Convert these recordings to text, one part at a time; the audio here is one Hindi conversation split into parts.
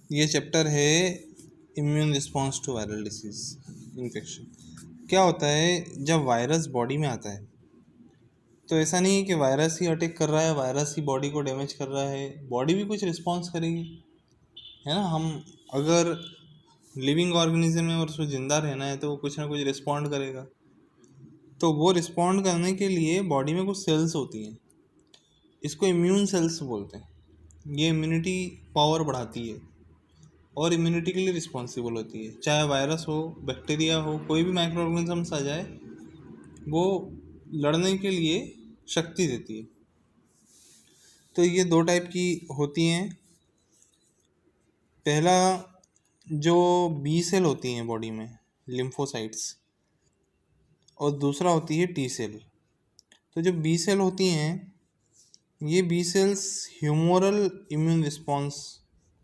ये चैप्टर है immune response to viral disease infection. क्या होता है जब वायरस बॉडी में आता है, तो ऐसा नहीं है कि वायरस ही अटैक कर रहा है, वायरस ही बॉडी को डैमेज कर रहा है, बॉडी भी कुछ रिस्पॉन्स करेगी, है ना। हम अगर लिविंग ऑर्गेनिज्म है और उसमें ज़िंदा रहना है तो वो कुछ ना कुछ रिस्पॉन्ड करेगा। तो वो रिस्पॉन्ड करने के लिए बॉडी में कुछ सेल्स होती हैं, इसको इम्यून सेल्स बोलते हैं। ये इम्यूनिटी पावर बढ़ाती है और इम्यूनिटी के लिए रिस्पॉन्सिबल होती है। चाहे वायरस हो, बैक्टीरिया हो, कोई भी माइक्रो ऑर्गेनिजम्स आ जाए, वो लड़ने के लिए शक्ति देती है। तो ये दो टाइप की होती हैं। पहला जो बी सेल होती हैं बॉडी में, लिम्फोसाइट्स, और दूसरा होती है टी सेल। तो जो बी सेल होती हैं, ये B cells humoral immune response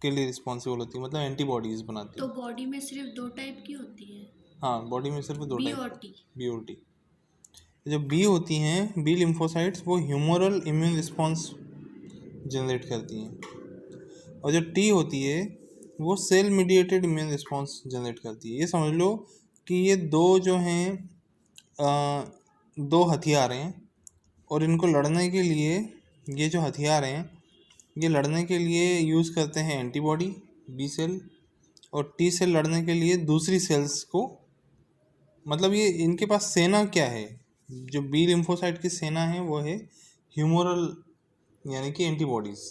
के लिए रिस्पॉन्सिबल होती है, मतलब एंटीबॉडीज बनाती तो है। बॉडी में सिर्फ दो टाइप की होती है, हाँ, बॉडी में सिर्फ दो बी टाइप और की, टी। बी और टी। जो बी होती हैं, बी लिम्फोसाइट्स, वो ह्यूमोरल इम्यून रिस्पॉन्स जनरेट करती हैं, और जो टी होती है वो cell mediated immune response generate करती है। ये समझ लो कि ये दो जो हैं, दो हथियार हैं, और इनको लड़ने के लिए, ये जो हथियार हैं ये लड़ने के लिए यूज़ करते हैं एंटीबॉडी, बी सेल, और टी सेल लड़ने के लिए दूसरी सेल्स को। मतलब ये इनके पास सेना क्या है, जो बी लिम्फोसाइट की सेना है वो है ह्यूमोरल, यानी कि एंटीबॉडीज़,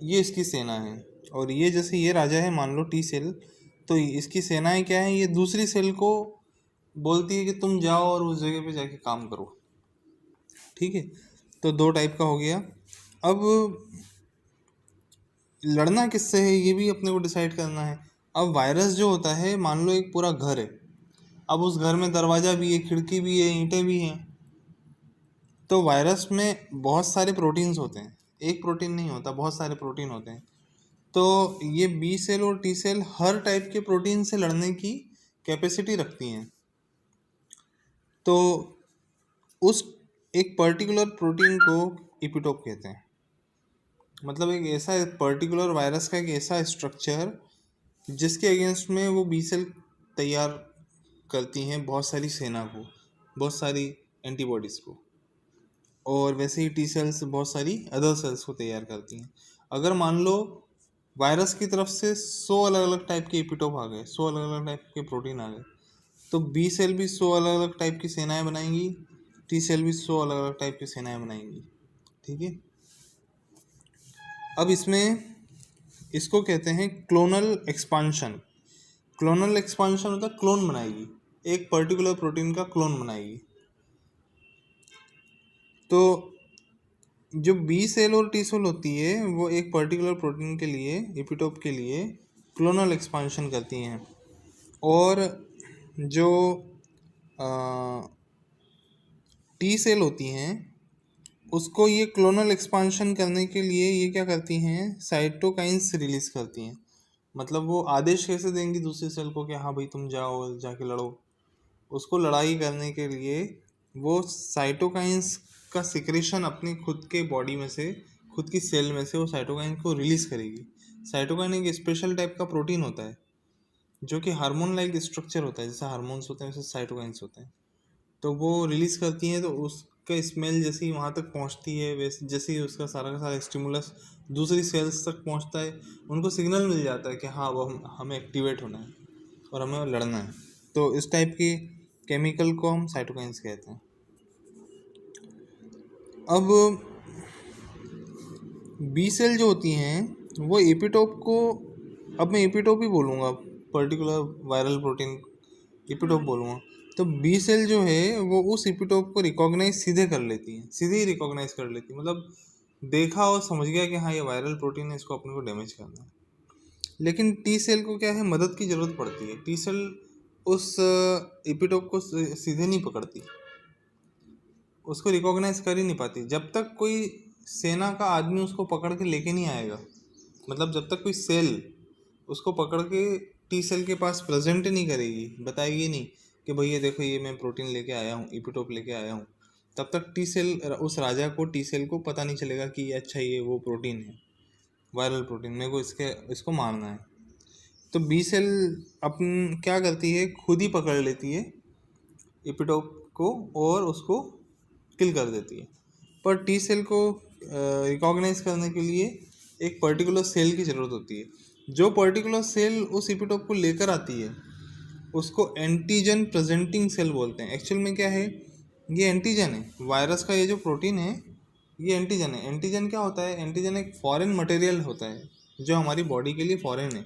ये इसकी सेना है। और ये जैसे ये राजा है, मान लो टी सेल, तो इसकी सेनाएं क्या है, ये दूसरी सेल को बोलती है कि तुम जाओ और उस जगह पे जाके काम करो। ठीक है, तो दो टाइप का हो गया। अब लड़ना किससे है ये भी अपने को डिसाइड करना है। अब वायरस जो होता है, मान लो एक पूरा घर है, अब उस घर में दरवाज़ा भी है, खिड़की भी है, ईंटें भी हैं। तो वायरस में बहुत सारे प्रोटीन्स होते हैं, एक प्रोटीन नहीं होता, बहुत सारे प्रोटीन होते हैं। तो ये बी सेल और टी सेल हर टाइप के प्रोटीन से लड़ने की कैपेसिटी रखती हैं। तो उस एक पर्टिकुलर प्रोटीन को इपिटोप कहते हैं। मतलब एक ऐसा पर्टिकुलर वायरस का एक ऐसा स्ट्रक्चर जिसके अगेंस्ट में वो बी सेल तैयार करती हैं बहुत सारी सेना को, बहुत सारी एंटीबॉडीज़ को, और वैसे ही टी सेल्स बहुत सारी अदर सेल्स को तैयार करती हैं। अगर मान लो वायरस की तरफ से 100 अलग अलग टाइप के एपिटोप आ गए, 100 अलग अलग टाइप के प्रोटीन आ गए, तो बी सेल भी 100 अलग अलग टाइप की सेनाएं बनाएंगी, टी सेल भी 100 अलग अलग टाइप की सेनाएं बनाएंगी। ठीक है। अब इसमें इसको कहते हैं क्लोनल एक्सपांशन। क्लोनल एक्सपांशन मतलब क्लोन बनाएगी, एक पर्टिकुलर प्रोटीन का क्लोन बनाएगी। तो जो बी सेल और टी सेल होती है वो एक पर्टिकुलर प्रोटीन के लिए, एपिटोप के लिए क्लोनल एक्सपांशन करती हैं। और जो टी सेल होती हैं, उसको ये क्लोनल एक्सपांशन करने के लिए ये क्या करती हैं, साइटोकाइंस रिलीज करती हैं। मतलब वो आदेश कैसे देंगी दूसरी सेल को कि हाँ भाई तुम जाओ जाके लड़ो। उसको लड़ाई करने के लिए वो साइटोकाइंस का सिक्रेशन अपनी खुद के बॉडी में से, खुद की सेल में से वो साइटोकाइन को रिलीज करेगी। साइटोकाइन एक स्पेशल टाइप का प्रोटीन होता है जो कि हार्मोन लाइक स्ट्रक्चर होता है, जैसे हार्मोन्स होते हैं वैसे साइटोकाइंस होते हैं। तो वो रिलीज करती हैं, तो उसका स्मेल जैसे ही वहाँ तक पहुँचती है, वैसे जैसे ही उसका सारा का सारा स्टिमुलस दूसरी सेल्स तक पहुँचता है, उनको सिग्नल मिल जाता है कि हाँ वो हमें एक्टिवेट होना है और हमें लड़ना है। तो इस टाइप की केमिकल को हम साइटोकाइंस कहते हैं। अब बी सेल जो होती हैं वो एपिटोप को, अब मैं एपिटोप ही बोलूँगा, पर्टिकुलर वायरल प्रोटीन एपिटोप बोलूँगा। तो बी सेल जो है वो उस एपिटोप को रिकॉग्नाइज सीधे कर लेती है, सीधे ही रिकॉग्नाइज कर लेती है। मतलब देखा और समझ गया कि हाँ ये वायरल प्रोटीन है, इसको अपने को डैमेज करना है। लेकिन टी सेल को क्या है, मदद की ज़रूरत पड़ती है। टी सेल उस एपिटोप को सीधे नहीं पकड़ती, उसको रिकॉग्नाइज कर ही नहीं पाती जब तक कोई सेना का आदमी उसको पकड़ के लेके नहीं आएगा। मतलब जब तक कोई सेल उसको पकड़ के टी सेल के पास प्रेजेंट नहीं करेगी, बताएगी नहीं कि भैया देखो ये मैं प्रोटीन लेके आया हूँ, एपिटोप लेके आया हूँ, तब तक टी सेल, उस राजा को, टी सेल को पता नहीं चलेगा कि अच्छा ये वो प्रोटीन है। वायरल प्रोटीन, मेरे को इसको मारना है। तो बी सेल अपन क्या करती है, खुद ही पकड़ लेती है एपिटोप को और उसको किल कर देती है। पर टी सेल को रिकॉग्नाइज करने के लिए एक पर्टिकुलर सेल की ज़रूरत होती है। जो पर्टिकुलर सेल उस एपिटोप को लेकर आती है उसको एंटीजन प्रेजेंटिंग सेल बोलते हैं। एक्चुअल में क्या है, ये एंटीजन है। वायरस का ये जो प्रोटीन है ये एंटीजन है। एंटीजन क्या होता है, एंटीजन एक फॉरेन मटेरियल होता है जो हमारी बॉडी के लिए फॉरेन है,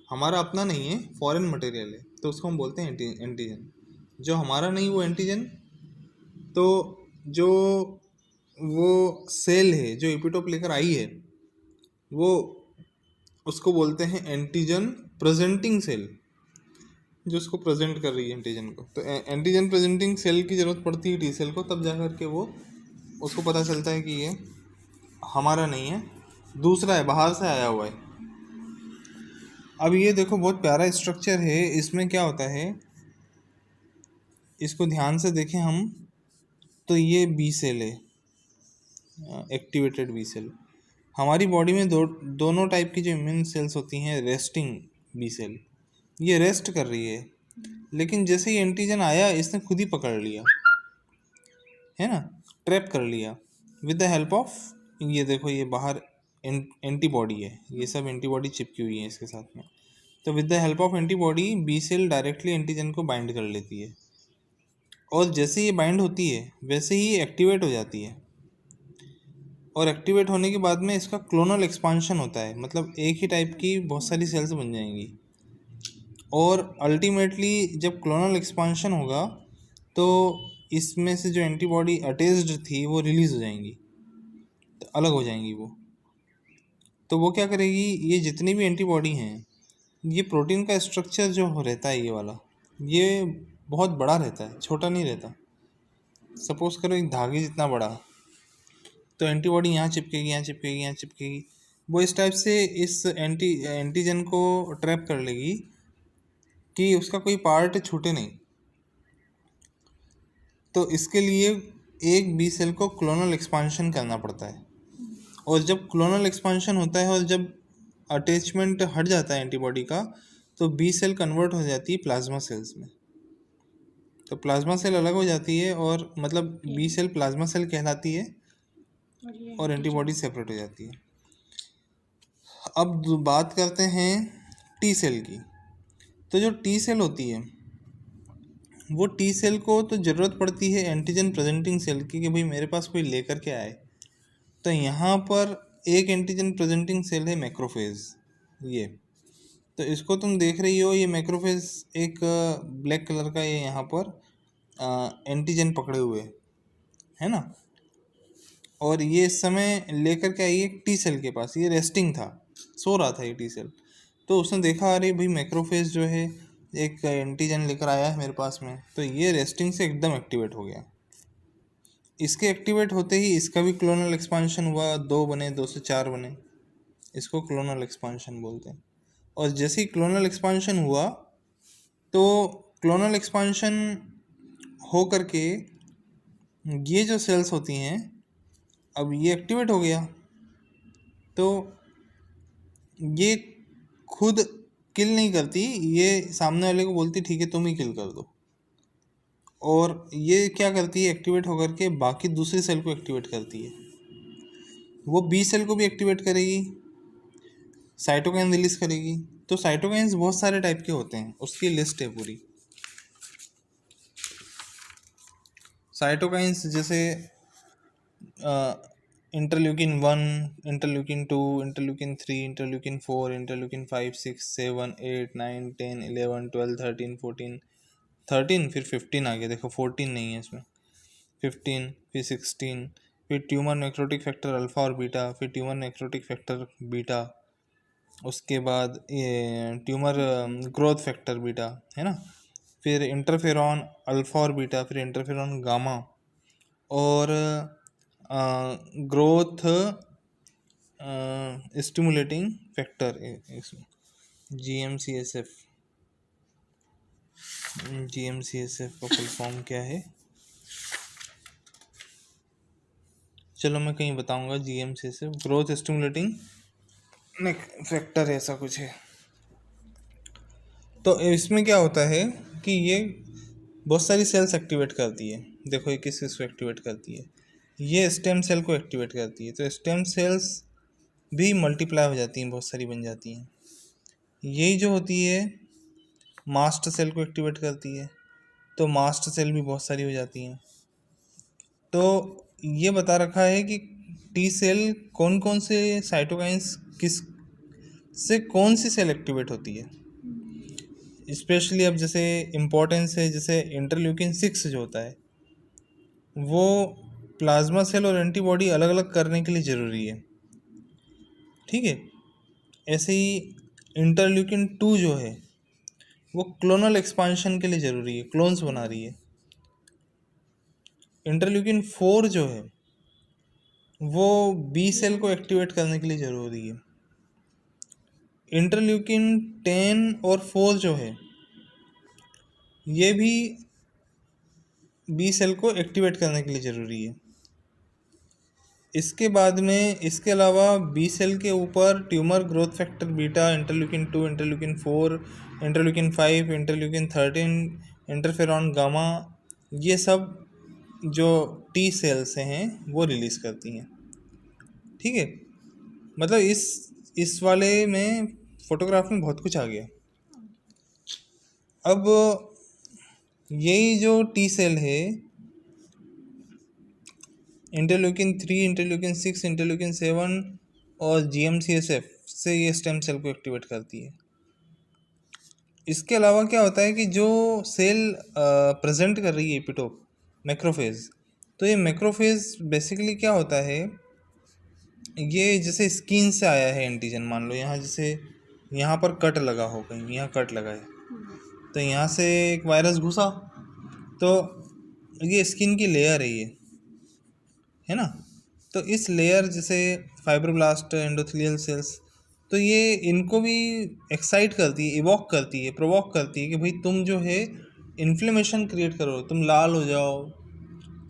हमारा अपना नहीं है, फॉरेन मटेरियल है, तो उसको हम बोलते हैं एंटीजन। जो हमारा नहीं वो एंटीजन, तो जो वो सेल है जो एपिटोप लेकर आई है वो उसको बोलते हैं एंटीजन प्रेजेंटिंग सेल, जो उसको प्रेजेंट कर रही है एंटीजन को। तो एंटीजन प्रेजेंटिंग सेल की ज़रूरत पड़ती है टी सेल को, तब जा कर के वो उसको पता चलता है कि ये हमारा नहीं है, दूसरा है, बाहर से आया हुआ है। अब ये देखो बहुत प्यारा स्ट्रक्चर है। इसमें क्या होता है, इसको ध्यान से देखें हम तो ये बी सेल है, एक्टिवेटेड बी सेल। हमारी बॉडी में दोनों टाइप की जो इम्यून सेल्स होती हैं, रेस्टिंग बी सेल, ये रेस्ट कर रही है, लेकिन जैसे ही एंटीजन आया इसने खुद ही पकड़ लिया है ना, ट्रैप कर लिया विद द हेल्प ऑफ, ये देखो ये बाहर एंटीबॉडी है, ये सब एंटीबॉडी चिपकी हुई है इसके साथ में। तो with the help of antibody B cell directly antigen को बाइंड कर लेती है, और जैसे ये बाइंड होती है वैसे ही एक्टिवेट हो जाती है। और एक्टिवेट होने के बाद में इसका क्लोनल एक्सपांशन होता है, मतलब एक ही टाइप की बहुत सारी सेल्स बन जाएंगी, और अल्टीमेटली जब क्लोनल एक्सपांशन होगा तो इसमें से जो एंटीबॉडी अटैच्ड थी वो रिलीज़ हो जाएंगी, तो अलग हो जाएंगी वो। तो वो क्या करेगी, ये जितनी भी एंटीबॉडी हैं, ये प्रोटीन का स्ट्रक्चर जो रहता है ये वाला, ये बहुत बड़ा रहता है, छोटा नहीं रहता। सपोज करो एक धागे जितना बड़ा, तो एंटीबॉडी यहाँ चिपकेगी, यहाँ चिपकेगी, यहाँ चिपकेगी, वो इस टाइप से इस एंटीजन को ट्रैप कर लेगी कि उसका कोई पार्ट छूटे नहीं। तो इसके लिए एक बी सेल को क्लोनल एक्सपांशन करना पड़ता है, और जब क्लोनल एक्सपांशन होता है और जब अटैचमेंट हट जाता है एंटीबॉडी का, तो बी सेल कन्वर्ट हो जाती है प्लाज्मा सेल्स में। तो प्लाज्मा सेल अलग हो जाती है, और मतलब बी सेल प्लाज्मा सेल कहलाती है, और एंटीबॉडी सेपरेट हो जाती है। अब बात करते हैं टी सेल की। तो जो टी सेल होती है वो टी सेल को तो ज़रूरत पड़ती है एंटीजन प्रेजेंटिंग सेल की, कि भाई मेरे पास कोई लेकर के आए। तो यहाँ पर एक एंटीजन प्रेजेंटिंग सेल है मैक्रोफेज, ये तो इसको तुम देख रही हो, ये मैक्रोफेज एक ब्लैक कलर का ये यहाँ पर एंटीजन पकड़े हुए है ना, और ये इस समय लेकर के आई एक टी सेल के पास, ये रेस्टिंग था, सो रहा था ये टी सेल। तो उसने देखा अरे भाई मैक्रोफेज जो है एक एंटीजन लेकर आया है मेरे पास में, तो ये रेस्टिंग से एकदम एक्टिवेट हो गया। इसके एक्टिवेट होते ही इसका भी क्लोनल एक्सपांशन हुआ, 2 बने, 2 से 4 बने, इसको क्लोनल एक्सपांशन बोलते हैं। और जैसे ही क्लोनल एक्सपांशन हुआ तो क्लोनल एक्सपांशन हो करके ये जो सेल्स होती हैं अब ये एक्टिवेट हो गया, तो ये खुद किल नहीं करती, ये सामने वाले को बोलती ठीक है तुम ही किल कर दो, और ये क्या करती है, एक्टिवेट होकर के बाकी दूसरी सेल को एक्टिवेट करती है। वो बी सेल को भी एक्टिवेट करेगी, साइटोकाइन रिलीज करेगी। तो साइटोकाइंस बहुत सारे टाइप के होते हैं, उसकी लिस्ट है पूरी। साइटोकाइंस जैसे interleukin 1, interleukin 2, interleukin 3, interleukin 4, interleukin 5, 6, 7, 8, 9, 10, 11, 12, 13, 14, 13, फिर 15 आ गया, देखो 14 नहीं है इसमें, 15, फिर 16, फिर ट्यूमर नेक्रोटिक फैक्टर अल्फ़ा और बीटा, फिर ट्यूमर नेक्रोटिक फैक्टर बीटा, उसके बाद ये ट्यूमर ग्रोथ फैक्टर बीटा है ना, फिर इंटरफेरॉन अल्फ़ा और बीटा, फिर इंटरफेरॉन गामा, और ग्रोथ स्टिमुलेटिंग फैक्टर इसमें GM-CSF। GM-CSF का फुल फॉर्म क्या है, चलो मैं कहीं बताऊंगा। GM-CSF ग्रोथ स्टिमुलेटिंग फैक्टर ऐसा कुछ है। तो इसमें क्या होता है कि ये बहुत सारी सेल्स एक्टिवेट करती है। देखो ये किस किस को एक्टिवेट करती है, ये स्टेम सेल को एक्टिवेट करती है। तो स्टेम सेल्स भी मल्टीप्लाई हो जाती हैं, बहुत सारी बन जाती हैं। यही जो होती है मास्ट सेल को एक्टिवेट करती है, तो मास्ट सेल भी बहुत सारी हो जाती हैं। तो ये बता रखा है कि टी सेल कौन कौन से साइटोकाइंस किस से कौन सी सेल एक्टिवेट होती है। स्पेशली अब जैसे इम्पोर्टेंस है, जैसे इंटरल्यूकिन 6 जो होता है वो प्लाज्मा सेल और एंटीबॉडी अलग अलग करने के लिए ज़रूरी है, ठीक है। ऐसे ही इंटरल्यूकिन 2 जो है वो क्लोनल एक्सपांशन के लिए ज़रूरी है, क्लोन्स बना रही है। इंटरल्यूकिन 4 जो है वो बी सेल को एक्टिवेट करने के लिए ज़रूरी है। इंटरल्यूकिन 10 और 4 जो है ये भी बी सेल को एक्टिवेट करने के लिए ज़रूरी है। इसके बाद में इसके अलावा बी सेल के ऊपर tumour growth factor beta, interleukin 2, interleukin 4, interleukin 5, interleukin 13, interferon gamma, ये सब जो टी सेल्स हैं वो रिलीज़ करती हैं, ठीक है। मतलब इस वाले में फोटोग्राफ में बहुत कुछ आ गया। अब यही जो टी सेल है इंटरल्यूकिन 3, इंटरल्यूकिन 6, इंटरल्यूकिन 7 और GM-CSF से ये स्टेम सेल को एक्टिवेट करती है। इसके अलावा क्या होता है कि जो सेल प्रेजेंट कर रही है एपिटोप, मैक्रोफेज, तो ये मैक्रोफेज बेसिकली क्या होता है, ये जैसे स्किन से आया है एंटीजन। मान लो यहाँ जैसे यहाँ पर कट लगा हो, कहीं यहाँ कट लगा है, तो यहाँ से एक वायरस घुसा, तो ये स्किन की लेयर है ना। तो इस लेयर जैसे फाइब्रोब्लास्ट, एंडोथेलियल सेल्स, तो ये इनको भी एक्साइट करती है, इवॉक करती है, प्रोवॉक करती है कि भाई तुम जो है इन्फ्लेमेशन क्रिएट करो, तुम लाल हो जाओ,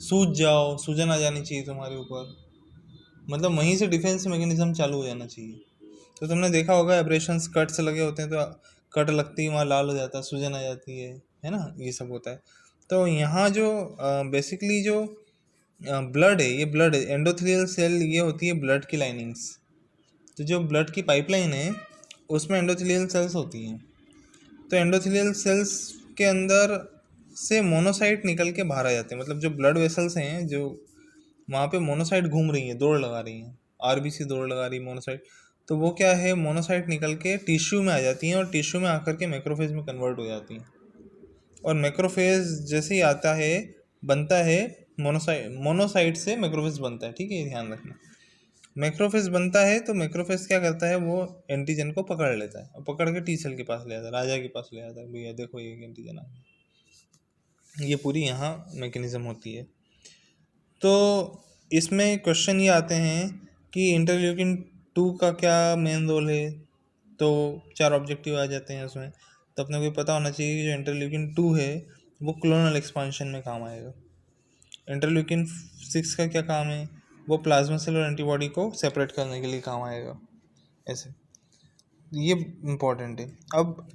सूज जाओ, सूजन आ जानी चाहिए तुम्हारे ऊपर। मतलब वहीं से डिफेंस मैकेनिज्म चालू हो जाना चाहिए। तो तुमने देखा होगा एब्रेशंस कट से लगे होते हैं, तो कट लगती है वहाँ लाल हो जाता है, सूजन आ जाती है ना, ये सब होता है। तो यहाँ जो बेसिकली जो ब्लड है, ये ब्लड है, एंडोथेलियल सेल ये होती है ब्लड की लाइनिंग्स। तो जो ब्लड की पाइपलाइन है उसमें एंडोथेलियल सेल्स होती हैं। तो एंडोथेलियल सेल्स के अंदर से मोनोसाइट निकल के बाहर आ जाते हैं। मतलब जो ब्लड वेसल्स हैं, जो वहाँ पे मोनोसाइट घूम रही हैं, दौड़ लगा रही हैं, आरबीसी दौड़ लगा रही है मोनोसाइट, तो वो क्या है, मोनोसाइट निकल के टिश्यू में आ जाती हैं और टिश्यू में आकर के मैक्रोफेज में कन्वर्ट हो जाती हैं। और मैक्रोफेज जैसे ही आता है, बनता है मोनोसाइट से मैक्रोफेज बनता है, ठीक है, ध्यान रखना। मैक्रोफेज बनता है तो मैक्रोफेज क्या करता है, वो एंटीजन को पकड़ लेता है और पकड़ के टी सेल के पास ले आता है, राजा के पास ले आता है, भैया देखो ये एंटीजन आ गया। ये पूरी यहाँ मैकेनिज्म होती है। तो इसमें क्वेश्चन ये आते हैं कि इंटरल्यूकिन 2 का क्या मेन रोल है। तो 4 ऑब्जेक्टिव आ जाते हैं उसमें। तो अपने को पता होना चाहिए कि जो इंटरल्यूकिन 2 है वो क्लोनल एक्सपांशन में काम आएगा। इंटरल्यूकिन 6 का क्या काम है, वो प्लाज्मा सेल और एंटीबॉडी को सेपरेट करने के लिए काम आएगा। ऐसे ये इम्पोर्टेंट है। अब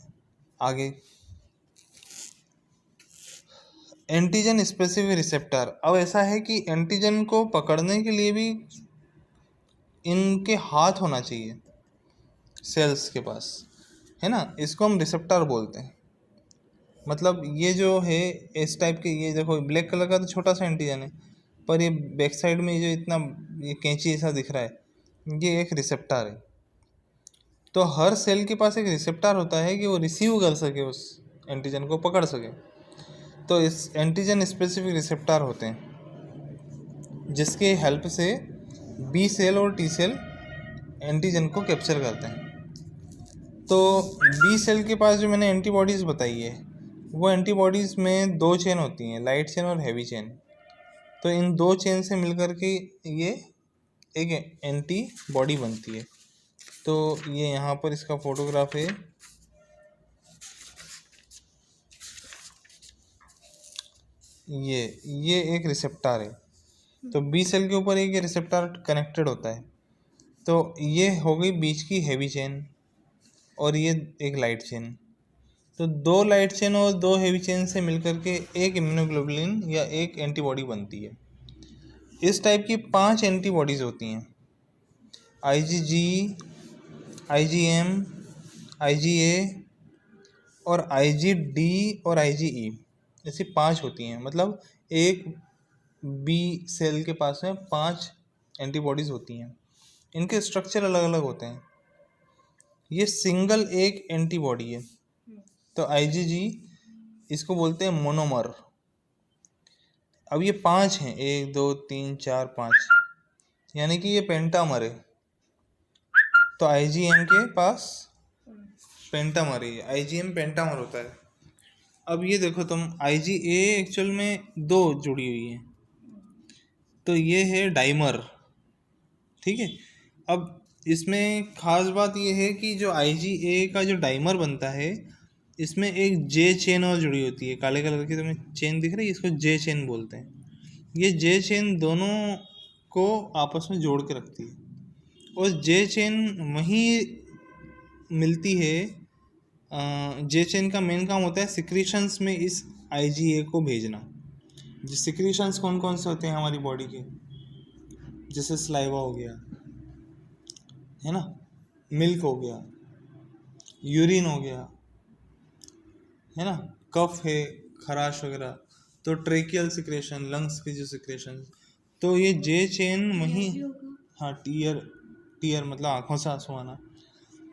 आगे एंटीजन स्पेसिफिक रिसेप्टर। अब ऐसा है कि एंटीजन को पकड़ने के लिए भी इनके हाथ होना चाहिए सेल्स के पास, है ना। इसको हम रिसेप्टर बोलते हैं। मतलब ये जो है इस टाइप के, ये देखो ब्लैक कलर का तो छोटा सा एंटीजन है, पर ये बैक साइड में जो इतना ये कैंची ऐसा दिख रहा है, ये एक रिसेप्टर है। तो हर सेल के पास एक रिसेप्टर होता है कि वो रिसीव कर सके, उस एंटीजन को पकड़ सके। तो इस एंटीजन स्पेसिफिक रिसेप्टर होते हैं जिसके हेल्प से बी सेल और टी सेल एंटीजन को कैप्चर करते हैं। तो बी सेल के पास जो मैंने एंटीबॉडीज़ बताई है, वो एंटीबॉडीज़ में 2 चेन होती हैं, लाइट चेन और हैवी चेन। तो इन 2 चेन से मिलकर के ये एक एंटीबॉडी बनती है। तो ये यहाँ पर इसका फोटोग्राफ है। ये एक रिसेप्टर है। तो बी सेल के ऊपर एक रिसेप्टर कनेक्टेड होता है। तो ये हो गई बीच की हैवी चेन और ये एक लाइट चेन। तो दो लाइट चेन और दो हैवी चेन से मिलकर के एक इम्यूनोग्लोबुलिन या एक एंटीबॉडी बनती है। इस टाइप की 5 एंटीबॉडीज़ होती हैं, IgG, IgM, IgA और IgD और IgE। ऐसी 5 होती हैं, मतलब एक बी सेल के पास में 5 एंटीबॉडीज़ होती हैं। इनके स्ट्रक्चर अलग अलग होते हैं। ये सिंगल एक एंटीबॉडी है। तो IgG इसको बोलते हैं मोनोमर। अब ये 5 हैं, 1 2 3 4 5, यानी कि ये पेंटामर है। तो IgM के पास पेंटामर है, IgM पेंटामर होता है। अब ये देखो तुम, IgA एक्चुअल में 2 जुड़ी हुई है, तो ये है डाइमर, ठीक है। अब इसमें खास बात ये है कि जो IgA का जो डाइमर बनता है, इसमें एक जे चेन और जुड़ी होती है, काले कलर की तुम्हें चेन दिख रही है, इसको जे चेन बोलते हैं। ये जे चेन दोनों को आपस में जोड़ के रखती है और जे चेन वहीं मिलती है। जे चेन का मेन काम होता है सिक्रीशंस में इस IgA को भेजना। जो सिक्रीशंस कौन कौन से होते हैं हमारी बॉडी के, जैसे सलाइवा हो गया, है ना, मिल्क हो गया, यूरिन हो गया, है ना, कफ है, खराश वगैरह, तो ट्रेकियल सिक्रेशन, लंग्स की जो सिक्रेशन, तो ये जे चेन वहीं, हाँ, टीयर, टीयर मतलब आंखों से आंसू आना,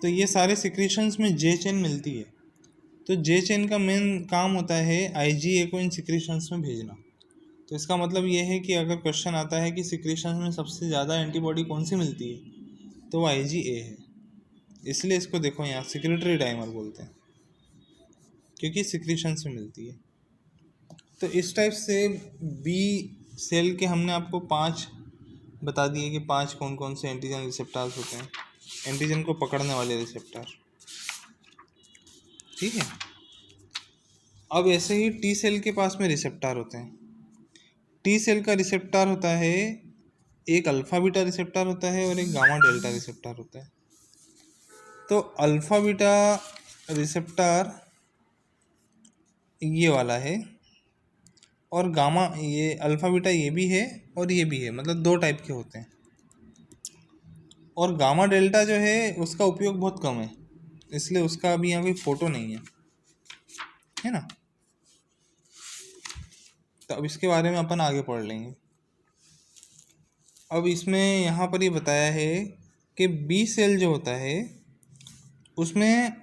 तो ये सारे सिक्रेशंस में जे चेन मिलती है। तो जे चेन का मेन काम होता है IgA को इन सिक्रेशंस में भेजना। तो इसका मतलब ये है कि अगर क्वेश्चन आता है कि सिक्रेशंस में सबसे ज़्यादा एंटीबॉडी कौन सी मिलती है, तो वो IgA है। इसलिए इसको देखो यहाँ सिक्रेटरी डाइमर बोलते हैं, क्योंकि सिक्रेशन से मिलती है। तो इस टाइप से बी सेल के हमने आपको 5 बता दिए कि 5 कौन कौन से एंटीजन रिसेप्टर्स होते हैं, एंटीजन को पकड़ने वाले रिसेप्टर, ठीक है। अब ऐसे ही टी सेल के पास में रिसेप्टर होते हैं। टी सेल का रिसेप्टर होता है, एक अल्फा बीटा रिसेप्टर होता है और एक गामा डेल्टा रिसेप्टर होता है। तो अल्फा बीटा रिसेप्टर ये वाला है और गामा, ये अल्फा बीटा ये भी है और ये भी है, मतलब 2 टाइप के होते हैं। और गामा डेल्टा जो है उसका उपयोग बहुत कम है, इसलिए उसका अभी यहाँ कोई फ़ोटो नहीं है ना। तो अब इसके बारे में अपन आगे पढ़ लेंगे। अब इसमें यहाँ पर ये बताया है कि बी सेल जो होता है उसमें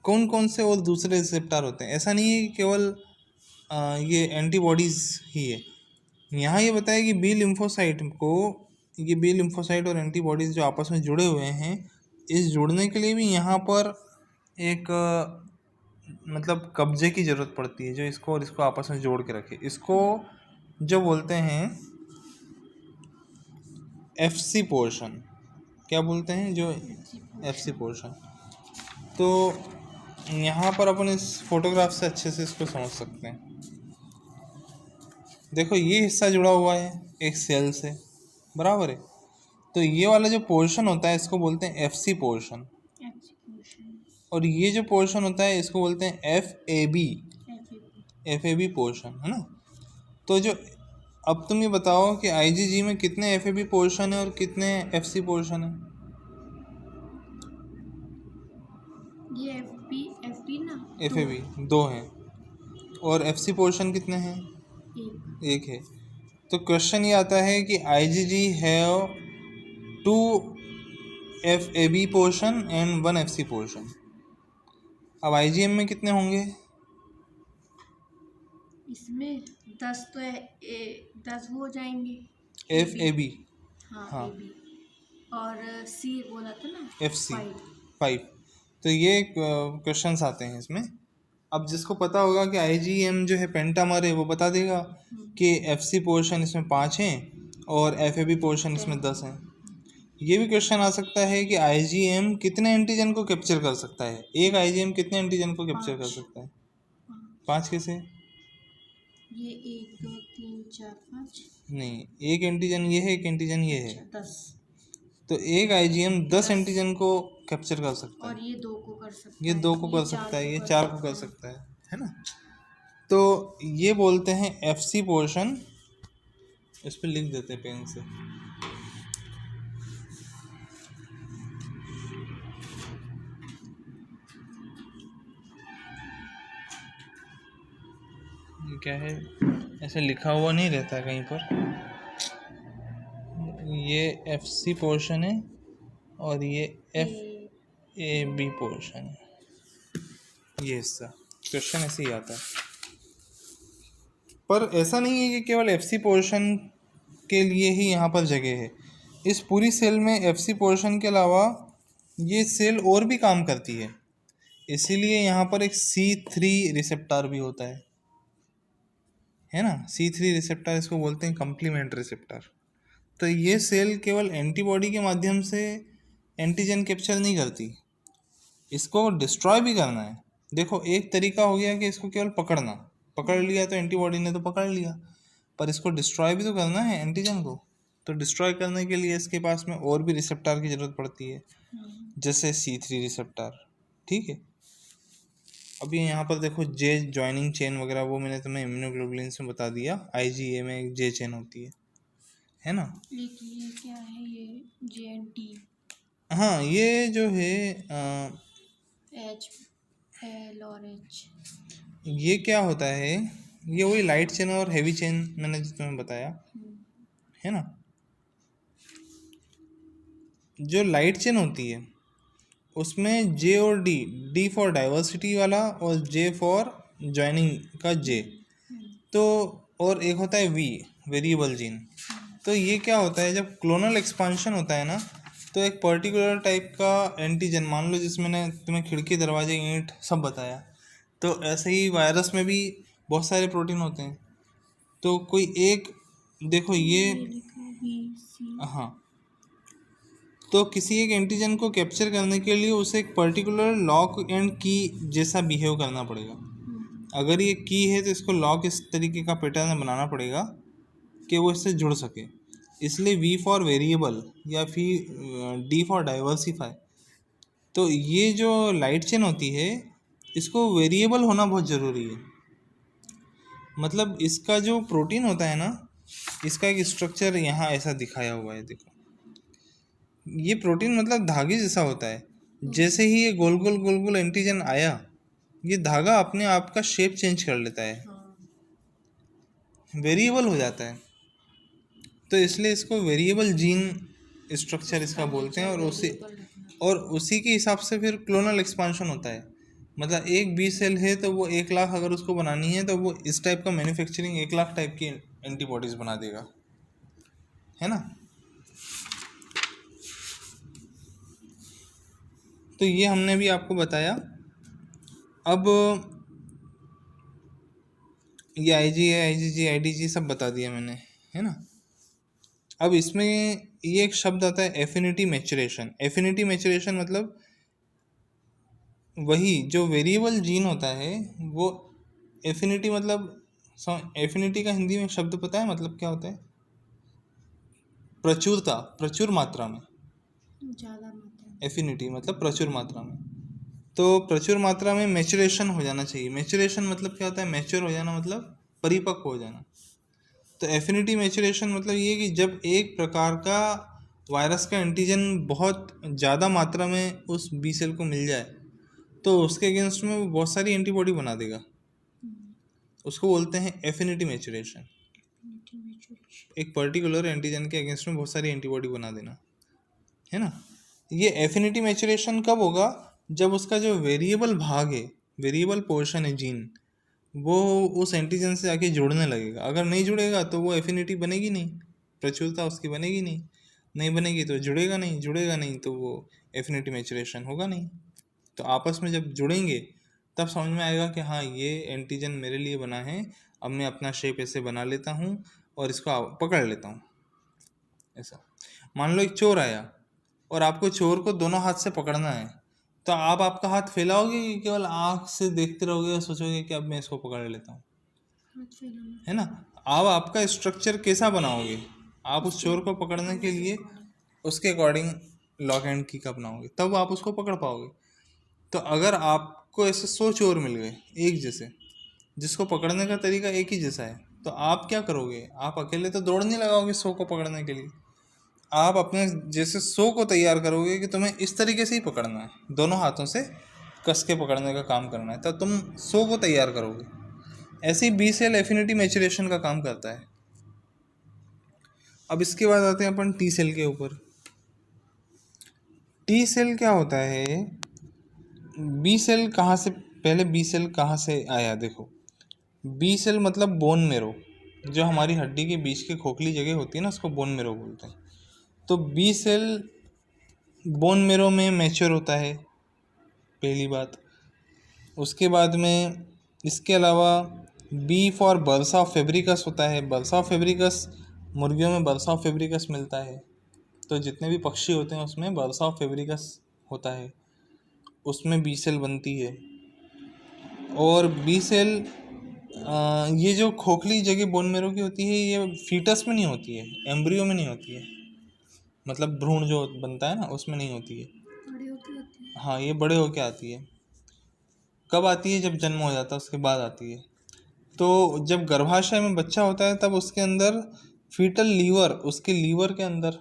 कौन कौन से और दूसरे रिसेप्टर होते हैं। ऐसा नहीं है कि केवल ये एंटीबॉडीज़ ही है। यहाँ ये बताया कि बी लिम्फोसाइट को, ये बी लिम्फोसाइट और एंटीबॉडीज़ जो आपस में जुड़े हुए हैं, इस जुड़ने के लिए भी यहाँ पर एक मतलब कब्जे की ज़रूरत पड़ती है, जो इसको और इसको आपस में जोड़ के रखे। इसको जो बोलते हैं FC पोर्शन, क्या बोलते हैं, जो FC पोर्शन। तो यहाँ पर अपन इस फोटोग्राफ से अच्छे से इसको समझ सकते हैं। देखो ये हिस्सा जुड़ा हुआ है एक सेल से, बराबर है। तो ये वाला जो पोर्शन होता है इसको बोलते हैं FC पोर्शन, और ये जो पोर्शन होता है इसको बोलते हैं FAB पोर्शन, है ना। तो जो, अब तुम ये बताओ कि IgG में कितने FAB पोर्शन है और कितने FC पोर्शन है। ये FB ना, FAB 2 हैं और FC पोर्शन कितने हैं, एक है। तो क्वेश्चन ये आता है कि IgG have 2 FAB portion and 1 FC portion. अब IgM में कितने होंगे, इसमें 10 तो 10 हो जाएंगे FAB, हाँ, हाँ, AB और C बोला था ना, FC 5। 5। तो ये क्वेश्चंस आते हैं इसमें। अब जिसको पता होगा कि IgM जो है पेंटामर है, वो बता देगा कि FC पोर्शन इसमें 5 हैं और FAB पोर्शन इसमें 10 हैं। ये भी क्वेश्चन आ सकता है कि IgM कितने एंटीजन को कैप्चर कर सकता है, एक IgM कितने एंटीजन को कैप्चर कर सकता है, 5 कैसे, ये 1 2 3 4 5, नहीं, एक एंटीजन ये है, एक एंटीजन ये है, 10। तो एक आईजीएम 10 एंटीजन को कैप्चर कर सकता है, और ये 2 को कर सकता ये है, 2 को ये कर 4 सकता है, को ये कर 4 को सकता कर है। सकता है ना। तो ये बोलते हैं एफसी पोर्शन, इस पे लिख देते हैं पेन से। ये क्या है, ऐसे लिखा हुआ नहीं रहता है कहीं पर। ये एफ सी पोर्शन है और ये एफ ए बी पोर्शन है, ये हिस्सा क्वेश्चन ऐसे ही आता है। पर ऐसा नहीं है कि केवल एफ सी पोर्शन के लिए ही यहाँ पर जगह है। इस पूरी सेल में एफ सी पोर्शन के अलावा ये सेल और भी काम करती है, इसीलिए यहाँ पर एक C3 रिसेप्टर भी होता है ना। C3 रिसेप्टर इसको बोलते हैं कम्प्लीमेंट रिसेप्टर। तो ये सेल केवल एंटीबॉडी के माध्यम से एंटीजन कैप्चर नहीं करती, इसको डिस्ट्रॉय भी करना है। देखो एक तरीका हो गया कि इसको केवल पकड़ना, पकड़ लिया तो एंटीबॉडी ने तो पकड़ लिया, पर इसको डिस्ट्रॉय भी तो करना है एंटीजन को। तो डिस्ट्रॉय करने के लिए इसके पास में और भी रिसेप्टर की ज़रूरत पड़ती है, जैसे C3 रिसेप्टर। ठीक है, अभी यहाँ पर देखो जे ज्वाइनिंग चेन वगैरह वो मैंने तुम्हें इम्यूनोग्लोबुलिन से बता दिया, IgA में एक जे चेन होती है ना। एक ये क्या है, ये JNT हाँ, ये जो है HL और H, ये क्या होता है, ये वही लाइट चेन और हैवी चेन मैंने जो तुम्हें बताया है ना। जो लाइट चेन होती है उसमें जे और डी फॉर डाइवर्सिटी वाला और जे फॉर ज्वाइनिंग का जे, तो और एक होता है वी वेरिएबल जीन। तो ये क्या होता है, जब क्लोनल एक्सपांशन होता है ना, तो एक पर्टिकुलर टाइप का एंटीजन, मान लो जिसमें मैंने तुम्हें खिड़की दरवाजे ईंट सब बताया, तो ऐसे ही वायरस में भी बहुत सारे प्रोटीन होते हैं। तो कोई एक देखो ये हाँ, तो किसी एक एंटीजन को कैप्चर करने के लिए उसे एक पर्टिकुलर लॉक एंड की जैसा बिहेव करना पड़ेगा। अगर ये की है तो इसको लॉक इस तरीके का पैटर्न बनाना पड़ेगा कि वो इससे जुड़ सके। इसलिए वी फॉर वेरिएबल या फिर डी फॉर डाइवर्सिफाई। तो ये जो लाइट चेन होती है इसको वेरिएबल होना बहुत ज़रूरी है। मतलब इसका जो प्रोटीन होता है ना, इसका एक स्ट्रक्चर यहाँ ऐसा दिखाया हुआ है, देखो ये प्रोटीन मतलब धागे जैसा होता है। जैसे ही ये गोल गोल गोल गोल एंटीजन आया, ये धागा अपने आप का शेप चेंज कर लेता है, वेरिएबल हो जाता है। तो इसलिए इसको वेरिएबल जीन स्ट्रक्चर इसका बोलते हैं। और उसी के हिसाब से फिर क्लोनल एक्सपांशन होता है। मतलब एक बी सेल है तो वो 1,00,000 अगर उसको बनानी है तो वो इस टाइप का मैन्युफैक्चरिंग 1,00,000 टाइप की एंटीबॉडीज़ बना देगा, है ना। तो ये हमने भी आपको बताया। अब ये IgA IgG IgG सब बता दिया मैंने, है ना। अब इसमें ये एक शब्द आता है एफिनिटी मैचुरेशन। एफिनिटी मैचुरेशन मतलब वही जो वेरिएबल जीन होता है वो एफिनिटी मतलब एफिनिटी का हिंदी में शब्द पता है मतलब क्या होता है? प्रचुरता, प्रचुर मात्रा में। ज़्यादा मात्रा में। एफिनिटी मतलब प्रचुर मात्रा में। तो प्रचुर मात्रा में मैचुरेशन हो जाना चाहिए। मैचुरेशन मतलब क्या होता है? मैच्योर हो जाना मतलब परिपक्व हो जाना। तो एफिनिटी मैचुरेशन मतलब ये कि जब एक प्रकार का वायरस का एंटीजन बहुत ज़्यादा मात्रा में उस बी सेल को मिल जाए तो उसके अगेंस्ट में वो बहुत सारी एंटीबॉडी बना देगा, उसको बोलते हैं एफिनिटी मैचुरेशन। एक पर्टिकुलर एंटीजन के अगेंस्ट में बहुत सारी एंटीबॉडी बना देना, है ना। ये एफिनिटी मैचुरेशन कब होगा? जब उसका जो वेरिएबल भाग है, वेरिएबल पोर्शन है जीन, वो उस एंटीजन से आके जुड़ने लगेगा। अगर नहीं जुड़ेगा तो वो एफिनिटी बनेगी नहीं, प्रचुरता उसकी बनेगी नहीं, नहीं बनेगी तो जुड़ेगा नहीं, जुड़ेगा नहीं तो वो एफिनिटी मैचुरेशन होगा नहीं। तो आपस में जब जुड़ेंगे तब समझ में आएगा कि हाँ ये एंटीजन मेरे लिए बना है, अब मैं अपना शेप ऐसे बना लेता हूँ और इसको पकड़ लेता हूँ। ऐसा मान लो एक चोर आया और आपको चोर को दोनों हाथ से पकड़ना है, तो आप आपका हाथ फैलाओगे कि केवल आँख से देखते रहोगे और सोचोगे कि अब मैं इसको पकड़ लेता हूँ, है ना। आप आपका स्ट्रक्चर कैसा बनाओगे? आप उस चोर को पकड़ने के लिए उसके अकॉर्डिंग लॉक एंड की का बनाओगे, तब आप उसको पकड़ पाओगे। तो अगर आपको ऐसे 100 चोर मिल गए एक जैसे, जिसको पकड़ने का तरीका एक ही जैसा है, तो आप क्या करोगे? आप अकेले तो दौड़ नहीं लगाओगे 100 को पकड़ने के लिए। आप अपने जैसे 100 को तैयार करोगे कि तुम्हें इस तरीके से ही पकड़ना है, दोनों हाथों से कस के पकड़ने का काम करना है, तब तुम 100 को तैयार करोगे। ऐसे ही बी सेल एफिनिटी मैचुरेशन का काम करता है। अब इसके बाद आते हैं अपन टी सेल के ऊपर। टी सेल क्या होता है? बी सेल कहाँ से, पहले बी सेल कहाँ से आया देखो। बी सेल मतलब बोन मेरो, जो हमारी हड्डी के बीच की खोखली जगह होती है ना, उसको बोन मेरो बोलते हैं। तो बी सेल बोन मेरो में मैच्योर होता है, पहली बात। उसके बाद में इसके अलावा बी फॉर बर्सा फेब्रिकस होता है। बर्सा फेब्रिकस, मुर्गियों में बर्सा फेब्रिकस मिलता है। तो जितने भी पक्षी होते हैं उसमें बर्सा फेब्रिकस होता है, उसमें बी सेल बनती है। और बी सेल, ये जो खोखली जगह बोन मेरो की होती है, ये फीटस में नहीं होती है, एम्ब्रियो में नहीं होती है, मतलब भ्रूण जो बनता है ना, उसमें नहीं होती है। बड़ी होती है। हाँ, ये बड़े होके आती है। कब आती है? जब जन्म हो जाता है उसके बाद आती है। तो जब गर्भाशय में बच्चा होता है तब उसके अंदर फीटल लीवर, उसके लीवर के अंदर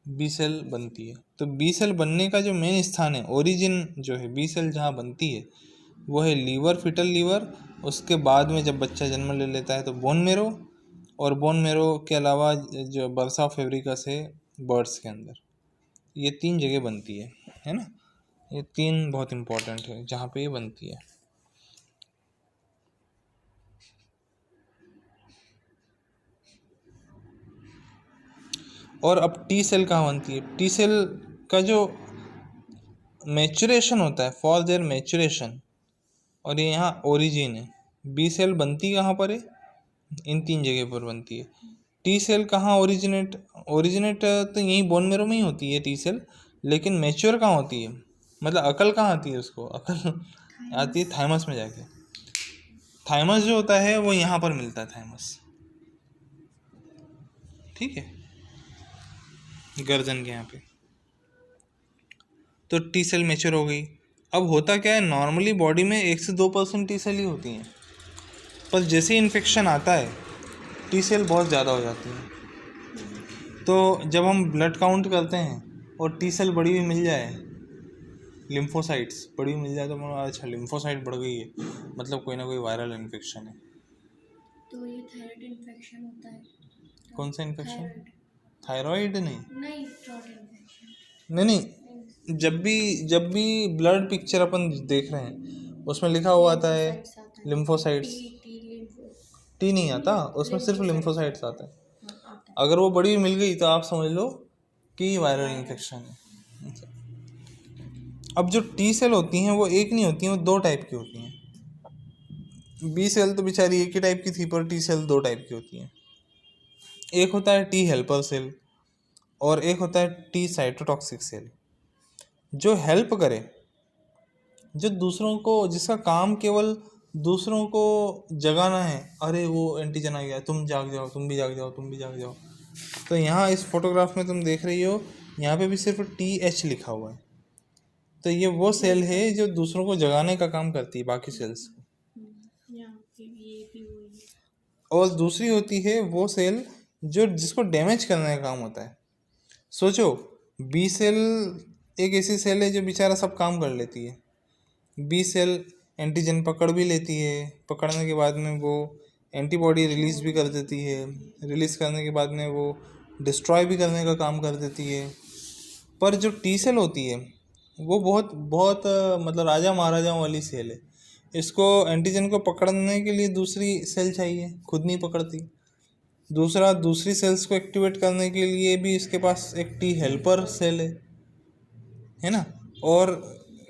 बी सेल बनती है। तो बी सेल बनने का जो मेन स्थान है, ओरिजिन जो है बी सेल जहाँ बनती है, वो है लीवर, फीटल लीवर। उसके बाद में जब बच्चा जन्म ले लेता है तो बोन मेरो, और बोन मेरो के अलावा जो बर्सा फेब्रिकस है बर्ड्स के अंदर। ये 3 जगह बनती है ना। ये 3 बहुत इम्पोर्टेंट है जहाँ पे ये बनती है। और अब टी सेल कहाँ बनती है? टी सेल का जो मैचुरेशन होता है, फॉर देयर मैचुरेशन, और ये यहाँ ओरिजिन है। बी सेल बनती कहाँ पर है? इन 3 जगह पर बनती है। टी सेल कहाँ ओरिजिनेट तो यहीं बोन मेरो में ही होती है टी सेल, लेकिन मैच्योर कहाँ होती है, मतलब अकल कहाँ आती है उसको? अकल आती है थाइमस में जाके। थाइमस जो होता है वो यहाँ पर मिलता है, थाइमस, ठीक है, गर्दन के यहाँ पे। तो टी सेल मैच्योर हो गई। अब होता क्या है, नॉर्मली बॉडी में 1 से 2% टी सेल ही होती हैं, पर जैसे ही इन्फेक्शन आता है टी सेल बहुत ज़्यादा हो जाती है। तो जब हम ब्लड काउंट करते हैं और टी सेल बड़ी हुई मिल जाए, लिम्फोसाइट्स बड़ी हुई मिल जाए, तो अच्छा लिम्फोसाइट बढ़ गई है, मतलब कोई ना कोई वायरल इन्फेक्शन है। तो ये थायराइड इन्फेक्शन होता है। कौन सा इन्फेक्शन? थायराइड थायराइड नहीं, नहीं, थ्रोट इन्फेक्शन। नहीं, जब भी ब्लड पिक्चर अपन देख रहे हैं उसमें लिखा हुआ आता है लिम्फोसाइट्स। टी नहीं आता उसमें, सिर्फ लिम्फोसाइट्स आता है। अगर वो बड़ी मिल गई तो आप समझ लो कि वायरल इन्फेक्शन है। अब जो टी सेल होती हैं वो एक नहीं होती हैं, वो 2 टाइप की होती हैं। बी सेल तो बेचारी एक ही टाइप की थी, पर टी सेल 2 टाइप की होती हैं। एक होता है टी हेल्पर सेल और एक होता है टी साइटोटॉक्सिक सेल। जो हेल्प करे, जो दूसरों को, जिसका काम केवल दूसरों को जगाना है, अरे वो एंटीजन आ गया, तुम जाग जाओ, तुम भी जाग जाओ, तुम भी जाग जाओ। तो यहाँ इस फोटोग्राफ में तुम देख रही हो, यहाँ पे भी सिर्फ TH लिखा हुआ है। तो ये वो सेल है जो दूसरों को जगाने का काम करती है, बाकी सेल्स को। और दूसरी होती है वो सेल जो जिसको डैमेज करने का काम होता है। सोचो, बी सेल एक ऐसी सेल है जो बेचारा सब काम कर लेती है। बी सेल एंटीजन पकड़ भी लेती है, पकड़ने के बाद में वो एंटीबॉडी रिलीज भी कर देती है, रिलीज करने के बाद में वो डिस्ट्रॉय भी करने का काम कर देती है। पर जो टी सेल होती है वो बहुत बहुत मतलब राजा महाराजाओं वाली सेल है। इसको एंटीजन को पकड़ने के लिए दूसरी सेल चाहिए, खुद नहीं पकड़ती। दूसरा, दूसरी सेल्स को एक्टिवेट करने के लिए भी इसके पास एक टी हेल्पर सेल है ना। और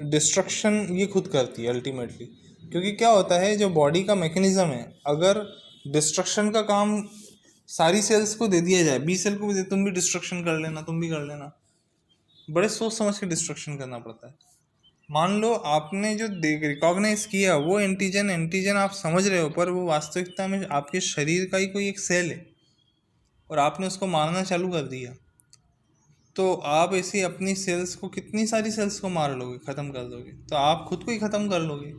डिस्ट्रक्शन ये खुद करती है अल्टीमेटली, क्योंकि क्या होता है, जो बॉडी का मैकेनिज्म है, अगर डिस्ट्रक्शन का काम सारी सेल्स को दे दिया जाए, बी सेल को भी दे, तुम भी डिस्ट्रक्शन कर लेना, तुम भी कर लेना, बड़े सोच समझ के डिस्ट्रक्शन करना पड़ता है। मान लो आपने जो रिकॉग्नाइज किया वो एंटीजन आप समझ रहे हो, पर वो वास्तविकता में आपके शरीर का ही कोई एक सेल है और आपने उसको मारना चालू कर दिया, तो आप ऐसी अपनी सेल्स को, कितनी सारी सेल्स को मार लोगे, ख़त्म कर दोगे, तो आप खुद को ही ख़त्म कर लोगे।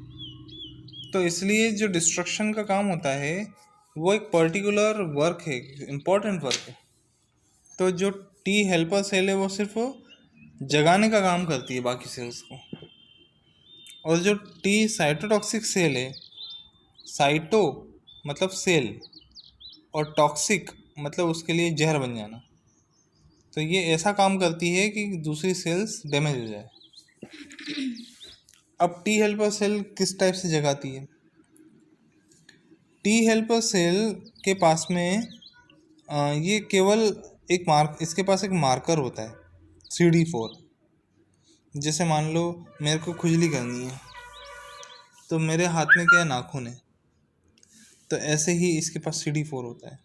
तो इसलिए जो डिस्ट्रक्शन का काम होता है वो एक पर्टिकुलर वर्क है, इम्पॉर्टेंट वर्क है। तो जो टी हेल्पर सेल है वो सिर्फ जगाने का काम करती है बाकी सेल्स को, और जो टी साइटोटॉक्सिक सेल है, साइटो मतलब सेल और टॉक्सिक मतलब उसके लिए जहर बन जाना, तो ये ऐसा काम करती है कि दूसरी सेल्स डैमेज हो जाए। अब टी हेल्पर सेल किस टाइप से जगाती है? टी हेल्पर सेल के पास में ये केवल इसके पास एक मार्कर होता है CD4। जैसे मान लो मेरे को खुजली करनी है, तो मेरे हाथ में क्या है, नाखून है, तो ऐसे ही इसके पास CD4 होता है।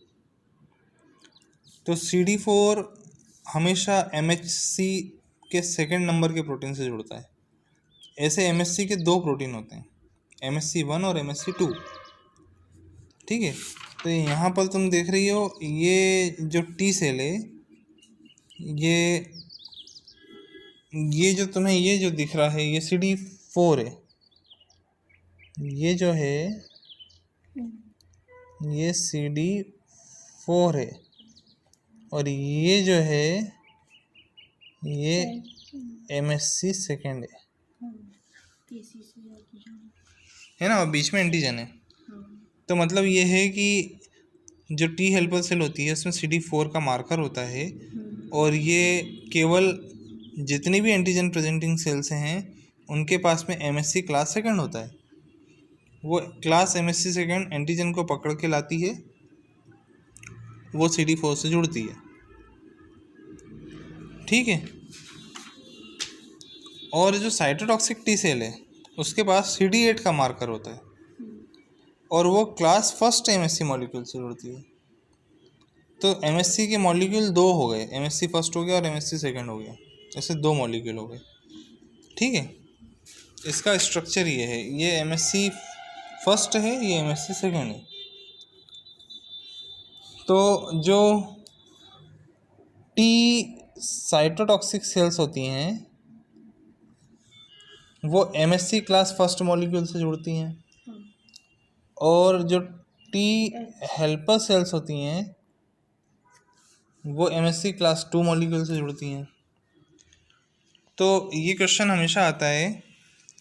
तो CD4 हमेशा MHC के सेकंड नंबर के प्रोटीन से जुड़ता है। ऐसे MHC के दो प्रोटीन होते हैं, MHC1 और MHC2, ठीक है। तो यहाँ पर तुम देख रही हो, ये जो टी सेल है, ये जो तुम्हें ये जो दिख रहा है ये CD4 है, ये जो है ये CD4 है, और ये जो है ये MHC सेकेंड है ना, और बीच में एंटीजन है। तो मतलब ये है कि जो टी हेल्पर सेल होती है उसमें CD4 का मार्कर होता है, और ये केवल जितनी भी एंटीजन प्रेजेंटिंग सेल्स हैं उनके पास में MHC क्लास सेकंड होता है। वो क्लास MHC सेकंड एंटीजन को पकड़ के लाती है, वो CD4 से जुड़ती है, ठीक है। और जो साइटोटॉक्सिक टी सेल है उसके पास CD8 का मार्कर होता है, और वो क्लास फर्स्ट MHC मॉलिक्यूल से जुड़ती है। तो MHC के मॉलिक्यूल दो हो गए, MHC फर्स्ट हो गया और MHC सेकंड हो गया, ऐसे दो मॉलिक्यूल हो गए, ठीक है। इसका स्ट्रक्चर ये है, ये MHC फर्स्ट है, ये MHC सेकंड है। तो जो टी साइटोटॉक्सिक सेल्स होती हैं वो MHC क्लास फर्स्ट मॉलिक्यूल से जुड़ती हैं, और जो टी हेल्पर सेल्स होती हैं वो MHC क्लास 2 मॉलिक्यूल से जुड़ती हैं। तो ये क्वेश्चन हमेशा आता है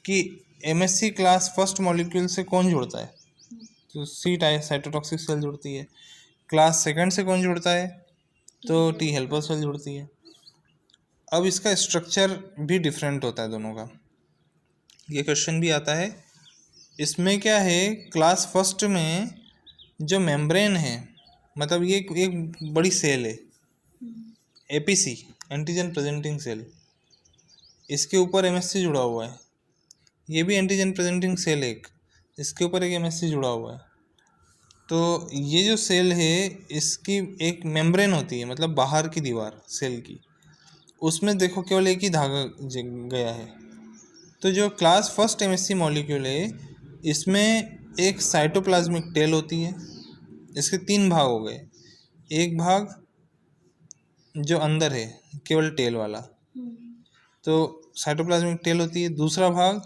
कि MHC क्लास फर्स्ट मॉलिक्यूल से कौन जुड़ता है, तो सी टाइप साइटोटॉक्सिक सेल जुड़ती है। क्लास सेकंड से कौन जुड़ता है, तो टी हेल्पर सेल जुड़ती है। अब इसका स्ट्रक्चर भी डिफरेंट होता है दोनों का, ये क्वेश्चन भी आता है। इसमें क्या है, क्लास फर्स्ट में जो मेम्ब्रेन है, मतलब ये एक बड़ी सेल है APC एंटीजन प्रेजेंटिंग सेल, इसके ऊपर MHC जुड़ा हुआ है, ये भी एंटीजन प्रेजेंटिंग सेल है, इसके ऊपर एक MHC जुड़ा हुआ है। तो ये जो सेल है इसकी एक मेम्ब्रेन होती है, मतलब बाहर की दीवार सेल की, उसमें देखो केवल एक ही धागा गया है। तो जो क्लास फर्स्ट MHC मॉलिक्यूल है इसमें एक साइटोप्लाज्मिक टेल होती है, इसके 3 भाग हो गए। एक भाग जो अंदर है केवल टेल वाला, तो साइटोप्लाज्मिक टेल होती है। दूसरा भाग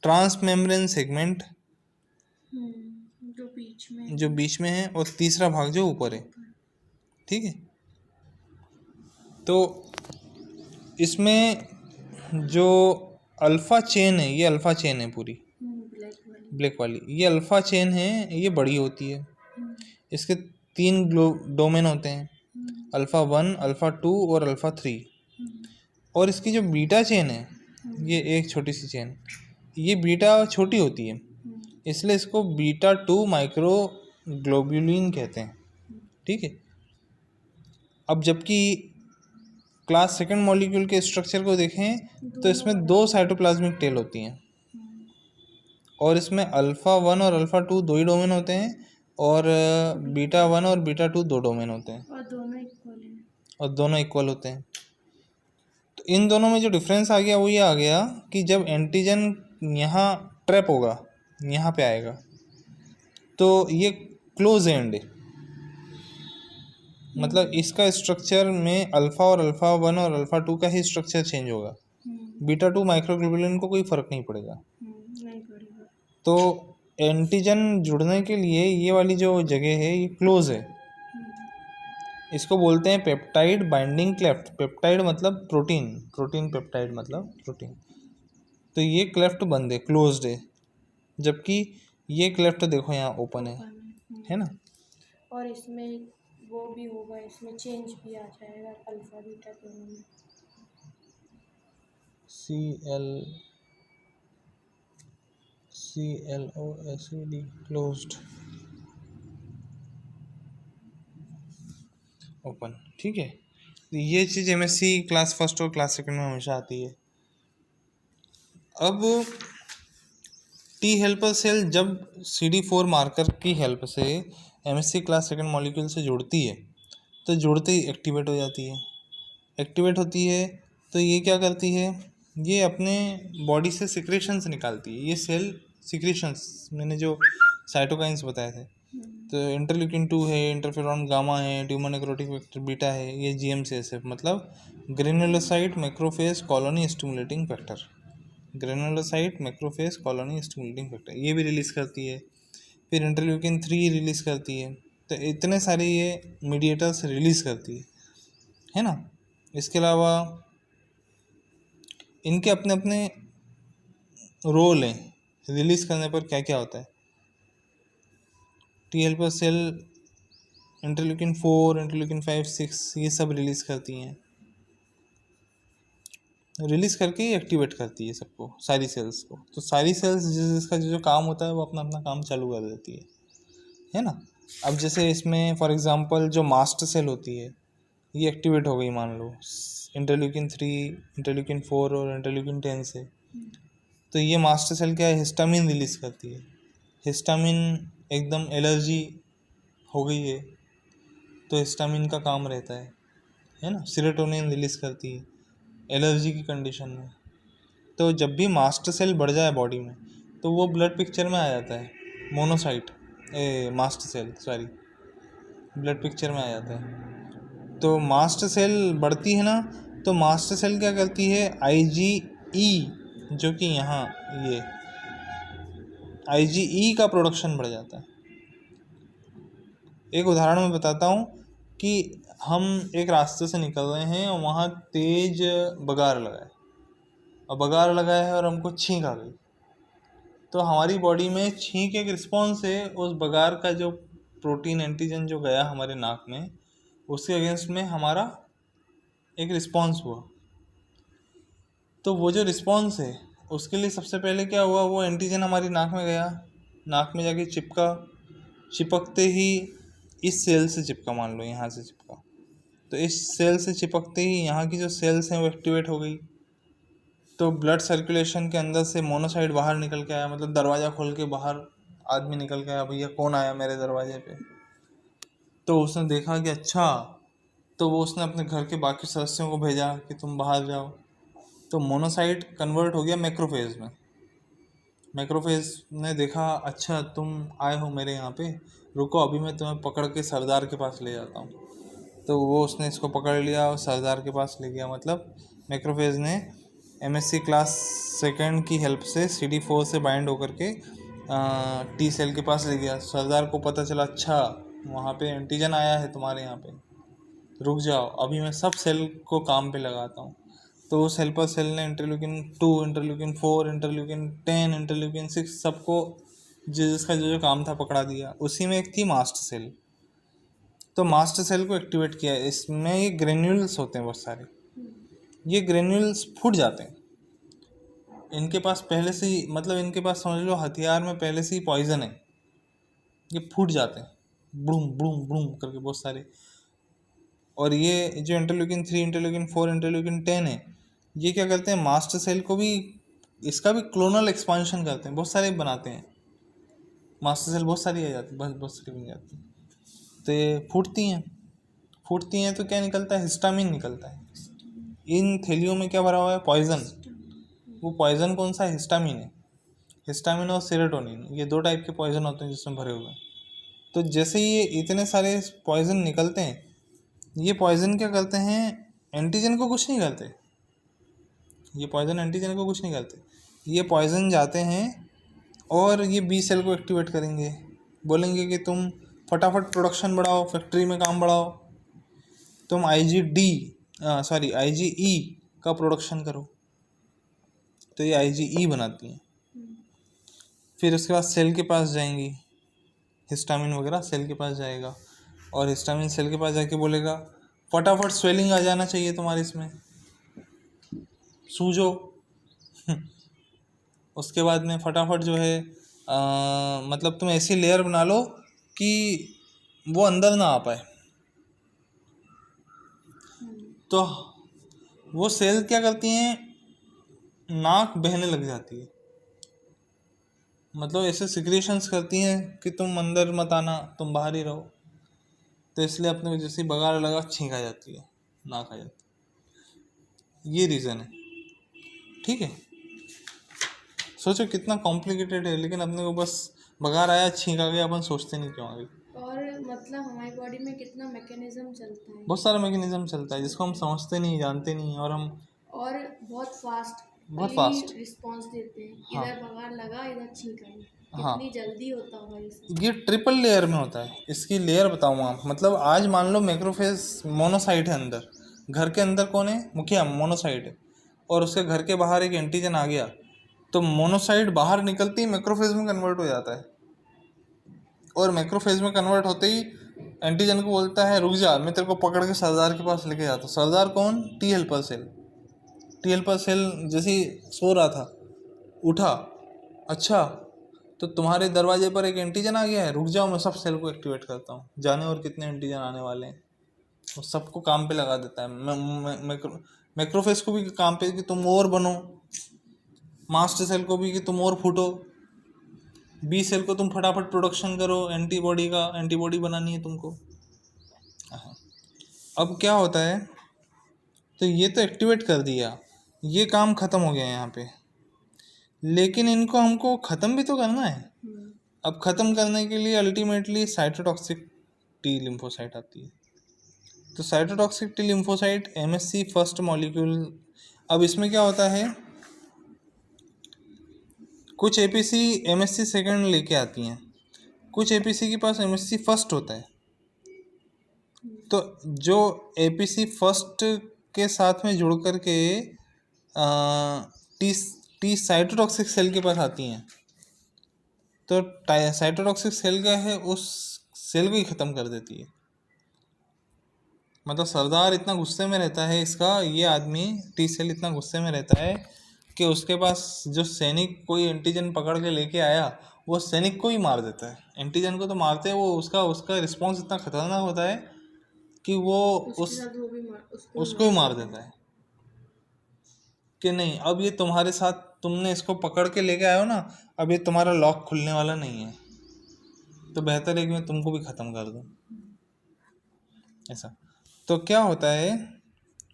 ट्रांस मेम्ब्रेन सेगमेंट जो बीच में है, और तीसरा भाग जो ऊपर है, ठीक है। तो इसमें जो अल्फ़ा चेन है, ये अल्फ़ा चेन है पूरी ब्लैक वाली, ये अल्फ़ा चेन है, ये बड़ी होती है। इसके 3 डोमेन होते हैं, α1, α2 और α3। और इसकी जो बीटा चेन है, ये एक छोटी सी चेन, ये बीटा छोटी होती है, इसलिए इसको β2 माइक्रो ग्लोब्यूलिन कहते हैं, ठीक है। अब जबकि क्लास सेकंड मॉलिक्यूल के स्ट्रक्चर को देखें तो इसमें 2 साइटोप्लाज्मिक टेल होती हैं, और इसमें α1 और α2 2 ही डोमेन होते हैं, और β1 और β2 2 डोमेन होते हैं, और दोनों इक्वल होते हैं। तो इन दोनों में जो डिफरेंस आ गया वो ये आ गया कि जब एंटीजन यहाँ ट्रैप होगा, यहाँ पे आएगा, तो ये क्लोज एंड है, मतलब इसका स्ट्रक्चर में अल्फ़ा और अल्फ़ा 1 और अल्फ़ा 2 का ही स्ट्रक्चर चेंज होगा, बीटा 2 माइक्रोग्लोबुलिन को कोई फ़र्क नहीं पड़ेगा। नहीं पड़ेगा। तो एंटीजन जुड़ने के लिए ये वाली जो जगह है ये क्लोज है, इसको बोलते हैं पेप्टाइड बाइंडिंग क्लेफ्ट। पेप्टाइड मतलब प्रोटीन, प्रोटीन पेप्टाइड मतलब प्रोटीन। तो ये क्लेफ्ट बंद है, क्लोज्ड है, जबकि ये क्लेफ्ट देखो यहाँ ओपन है ना। और इसमें वो भी होगा, इसमें चेंज भी आ जाएगा अल्फा बीटा दोनों में। ClOSED क्लोज्ड ओपन, ठीक है। तो ये चीज़ MSc क्लास फर्स्ट और क्लास सेकंड में हमेशा आती है। अब टी हेल्पर सेल जब CD4 मार्कर की हेल्प से MSc क्लास सेकंड मॉलिक्यूल से जुड़ती है तो जुड़ते ही एक्टिवेट हो जाती है। एक्टिवेट होती है तो ये क्या करती है, ये अपने बॉडी से सिक्रेशंस निकालती है। ये सेल सिक्रेशंस मैंने जो साइटोकाइंस बताए थे, तो इंटरल्यूकिन 2 है, इंटरफेरॉन गामा है, ट्यूमर नेक्रोटिक फैक्टर बीटा है, ये GM-CSF मतलब granulocyte macrophage colony stimulating factor. Granulocyte macrophage colony stimulating factor ये भी रिलीज़ करती है। फिर इंटरल्यूकिन 3 रिलीज़ करती है। तो इतने सारे ये मीडिएटर्स रिलीज़ करती है ना। इसके अलावा इनके अपने अपने रोल हैं, रिलीज़ करने पर क्या क्या होता है। T helper cell interleukin 4, interleukin 5, 6 ये सब रिलीज़ करती हैं। रिलीज़ करके ही एक्टिवेट करती है सबको, सारी सेल्स को। तो सारी सेल्स जिसका जो काम होता है वो अपना अपना काम चालू कर देती है ना। अब जैसे इसमें फॉर एग्जांपल जो मास्ट सेल होती है ये एक्टिवेट हो गई मान लो इंटरल्यूकिन 3, इंटरल्यूकिन 4 और इंटरल्यूकिन 10 से। तो ये मास्टर सेल क्या है, हिस्टामिन रिलीज़ करती है। हिस्टामिन एकदम एलर्जी हो गई है तो हिस्टामिन का काम रहता है ना। सेरोटोनिन रिलीज़ करती है एलर्जी की कंडीशन में। तो जब भी मास्टर सेल बढ़ जाए बॉडी में तो वो ब्लड पिक्चर में आ जाता है, monocyte master cell sorry blood picture में आ जाता है। तो मास्टर सेल बढ़ती है ना, तो मास्टर सेल क्या करती है, IgE जो कि यहाँ ये IgE का प्रोडक्शन बढ़ जाता है। एक उदाहरण मैं बताता हूँ कि हम एक रास्ते से निकल रहे हैं और वहाँ तेज बगार लगा है, और बगार लगा है और हमको छींक आ गई। तो हमारी बॉडी में छींक एक रिस्पॉन्स है, उस बगार का जो प्रोटीन एंटीजन जो गया हमारे नाक में उसके अगेंस्ट में हमारा एक रिस्पॉन्स हुआ। तो वो जो रिस्पॉन्स है उसके लिए सबसे पहले क्या हुआ, वो एंटीजन हमारी नाक में गया, नाक में जाके चिपका, चिपकते ही इस सेल से चिपका, मान लो यहाँ से चिपका, तो इस सेल से चिपकते ही यहाँ की जो सेल्स हैं वो एक्टिवेट हो गई। तो ब्लड सर्कुलेशन के अंदर से मोनोसाइट बाहर निकल के आया, मतलब दरवाज़ा खोल के बाहर आदमी निकल के आया, भैया कौन आया मेरे दरवाजे पे। तो उसने देखा कि अच्छा, तो वो उसने अपने घर के बाकी सदस्यों को भेजा कि तुम बाहर जाओ। तो मोनोसाइट कन्वर्ट हो गया मैक्रोफेज में। मैक्रोफेज ने देखा अच्छा तुम आए हो मेरे यहाँ पे, रुको अभी मैं तुम्हें पकड़ के सरदार के पास ले जाता हूँ। तो वो उसने इसको पकड़ लिया और सरदार के पास ले गया। मतलब मैक्रोफेज ने MSc क्लास सेकंड की हेल्प से CD4 से बाइंड होकर के टी सेल के पास ले गया। सरदार को पता चला अच्छा वहाँ पे एंटीजन आया है तुम्हारे यहाँ पे, रुक जाओ अभी मैं सब सेल को काम पे लगाता हूँ। तो उस हेल्पर सेल ने इंटरल्यूकिन 2, इंटरल्यूकिन 4, इंटरल्यूकिन 10, इंटरल्यूकिन 6 सबको जिसका जो काम था पकड़ा दिया। उसी में एक थी मास्टर सेल, तो मास्टर सेल को एक्टिवेट किया। इसमें ये ग्रेन्यूल्स होते हैं बहुत सारे, ये ग्रेन्यूल्स फूट जाते हैं। इनके पास पहले से ही, मतलब इनके पास समझ लो हथियार में पहले से ही पॉइजन है, ये फूट जाते हैं ब्रूम ब्रूम ब्रूम करके बहुत सारे। और ये जो इंटरल्यूकिन 3, इंटरल्यूकिन 4, इंटरल्यूकिन 10 है, ये क्या करते हैं, मास्टर सेल को भी, इसका भी क्लोनल एक्सपांशन करते हैं, बहुत सारे बनाते हैं। मास्टर सेल बहुत सारी आ जाती है, बहुत सारी बन जाती है। तो ये फूटती हैं तो क्या निकलता है, हिस्टामिन निकलता है। इन थैलियों में क्या भरा हुआ है, पॉइजन। वो पॉइजन कौन सा है, हिस्टामिन है। हिस्टामिन और सेरोटोनिन ये 2 टाइप के पॉइजन होते हैं जिसमें भरे हुए हैं। तो जैसे ही ये इतने सारे पॉइजन निकलते हैं ये पॉइजन क्या करते हैं, एंटीजन को कुछ नहीं करते, ये पॉइजन एंटीजन को कुछ नहीं करते। ये पॉइजन जाते हैं और ये बी सेल को एक्टिवेट करेंगे, बोलेंगे कि तुम फटाफट प्रोडक्शन बढ़ाओ, फैक्ट्री में काम बढ़ाओ, तुम आईजीई का प्रोडक्शन करो। तो ये आईजीई बनाती हैं। फिर उसके बाद सेल के पास जाएंगी, हिस्टामिन वगैरह सेल के पास जाएगा, और हिस्टामिन सेल के पास जाके बोलेगा फटाफट स्वेलिंग आ जाना चाहिए तुम्हारे इसमें, सूजो। उसके बाद में फटाफट जो है मतलब तुम ऐसी लेयर बना लो कि वो अंदर ना आ पाए। तो वो सेल क्या करती हैं, नाक बहने लग जाती है, मतलब ऐसे सिक्रेशंस करती हैं कि तुम अंदर मत आना, तुम बाहर ही रहो। तो इसलिए अपने को जैसे ही बगार लगा छींक आ जाती है, नाक आ जाती है। ये रीज़न है, ठीक है। सोचो कितना कॉम्प्लिकेटेड है, लेकिन अपने को बस बगार आया, छींक आ गया, अपन सोचते नहीं क्यों आ गई। और मतलब हमारी बॉडी में कितना मैकेनिज्म चलता है, बहुत सारा मैकेनिज्म चलता है जिसको हम समझते नहीं, जानते नहीं, और हम और बहुत बहुत फास्ट। रिस्पॉन्स देते हैं। हाँ इधर बगार लगा, इधर छींक आई, हाँ, कितनी जल्दी होता होगा ये सब। ये ट्रिपल लेयर में होता है। इसकी लेयर बताऊँ आप, मतलब आज मान लो मैक्रोफेज मोनोसाइट है अंदर, घर के अंदर कौन है, मुखिया मोनोसाइट है, और उसके घर के बाहर एक एंटीजन आ गया, तो मोनोसाइट बाहर निकलती ही मैक्रोफेज में कन्वर्ट हो जाता है, और मैक्रोफेज में कन्वर्ट होते ही एंटीजन को बोलता है रुक जा, मैं तेरे को पकड़ के सरदार के पास लेके जाता हूँ। सरदार कौन, T helper cell. T helper cell जैसे ही सो रहा था, उठा, अच्छा तो तुम्हारे दरवाजे पर एक एंटीजन आ गया है, रुक जाओ मैं सब सेल को एक्टिवेट करता हूँ, जाने और कितने एंटीजन आने वाले हैं, वो सबको काम पे लगा देता है। मैक्रोफेज को भी काम पे कि तुम और बनो, मास्टर सेल को भी कि तुम और फूटो, बी सेल को तुम फटाफट प्रोडक्शन करो, एंटीबॉडी बनानी है तुमको। अब क्या होता है, तो ये तो एक्टिवेट कर दिया, ये काम ख़त्म हो गया यहाँ पे, लेकिन इनको हमको ख़त्म भी तो करना है। अब ख़त्म करने के लिए अल्टीमेटली साइटोटॉक्सिक टी लिम्फोसाइट आती है। तो cytotoxic T lymphocyte MSc first molecule. अब इसमें क्या होता है, कुछ एपीसी एमएससी सेकंड लेके आती हैं, कुछ एपीसी के पास एमएससी फर्स्ट होता है। तो जो एपीसी फर्स्ट के साथ में जुड़ कर के टी टी साइटोटॉक्सिक सेल के पास आती हैं, तो साइटोटॉक्सिक सेल क्या है, उस सेल को ही ख़त्म कर देती है। मतलब सरदार इतना गुस्से में रहता है, इसका ये आदमी टी सेल इतना गुस्से में रहता है कि उसके पास जो सैनिक कोई एंटीजन पकड़ के लेके आया, वो सैनिक को ही मार देता है। एंटीजन को तो मारते हैं, वो उसका रिस्पॉन्स इतना खतरनाक होता है कि वो उसको ही मार देता है कि नहीं, अब ये तुम्हारे साथ, तुमने इसको पकड़ के लेके आए हो ना, अब ये तुम्हारा लॉक खुलने वाला नहीं है, तो बेहतर है कि मैं तुमको भी ख़त्म कर दूँ, ऐसा। तो क्या होता है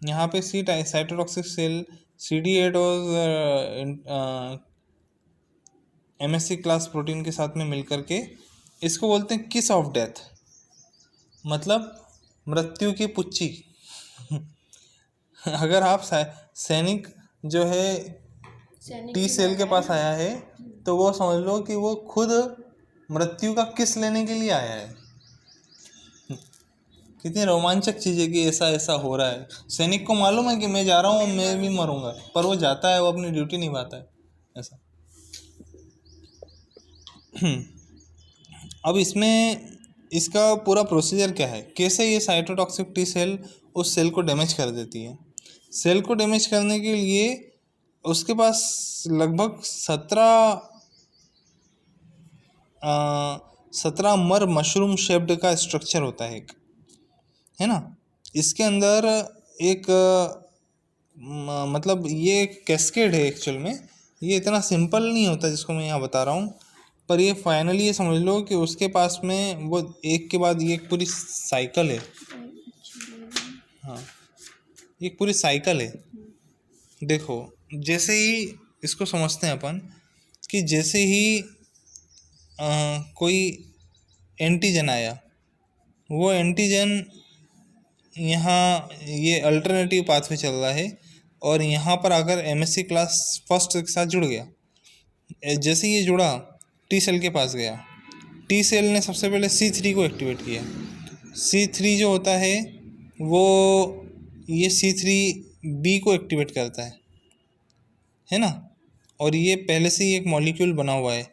यहाँ पे साइटोटॉक्सिक सेल CD8 और MSC क्लास प्रोटीन के साथ में मिलकर के इसको बोलते हैं किस ऑफ डेथ, मतलब मृत्यु की पुच्ची। अगर आप सैनिक जो है टी सेल के पास आया है, तो वो समझ लो कि वो खुद मृत्यु का किस लेने के लिए आया है। कितनी रोमांचक चीज़ है कि ऐसा ऐसा हो रहा है। सैनिक को मालूम है कि मैं जा रहा हूँ, मैं भी मरूंगा, पर वो जाता है, वो अपनी ड्यूटी निभाता है, ऐसा। अब इसमें इसका पूरा प्रोसीजर क्या है, कैसे ये साइटोटॉक्सिक टी सेल उस सेल को डैमेज कर देती है। सेल को डैमेज करने के लिए उसके पास लगभग 17 मर मशरूम शेप्ड का स्ट्रक्चर होता है एक, है ना। इसके अंदर एक मतलब ये कैस्केड है एक्चुअल में, ये इतना सिंपल नहीं होता जिसको मैं यहाँ बता रहा हूँ, पर ये फाइनली ये समझ लो कि उसके पास में वो एक के बाद ये एक पूरी साइकिल है। हाँ, ये पूरी साइकिल है। देखो, जैसे ही इसको समझते हैं अपन कि जैसे ही कोई एंटीजन आया, वो एंटीजन यहाँ ये अल्टरनेटिव पाथवे चल रहा है और यहाँ पर अगर एमएससी क्लास फर्स्ट के साथ जुड़ गया, जैसे ये जुड़ा टी सेल के पास गया, टी सेल ने सबसे पहले C3 को एक्टिवेट किया। C3 जो होता है वो ये C3b को एक्टिवेट करता है ना। और ये पहले से ही एक मॉलिक्यूल बना हुआ है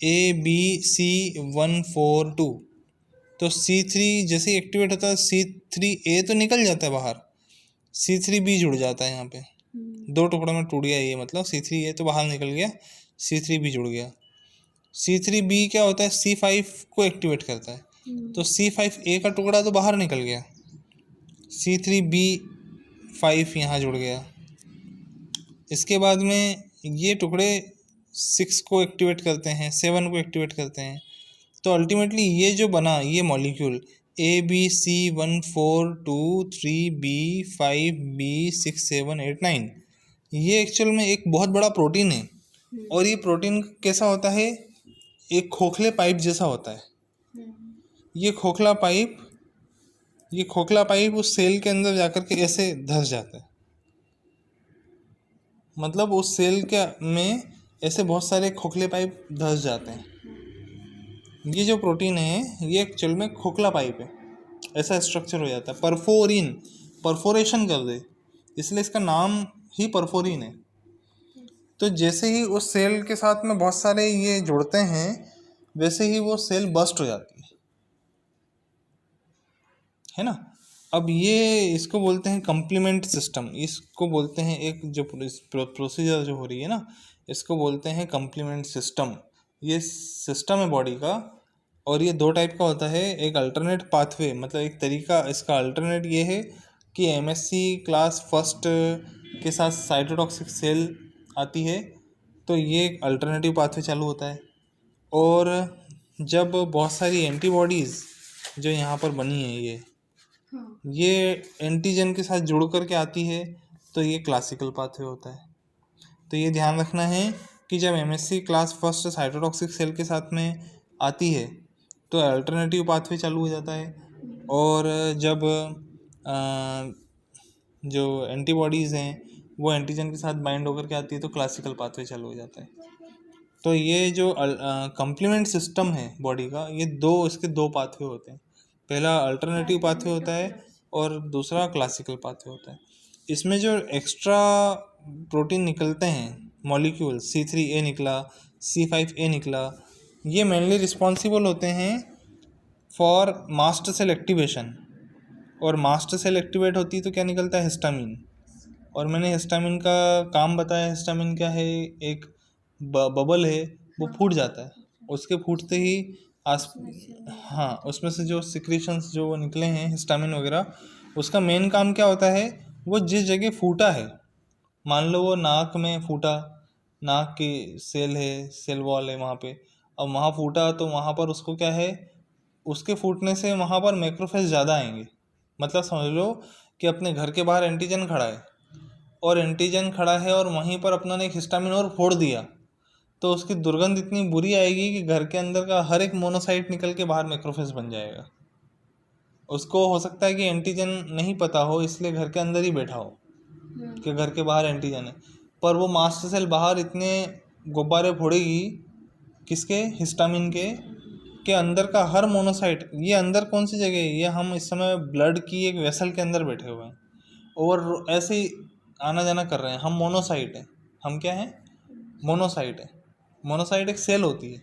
ABC142। तो C3 जैसे ही एक्टिवेट होता है C3a तो निकल जाता है बाहर, C3b जुड़ जाता है यहाँ पे। दो टुकड़ों में टूट गया ये, मतलब C3a तो बाहर निकल गया, C3b जुड़ गया। C3b क्या होता है, C5 को एक्टिवेट करता है, तो C5a का टुकड़ा तो बाहर निकल गया, C3b5 यहाँ जुड़ गया। इसके बाद में ये टुकड़े 6 को एक्टिवेट करते हैं, 7 को एक्टिवेट करते हैं। तो अल्टीमेटली ये जो बना ये मॉलिक्यूल ABC142 3B5B6 7 8 9 ये एक्चुअल में एक बहुत बड़ा प्रोटीन है। और ये प्रोटीन कैसा होता है, एक खोखले पाइप जैसा होता है। ये खोखला पाइप उस सेल के अंदर जाकर के ऐसे धंस जाता है, मतलब उस सेल के में ऐसे बहुत सारे खोखले पाइप धंस जाते हैं। ये जो प्रोटीन है ये एक्चुअल में खोखला पाइप है, ऐसा स्ट्रक्चर हो जाता है। परफोरेशन कर दे, इसलिए इसका नाम ही परफोरिन है। तो जैसे ही उस सेल के साथ में बहुत सारे ये जुड़ते हैं, वैसे ही वो सेल बस्ट हो जाती है ना। अब ये इसको बोलते हैं कंप्लीमेंट सिस्टम, इसको बोलते हैं एक जो प्रोसीजर जो हो रही है ना, इसको बोलते हैं कंप्लीमेंट सिस्टम। ये सिस्टम है बॉडी का, और ये दो टाइप का होता है। एक अल्टरनेट पाथवे, मतलब एक तरीका इसका अल्टरनेट ये है कि एमएससी क्लास फर्स्ट के साथ साइटोटॉक्सिक सेल आती है तो ये एक अल्टरनेटिव पाथवे चालू होता है। और जब बहुत सारी एंटीबॉडीज़ जो यहाँ पर बनी है ये एंटीजन के साथ जुड़ कर के आती है तो ये क्लासिकल पाथवे होता है। तो ये ध्यान रखना है कि जब MSC class first cytotoxic cell के साथ में आती है तो अल्टरनेटिव पाथवे चालू हो जाता है, और जब जो एंटीबॉडीज़ हैं वो एंटीजन के साथ बाइंड होकर के आती है तो क्लासिकल पाथवे चालू हो जाता है। तो ये जो कंप्लीमेंट सिस्टम है बॉडी का, ये इसके दो पाथवे होते हैं। पहला अल्टरनेटिव पाथवे होता है और दूसरा क्लासिकल पाथवे होता है। इसमें जो एक्स्ट्रा प्रोटीन निकलते हैं मॉलिक्यूल, C3a निकला, C5a निकला, ये मेनली रिस्पॉन्सिबल होते हैं फॉर मास्ट सेल एक्टिवेशन। और मास्ट सेल एक्टिवेट होती है तो क्या निकलता है, हिस्टामिन। और मैंने हिस्टामिन का काम बताया। हिस्टामिन क्या है, एक बबल है, वो फूट जाता है। उसके फूटते ही हाँ, उसमें से जो सिक्रीशंस जो निकले हैं हिस्टामिन वगैरह, उसका मेन काम क्या होता है, वो जिस जगह फूटा है, मान लो वो नाक में फूटा, नाक की सेल है, सेल वॉल है वहाँ पे, अब वहाँ फूटा तो वहाँ पर उसको क्या है, उसके फूटने से वहाँ पर मैक्रोफेज ज़्यादा आएंगे। मतलब समझ लो कि अपने घर के बाहर एंटीजन खड़ा है, और एंटीजन खड़ा है और वहीं पर अपना ने एक हिस्टामिन और फोड़ दिया, तो उसकी दुर्गंध इतनी बुरी आएगी कि घर के अंदर का हर एक मोनोसाइट निकल के बाहर मैक्रोफेज बन जाएगा। उसको हो सकता है कि एंटीजन नहीं पता हो, इसलिए घर के अंदर ही बैठा हो कि घर के बाहर एंटीजन है, पर वो मास्ट सेल बाहर इतने गुब्बारे फोड़ेगी, किसके, हिस्टामिन के अंदर का हर मोनोसाइट। ये अंदर कौन सी जगह है, ये हम इस समय ब्लड की एक वेसल के अंदर बैठे हुए हैं और ऐसे ही आना जाना कर रहे हैं। हम मोनोसाइट हैं, हम क्या हैं, मोनोसाइट है। मोनोसाइट एक सेल होती है।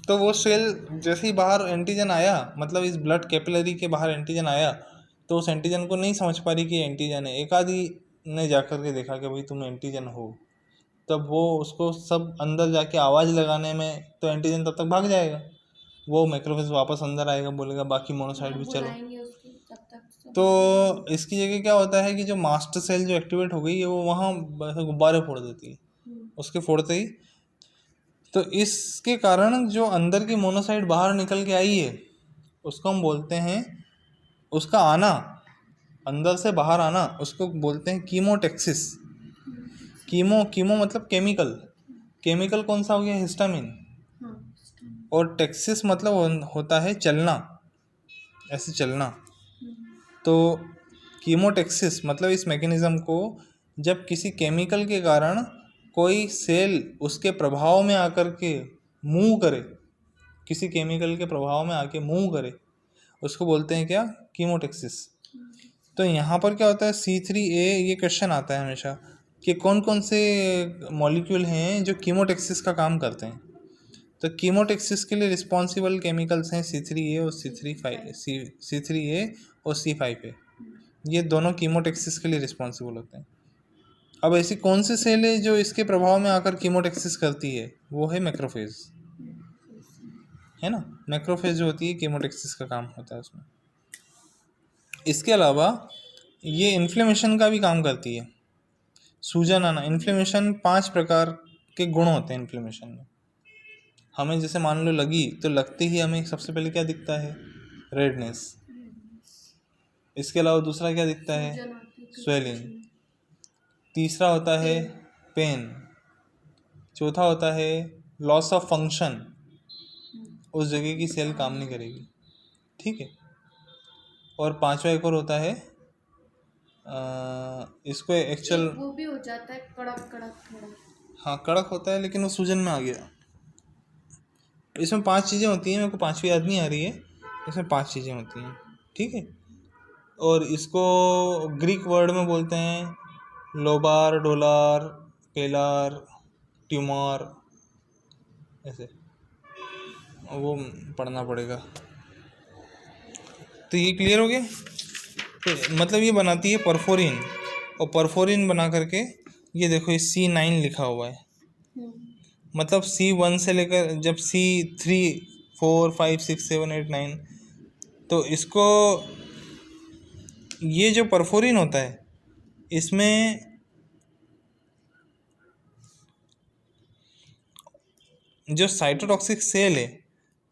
तो वो सेल जैसे ही बाहर एंटीजन आया, मतलब इस ब्लड कैपिलरी के बाहर एंटीजन आया, तो उस एंटीजन को नहीं समझ पा रही कि एंटीजन है। एक आदि ने जाकर के देखा कि भाई तुम एंटीजन हो, तब वो उसको सब अंदर जाके आवाज़ लगाने में, तो एंटीजन तब तक भाग जाएगा, वो मैक्रोफेज वापस अंदर आएगा, बोलेगा बाकी मोनोसाइट भी चलो। तो इसकी जगह क्या होता है कि जो मास्टर सेल जो एक्टिवेट हो गई है वो वहाँ गुब्बारे फोड़ देती है, उसके फोड़ते ही। तो इसके कारण जो अंदर की मोनोसाइट बाहर निकल के आई है उसको हम बोलते हैं, उसका आना, अंदर से बाहर आना, उसको बोलते हैं कीमोटेक्सिस। कीमो मतलब केमिकल कौन सा हो गया, हिस्टामिन। और टेक्सिस मतलब होता है चलना, ऐसे चलना। तो कीमोटेक्सिस मतलब इस मैकेनिज्म को जब किसी केमिकल के कारण कोई सेल उसके प्रभाव में आकर के मूव करे, किसी केमिकल के प्रभाव में आके मूव करे, उसको बोलते हैं क्या? कीमोटेक्सिस। तो यहाँ पर क्या होता है, C3A, ये क्वेश्चन आता है हमेशा कि कौन कौन से मॉलिक्यूल हैं जो कीमोटेक्सिस का काम करते हैं। तो कीमोटेक्सिस के लिए रिस्पॉन्सिबल केमिकल्स हैं C3A और C3A और C5A। ये दोनों कीमोटेक्सिस के लिए रिस्पॉन्सिबल होते हैं। अब ऐसी कौन सी सेल है जो इसके प्रभाव में आकर कीमोटेक्सिस करती है? वो है मैक्रोफेज, है ना। मैक्रोफेज जो होती है कीमोटेक्सिस का काम होता है उसमें। इसके अलावा ये इन्फ्लेमेशन का भी काम करती है, सूजन आना। इन्फ्लेमेशन 5 प्रकार के गुण होते हैं इन्फ्लेमेशन में। हमें जैसे मान लो लगी, तो लगते ही हमें सबसे पहले क्या दिखता है? रेडनेस। इसके अलावा दूसरा क्या दिखता है? स्वेलिंग। तीसरा होता है पेन। चौथा होता है लॉस ऑफ फंक्शन, उस जगह की सेल काम नहीं करेगी, ठीक है। और पांचवा एक और होता है, इसको एक्चुअल वो भी हो जाता है कड़क कड़क थोड़ा। हाँ, कड़क होता है, लेकिन वो सूजन में आ गया। इसमें 5 चीज़ें होती हैं, मेरे को 5वीं याद नहीं आ रही है। इसमें 5 चीज़ें होती हैं, ठीक है। और इसको ग्रीक वर्ड में बोलते हैं लोबार, डोलार, पेलार, ट्यूमर, ऐसे वो पढ़ना पड़ेगा। तो ये क्लियर हो गया। तो मतलब ये बनाती है परफोरिन, और परफोरिन बना करके ये देखो, ये C9 लिखा हुआ है। मतलब C1 से लेकर जब C3, 4, 5, 6, 7, 8, 9, तो इसको ये जो परफोरिन होता है इसमें जो साइटोटॉक्सिक सेल है,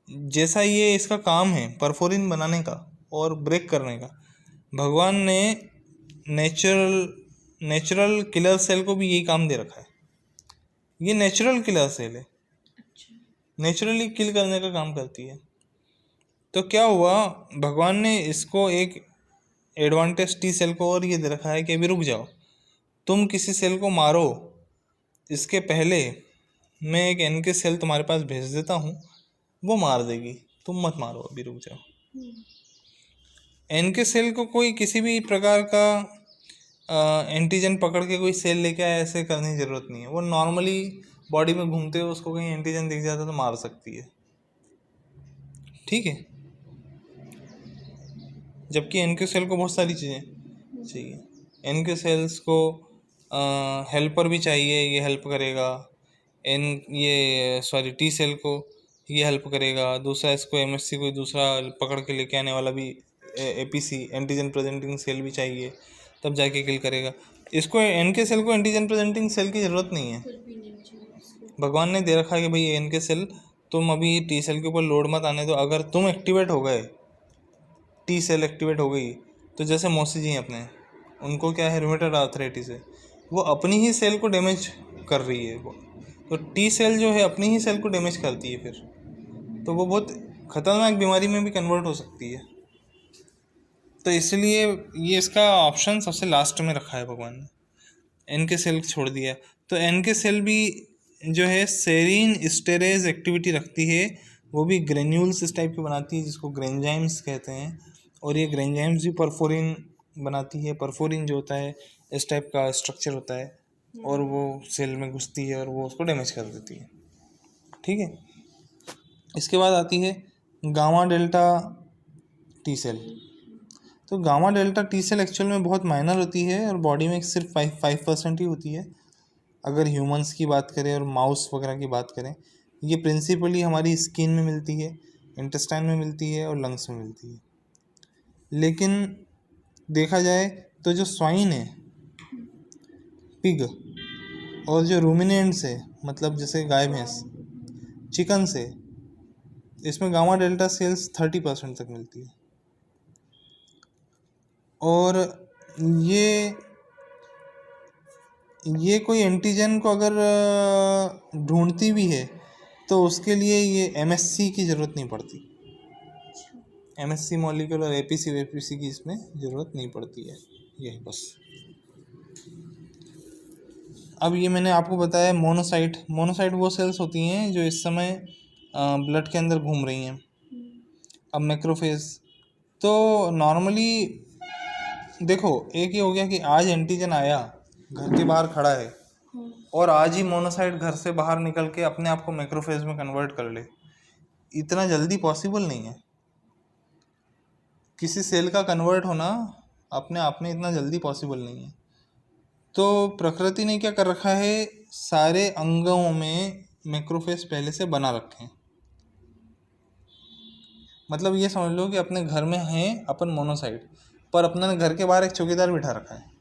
जैसा ये इसका काम है परफोरिन बनाने का और ब्रेक करने का, भगवान ने नेचुरल किलर सेल को भी यही काम दे रखा है। ये नेचुरल किलर सेल है, नेचुरली किल करने का काम करती है। तो क्या हुआ, भगवान ने इसको एक एडवांटेज टी सेल को और ये दे रखा है कि अभी रुक जाओ, तुम किसी सेल को मारो इसके पहले मैं एक NK सेल तुम्हारे पास भेज देता हूँ, वो मार देगी, तुम मत मारो, अभी रुक जाओ। NK सेल को कोई किसी भी प्रकार का एंटीजन पकड़ के कोई सेल लेके आए ऐसे करने की ज़रूरत नहीं है। वो नॉर्मली बॉडी में घूमते हुए उसको कहीं एंटीजन दिख जाता तो मार सकती है, ठीक है। जबकि NK सेल को बहुत सारी चीज़ें चाहिए। NK सेल्स को हेल्पर भी चाहिए, ये हेल्प करेगा। टी सेल को ये हेल्प करेगा। दूसरा इसको MSC कोई दूसरा पकड़ के लेके आने वाला भी APC, एंटीजन प्रेजेंटिंग सेल भी चाहिए, तब जाके किल करेगा। इसको NK सेल को एंटीजन प्रेजेंटिंग सेल की ज़रूरत नहीं है। भगवान ने दे रखा है कि भाई NK सेल तुम अभी टी सेल के ऊपर लोड मत आने दो। अगर तुम एक्टिवेट हो गए, टी सेल एक्टिवेट हो गई, तो जैसे मौसी जी हैं अपने, उनको क्या है, रूमेटॉइड आर्थराइटिस है, वो अपनी ही सेल को डैमेज कर रही है वो। तो टी सेल जो है अपनी ही सेल को डैमेज करती है, फिर तो वो बहुत ख़तरनाक बीमारी में भी कन्वर्ट हो सकती है। तो इसलिए ये इसका ऑप्शन सबसे लास्ट में रखा है भगवान ने, NK सेल छोड़ दिया। तो NK सेल भी जो है सेरीन स्टेरेज एक्टिविटी रखती है, वो भी ग्रेन्यूल्स इस टाइप की बनाती है जिसको ग्रेंजाइम्स कहते हैं। और ये ग्रेंजाइम्स भी परफोरिन बनाती है। परफोरिन जो होता है इस टाइप का स्ट्रक्चर होता है, और वो सेल में घुसती है और वो उसको डैमेज कर देती है, ठीक है। इसके बाद आती है गामा डेल्टा टी सेल। तो gamma delta T cell actual में बहुत माइनर होती है और बॉडी में सिर्फ 5% ही होती है। अगर ह्यूमंस की बात करें और माउस वगैरह की बात करें, ये प्रिंसिपली हमारी स्किन में मिलती है, इंटेस्टाइन में मिलती है और लंग्स में मिलती है। लेकिन देखा जाए तो जो स्वाइन है, पिग, और जो रूमिनेंट्स है, मतलब जैसे गाय भैंस, चिकन से, इसमें गामा डेल्टा सेल्स 30% तक मिलती है। और ये कोई एंटीजन को अगर ढूंढती भी है तो उसके लिए ये MSC की ज़रूरत नहीं पड़ती। MSC मॉलिक्यूल और APC वेपीसी की इसमें ज़रूरत नहीं पड़ती है। यही बस। अब ये मैंने आपको बताया मोनोसाइट। मोनोसाइट वो सेल्स होती हैं जो इस समय ब्लड के अंदर घूम रही हैं। अब मैक्रोफेज तो नॉर्मली देखो, एक ही हो गया कि आज एंटीजन आया, घर के बाहर खड़ा है और आज ही मोनोसाइट घर से बाहर निकल के अपने आप को मैक्रोफेज में कन्वर्ट कर ले, इतना जल्दी पॉसिबल नहीं है। किसी सेल का कन्वर्ट होना अपने आप में इतना जल्दी पॉसिबल नहीं है। तो प्रकृति ने क्या कर रखा है, सारे अंगों में मैक्रोफेज पहले से बना रखे हैं। मतलब ये समझ लो कि अपने घर में है अपन मोनोसाइट, पर अपने घर के बाहर एक चौकीदार बिठा रखा है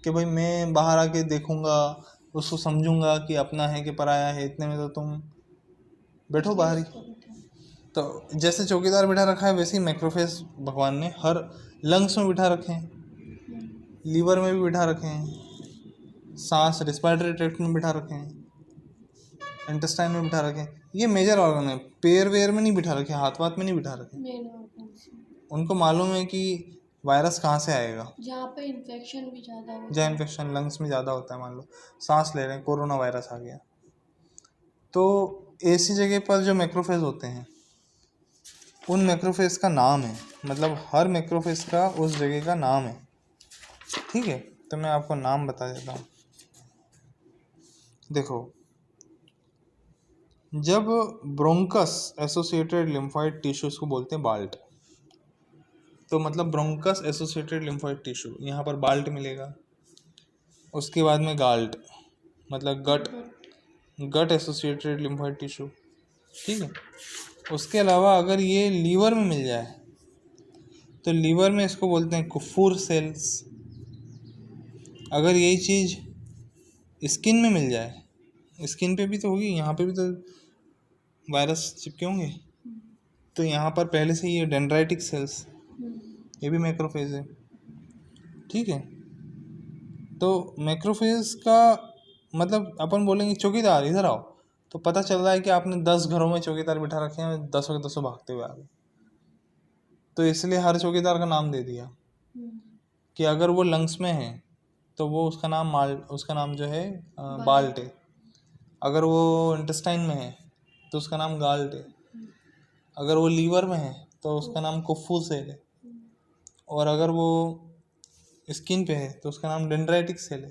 कि भाई मैं बाहर आके देखूंगा, उसको समझूंगा कि अपना है कि पराया है, इतने में तो तुम बैठो बाहर ही। तो जैसे चौकीदार बिठा रखा है वैसे ही मैक्रोफेज भगवान ने हर लंग्स में बिठा रखे हैं, लीवर में भी बिठा रखे हैं, सांस रिस्पिरेटरी ट्रैक्ट में बिठा रखे हैं, इंटेस्टाइन में बिठा रखे हैं। ये मेजर ऑर्गन है, पैर वेर में नहीं बिठा रखे, हाथ वाथ में नहीं बिठा रखे। उनको मालूम है कि वायरस कहाँ से आएगा, जहाँ पे इन्फेक्शन भी ज़्यादा हो, जहाँ इन्फेक्शन लंग्स में ज़्यादा होता है। मान लो सांस ले रहे हैं, कोरोना वायरस आ गया, तो ऐसी जगह पर जो मैक्रोफेज होते हैं उन मैक्रोफेज का नाम है, मतलब हर मैक्रोफेज का उस जगह का नाम है। ठीक है, तो मैं आपको नाम बता देता हूँ। देखो, जब ब्रोंकस एसोसिएटेड लिम्फोइड टिश्यू, इसको बोलते हैं बाल्ट, तो मतलब ब्रोंकस एसोसिएटेड लिम्फोइड टिश्यू, यहाँ पर बाल्ट मिलेगा। उसके बाद में गाल्ट, मतलब गट एसोसिएटेड लिम्फोइड टिश्यू। ठीक है, उसके अलावा अगर ये लीवर में मिल जाए तो लीवर में इसको बोलते हैं कुफूर सेल्स। अगर यही चीज़ स्किन में मिल जाए, स्किन पे भी तो होगी, यहाँ पे भी तो वायरस चिपके होंगे, तो यहाँ पर पहले से ये डेंड्राइटिक सेल्स, ये भी मैक्रोफेज है। ठीक है, तो मैक्रोफेज का मतलब अपन बोलेंगे चौकीदार इधर आओ, तो पता चल रहा है कि आपने 10 घरों में चौकीदार बिठा रखे हैं, 10 के 10 भागते हुए आ गए। तो इसलिए हर चौकीदार का नाम दे दिया कि अगर वो लंग्स में है तो वो उसका नाम जो है बाल्ट है। अगर वो इंटेस्टाइन में है तो उसका नाम गाल्ट है। अगर वो लीवर में है तो उसका नाम कुफू सेल है। और अगर वो स्किन पे है तो उसका नाम डेंड्राइटिक सेल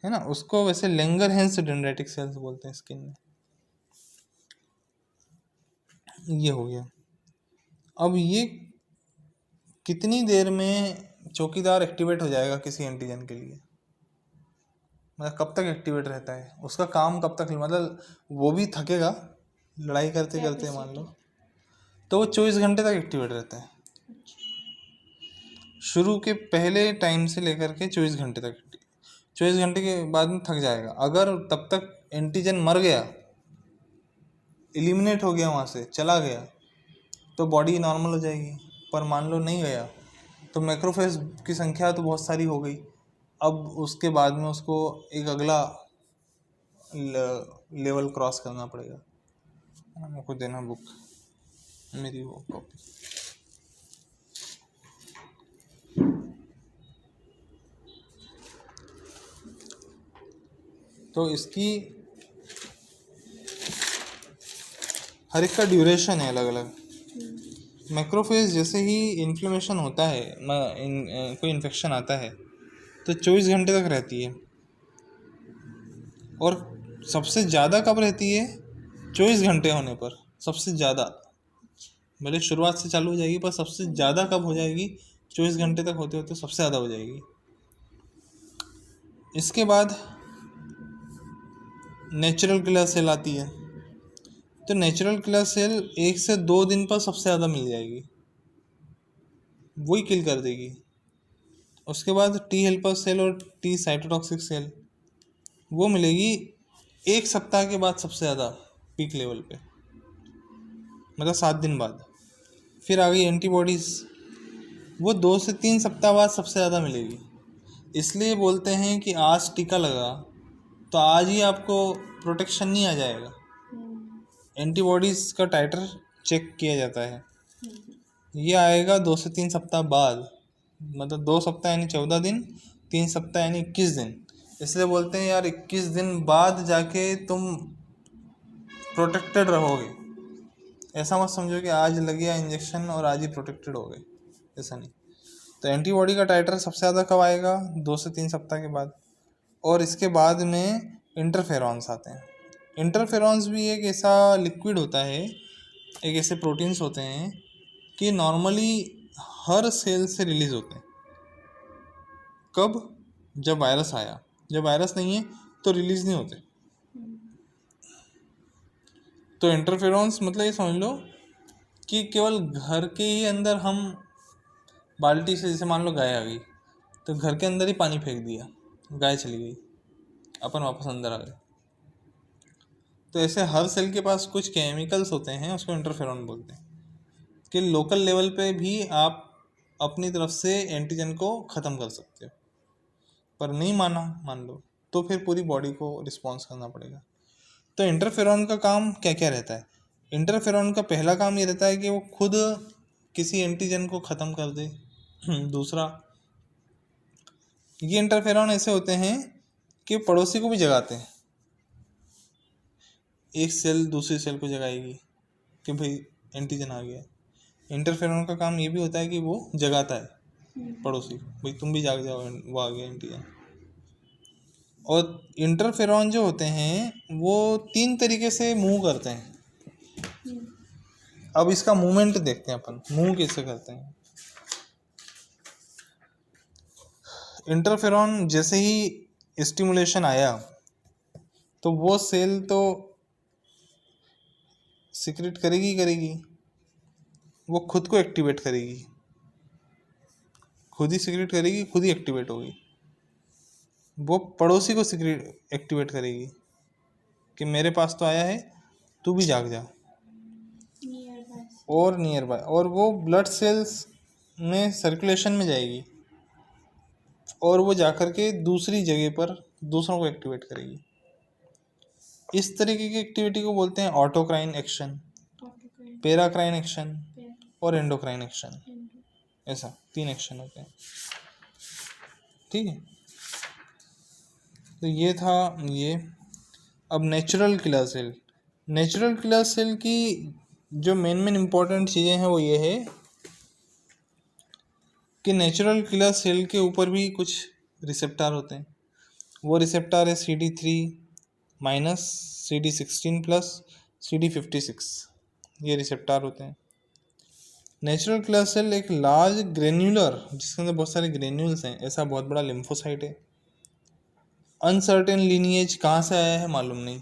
है ना। उसको वैसे लैंगरहैंस डेंड्राइटिक सेल्स बोलते हैं स्किन में। ये हो गया। अब ये कितनी देर में चौकीदार एक्टिवेट हो जाएगा किसी एंटीजन के लिए, मतलब कब तक एक्टिवेट रहता है, उसका काम कब तक, मतलब वो भी थकेगा लड़ाई करते करते मान लो, तो वो 24 घंटे तक एक्टिवेट रहता है। शुरू के पहले टाइम से लेकर के 24 घंटे तक। 24 घंटे के बाद में थक जाएगा। अगर तब तक एंटीजन मर गया, एलिमिनेट हो गया, वहाँ से चला गया, तो बॉडी नॉर्मल हो जाएगी। पर मान लो नहीं गया तो मैक्रोफेज की संख्या तो बहुत सारी हो गई। अब उसके बाद में उसको एक अगला लेवल क्रॉस करना पड़ेगा। मेरे को देना बुक, मेरी वो कॉपी। तो इसकी हर एक का ड्यूरेशन है अलग अलग। मैक्रोफेज जैसे ही इन्फ्लेमेशन होता है, कोई इन्फेक्शन आता है, तो 24 घंटे तक रहती है। और सबसे ज़्यादा कब रहती है? 24 घंटे होने पर सबसे ज़्यादा। भले शुरुआत से चालू हो जाएगी, पर सबसे ज़्यादा कब हो जाएगी? 24 घंटे तक होते होते सबसे ज़्यादा हो जाएगी। इसके बाद नेचुरल किलर सेल आती है। तो नेचुरल किलर सेल 1 से 2 दिन पर सबसे ज़्यादा मिल जाएगी, वही किल कर देगी। उसके बाद टी हेल्पर सेल और टी साइटोटॉक्सिक सेल, वो मिलेगी 1 सप्ताह के बाद सबसे ज़्यादा पीक लेवल पे, मतलब 7 दिन बाद। फिर आ गई एंटीबॉडीज़, वो 2 से 3 सप्ताह बाद सबसे ज़्यादा मिलेगी। इसलिए बोलते हैं कि आज टीका लगा तो आज ही आपको प्रोटेक्शन नहीं आ जाएगा। एंटीबॉडीज़ का टाइटर चेक किया जाता है। ये आएगा 2 से 3 सप्ताह बाद, मतलब 2 सप्ताह यानी 14 दिन, 3 सप्ताह यानी 21 दिन। इसलिए बोलते हैं यार 21 दिन बाद जाके तुम प्रोटेक्टेड रहोगे। ऐसा मत समझो कि आज लग गया इंजेक्शन और आज ही प्रोटेक्टेड हो गए, ऐसा नहीं। तो एंटीबॉडी का टाइटर सबसे ज़्यादा कब आएगा? 2 से 3 सप्ताह के बाद। और इसके बाद में इंटरफेरॉन्स आते हैं। इंटरफेरॉन्स भी एक ऐसा लिक्विड होता है, एक ऐसे प्रोटीन्स होते हैं कि नॉर्मली हर सेल से रिलीज होते हैं। कब? जब वायरस आया। जब वायरस नहीं है तो रिलीज नहीं होते। तो इंटरफेरॉन्स मतलब ये समझ लो कि केवल घर के ही अंदर हम बाल्टी से, जैसे मान लो गाय आ गई तो घर के अंदर ही पानी फेंक दिया, गाय चली गई, अपन वापस अंदर आ गए। तो ऐसे हर सेल के पास कुछ केमिकल्स होते हैं, उसको इंटरफेरॉन बोलते हैं, कि लोकल लेवल पे भी आप अपनी तरफ से एंटीजन को ख़त्म कर सकते हो। पर नहीं माना, मान लो, तो फिर पूरी बॉडी को रिस्पॉन्स करना पड़ेगा। तो इंटरफेरॉन का काम क्या क्या रहता है? इंटरफेरॉन का पहला काम ये रहता है कि वो खुद किसी एंटीजन को ख़त्म कर दे। दूसरा, ये इंटरफेरॉन ऐसे होते हैं कि पड़ोसी को भी जगाते हैं। एक सेल दूसरी सेल को जगाएगी कि भाई एंटीजन आ गया। इंटरफेरॉन का काम ये भी होता है कि वो जगाता है पड़ोसी को, भाई तुम भी जाग जाओ, वो आ गया एंटीजन। और इंटरफेरॉन जो होते हैं वो 3 तरीके से मूव करते हैं। अब इसका मूवमेंट देखते हैं अपन, मूव कैसे करते हैं। इंटरफेरॉन जैसे ही स्टिमुलेशन आया तो वो सेल तो सिक्रेट करेगी, वो खुद को एक्टिवेट करेगी, खुद ही सिक्रेट करेगी, खुद ही एक्टिवेट होगी। वो पड़ोसी को सिक्रेट एक्टिवेट करेगी कि मेरे पास तो आया है, तू भी जाग जा। और नियर बाय, और वो ब्लड सेल्स में सर्कुलेशन में जाएगी और वो जाकर के दूसरी जगह पर दूसरों को एक्टिवेट करेगी। इस तरीके की एक्टिविटी को बोलते हैं ऑटोक्राइन एक्शन, पैराक्राइन एक्शन और एंडोक्राइन एक्शन। ऐसा 3 एक्शन होते हैं, ठीक है। तो ये था ये। अब natural killer cell. Natural killer cell की जो मेन इम्पोर्टेंट चीज़ें हैं वो ये है कि नेचुरल किलर सेल के ऊपर भी कुछ रिसेप्टर होते हैं। वो रिसेप्टर है CD3- CD16+ CD56, ये रिसेप्टर होते हैं। नेचुरल किलर सेल एक लार्ज ग्रेन्यूलर, जिसके अंदर बहुत सारे ग्रेन्यूल्स हैं, ऐसा बहुत बड़ा लिम्फोसाइट है। अनसर्टेन लीनिएज, कहाँ से आया है मालूम नहीं,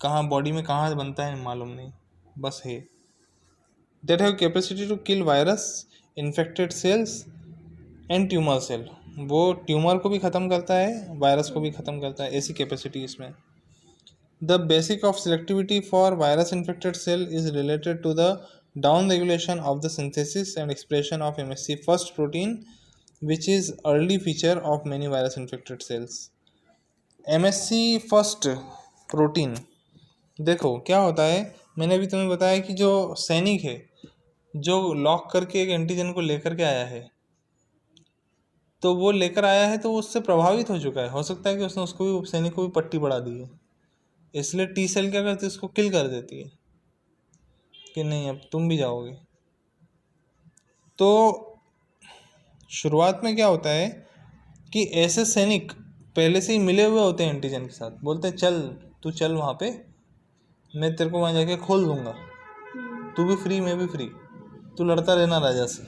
कहाँ बॉडी में कहाँ बनता है मालूम नहीं, बस है। That have capacity to kill virus, infected cells and tumour cell. वो ट्यूमर को भी ख़त्म करता है, वायरस को भी ख़त्म करता है, ऐसी कैपेसिटी इसमें। The basic of selectivity for virus infected cell is related to the down regulation of the synthesis and expression of MSC first protein which is early feature of many virus infected cells. MSC first protein, देखो क्या होता है, मैंने अभी तुम्हें बताया कि जो सैनिक है जो लॉक करके एक एंटीजन को लेकर के आया है, तो वो लेकर आया है तो वो उससे प्रभावित हो चुका है। हो सकता है कि उसने उसको भी, सैनिक को भी पट्टी बढ़ा दी है, इसलिए टी सेल क्या करती है, उसको किल कर देती है कि नहीं अब तुम भी जाओगे। तो शुरुआत में क्या होता है कि ऐसे सैनिक पहले से ही मिले हुए होते हैं एंटीजन के साथ, बोलते हैं चल तू चल वहाँ पे, मैं तेरे को वहाँ जाके खोल दूँगा, तू भी फ्री मैं भी फ्री, तू लड़ता रहना राजा से।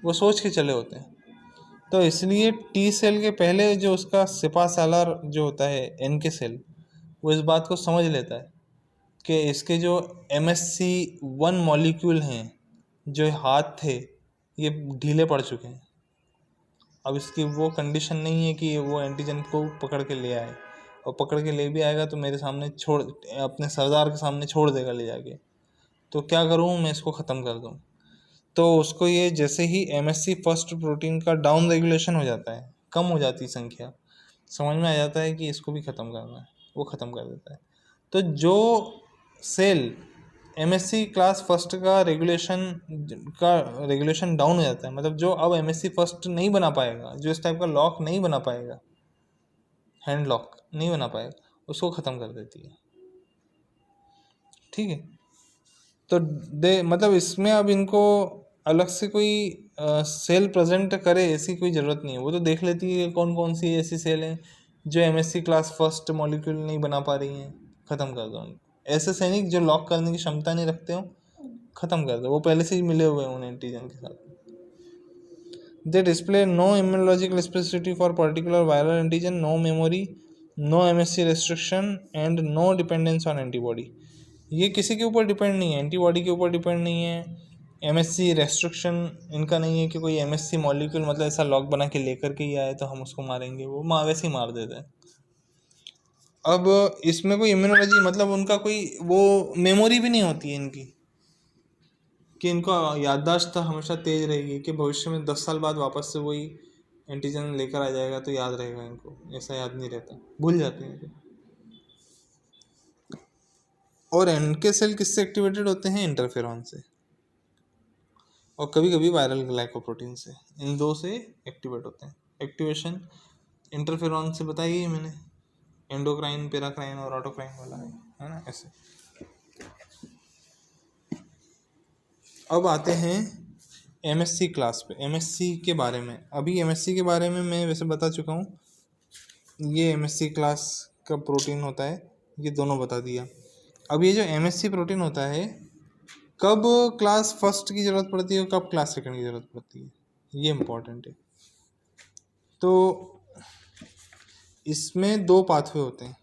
वो सोच के चले होते हैं। तो इसलिए टी सेल के पहले जो उसका सिपा सालार जो होता है NK सेल, वो इस बात को समझ लेता है कि इसके जो MSC1 मॉलिक्यूल हैं जो हाथ थे ये ढीले पड़ चुके हैं। अब इसकी वो कंडीशन नहीं है कि वो एंटीजन को पकड़ के ले आए, और पकड़ के ले भी आएगा तो मेरे सामने छोड़, अपने सरदार के सामने छोड़ देगा ले जाके, तो क्या करूँ मैं, इसको ख़त्म कर दूँ। तो उसको ये जैसे ही MSC फर्स्ट प्रोटीन का डाउन रेगुलेशन हो जाता है, कम हो जाती संख्या, समझ में आ जाता है कि इसको भी ख़त्म करना है, वो ख़त्म कर देता है। तो जो सेल एमएससी क्लास फर्स्ट का रेगुलेशन डाउन हो जाता है। मतलब जो अब एमएससी फर्स्ट नहीं बना पाएगा, जो इस टाइप का लॉक नहीं बना पाएगा, हैंड लॉक नहीं बना पाएगा, उसको ख़त्म कर देती है। ठीक है, तो मतलब इसमें अब इनको अलग से कोई सेल प्रेजेंट करे ऐसी कोई ज़रूरत नहीं है। वो तो देख लेती है कौन कौन सी ऐसी सेल हैं जो एमएससी क्लास फर्स्ट मॉलिक्यूल नहीं बना पा रही हैं, ख़त्म कर दो उनको। ऐसे सैनिक जो लॉक करने की क्षमता नहीं रखते हो, ख़त्म कर दो, वो पहले से ही मिले हुए हैं उन एंटीजन के साथ। They display no immunological specificity for particular viral antigen, no memory, no MHC restriction and no dependence on antibody. ये किसी के ऊपर डिपेंड नहीं है, एंटीबॉडी के ऊपर डिपेंड नहीं है, एमएससी रेस्ट्रिक्शन इनका नहीं है कि कोई एमएससी मॉलिक्यूल मतलब ऐसा लॉक बना के लेकर के ही आए तो हम उसको मारेंगे, वो वैसे ही मार देते हैं। अब इसमें कोई इम्यूनोलॉजी मतलब उनका कोई वो मेमोरी भी नहीं होती है इनकी, कि इनको याददाश्त हमेशा तेज रहेगी कि भविष्य में 10 साल बाद वापस से वही एंटीजन लेकर आ जाएगा तो याद रहेगा इनको, ऐसा याद नहीं रहता, भूल जाते हैं इनको। और एनके सेल किससे एक्टिवेटेड होते हैं? इंटरफेरॉन से, और कभी कभी वायरल ग्लाइकोप्रोटीन से, इन दो से एक्टिवेट होते हैं। एक्टिवेशन इंटरफेरॉन से बताई है मैंने, एंडोक्राइन, पेराक्राइन और ऑटोक्राइन वाला है ना, ऐसे। अब आते हैं एमएससी क्लास पे, एमएससी के बारे में। अभी एमएससी के बारे में मैं वैसे बता चुका हूँ, ये एमएससी क्लास का प्रोटीन होता है, ये दोनों बता दिया। अब ये जो एमएससी प्रोटीन होता है, कब क्लास फर्स्ट की ज़रूरत पड़ती है और कब क्लास सेकंड की ज़रूरत पड़ती है, ये इम्पोर्टेंट है। तो इसमें दो पाथवे होते हैं।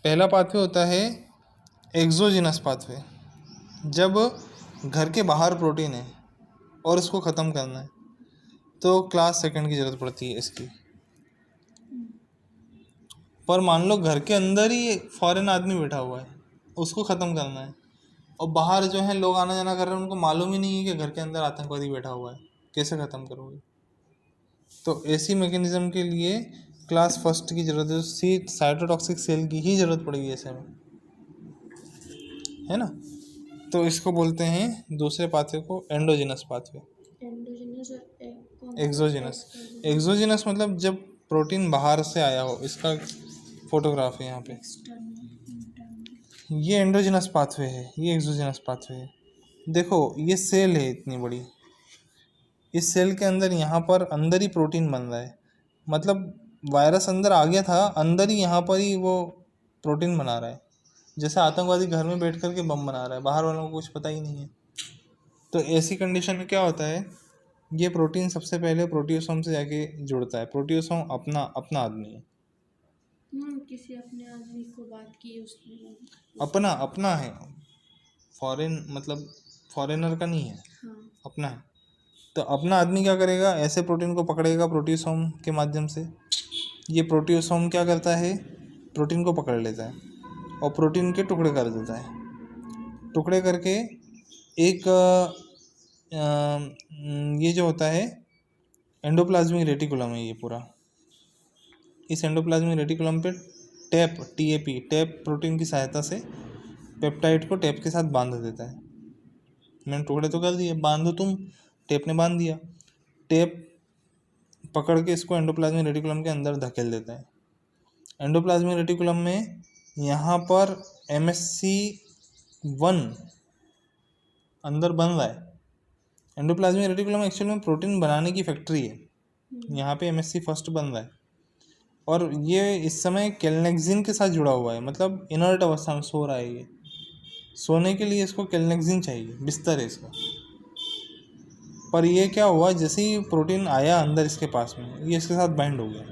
पहला पाथवे होता है एक्सोजिनस पाथवे, जब घर के बाहर प्रोटीन है और उसको ख़त्म करना है तो क्लास सेकंड की ज़रूरत पड़ती है इसकी। पर मान लो घर के अंदर ही फॉरेन आदमी बैठा हुआ है, उसको ख़त्म करना है, और बाहर जो है लोग आना जाना कर रहे हैं, उनको मालूम ही नहीं है कि घर के अंदर आतंकवादी बैठा हुआ है, कैसे ख़त्म करोगे? तो ऐसी मैकेनिज्म के लिए क्लास फर्स्ट की ज़रूरत है, साइटोटॉक्सिक सेल की ही ज़रूरत पड़ेगी ऐसे में, है ना। तो इसको बोलते हैं दूसरे पाथवे को एंडोजिनस पाथवे। एंडोजिनस और एक्सोजिनस, एक्सोजिनस मतलब जब प्रोटीन बाहर से आया हो, इसका फोटोग्राफ है यहाँ पे। ये एंडोजिनस पाथवे है, ये एक्सोजिनस पाथवे है। देखो ये सेल है इतनी बड़ी, इस सेल के अंदर यहाँ पर अंदर ही प्रोटीन बन रहा है, मतलब वायरस अंदर आ गया था, अंदर ही यहाँ पर ही वो प्रोटीन बना रहा है, जैसे आतंकवादी घर में बैठ कर के बम बना रहा है, बाहर वालों को कुछ पता ही नहीं है। तो ऐसी कंडीशन में क्या होता है, ये प्रोटीन सबसे पहले प्रोटियोसोम से जाके जुड़ता है। प्रोटियोसोम अपना अपना आदमी है, किसी अपने आदमी को बात की उसने, अपना अपना है, फॉरेन मतलब फॉरेनर का नहीं है, हाँ। अपना है। तो अपना आदमी क्या करेगा, ऐसे प्रोटीन को पकड़ेगा प्रोटियोसोम के माध्यम से। ये प्रोटियोसोम क्या करता है, प्रोटीन को पकड़ लेता है और प्रोटीन के टुकड़े कर देता है। टुकड़े करके एक ये जो होता है एंडोप्लाज्मिक रेटिकुलम है ये पूरा, इस एंडोप्लाज्मिक रेटिकुलम पे टैप प्रोटीन की सहायता से पेप्टाइड को टैप के साथ बांध देता है। मैंने टुकड़े तो कर दिए, बांधो तुम, टैप ने बांध दिया। टैप पकड़ के इसको एंडोप्लाज्मिक रेटिकुलम के अंदर धकेल देता है। एंडोप्लाज्मिक रेटिकुलम में यहाँ पर MSC1 अंदर बन रहा है। एंडोप्लाज्मिक रेटिकुलम एक्चुअल में प्रोटीन बनाने की फैक्ट्री है, यहाँ पे MSC फर्स्ट बन रहा है, और ये इस समय केलनेक्सिन के साथ जुड़ा हुआ है, मतलब इनर्ट अवस्था में सो रहा है। ये सोने के लिए इसको केलनेक्सिन चाहिए, बिस्तर है इसका। पर ये क्या हुआ, जैसे ही प्रोटीन आया अंदर इसके पास में, ये इसके साथ बाइंड हो गया,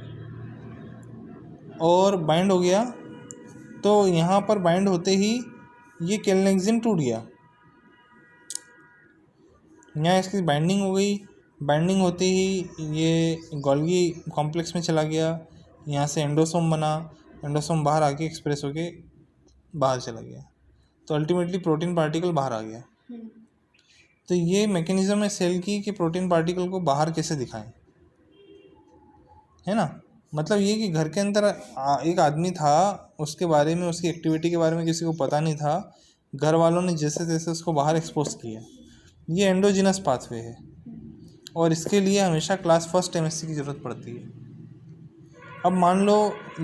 और बाइंड हो गया तो यहाँ पर बाइंड होते ही ये केलनेक्सिन टूट गया, यहाँ इसकी बाइंडिंग हो गई। बाइंडिंग होते ही ये गोल्गी कॉम्प्लेक्स में चला गया, यहाँ से एंडोसोम बना, एंडोसोम बाहर आके एक्सप्रेस होके बाहर चला गया, तो अल्टीमेटली प्रोटीन पार्टिकल बाहर आ गया। तो ये मैकेनिज्म है सेल की कि प्रोटीन पार्टिकल को बाहर कैसे दिखाएं, है ना। मतलब ये कि घर के अंदर एक आदमी था, उसके बारे में, उसकी एक्टिविटी के बारे में किसी को पता नहीं था, घर वालों ने जैसे तैसे उसको बाहर एक्सपोज किया। ये एंडोजिनस पाथवे है और इसके लिए हमेशा क्लास फर्स्ट एमएससी की ज़रूरत पड़ती है। अब मान लो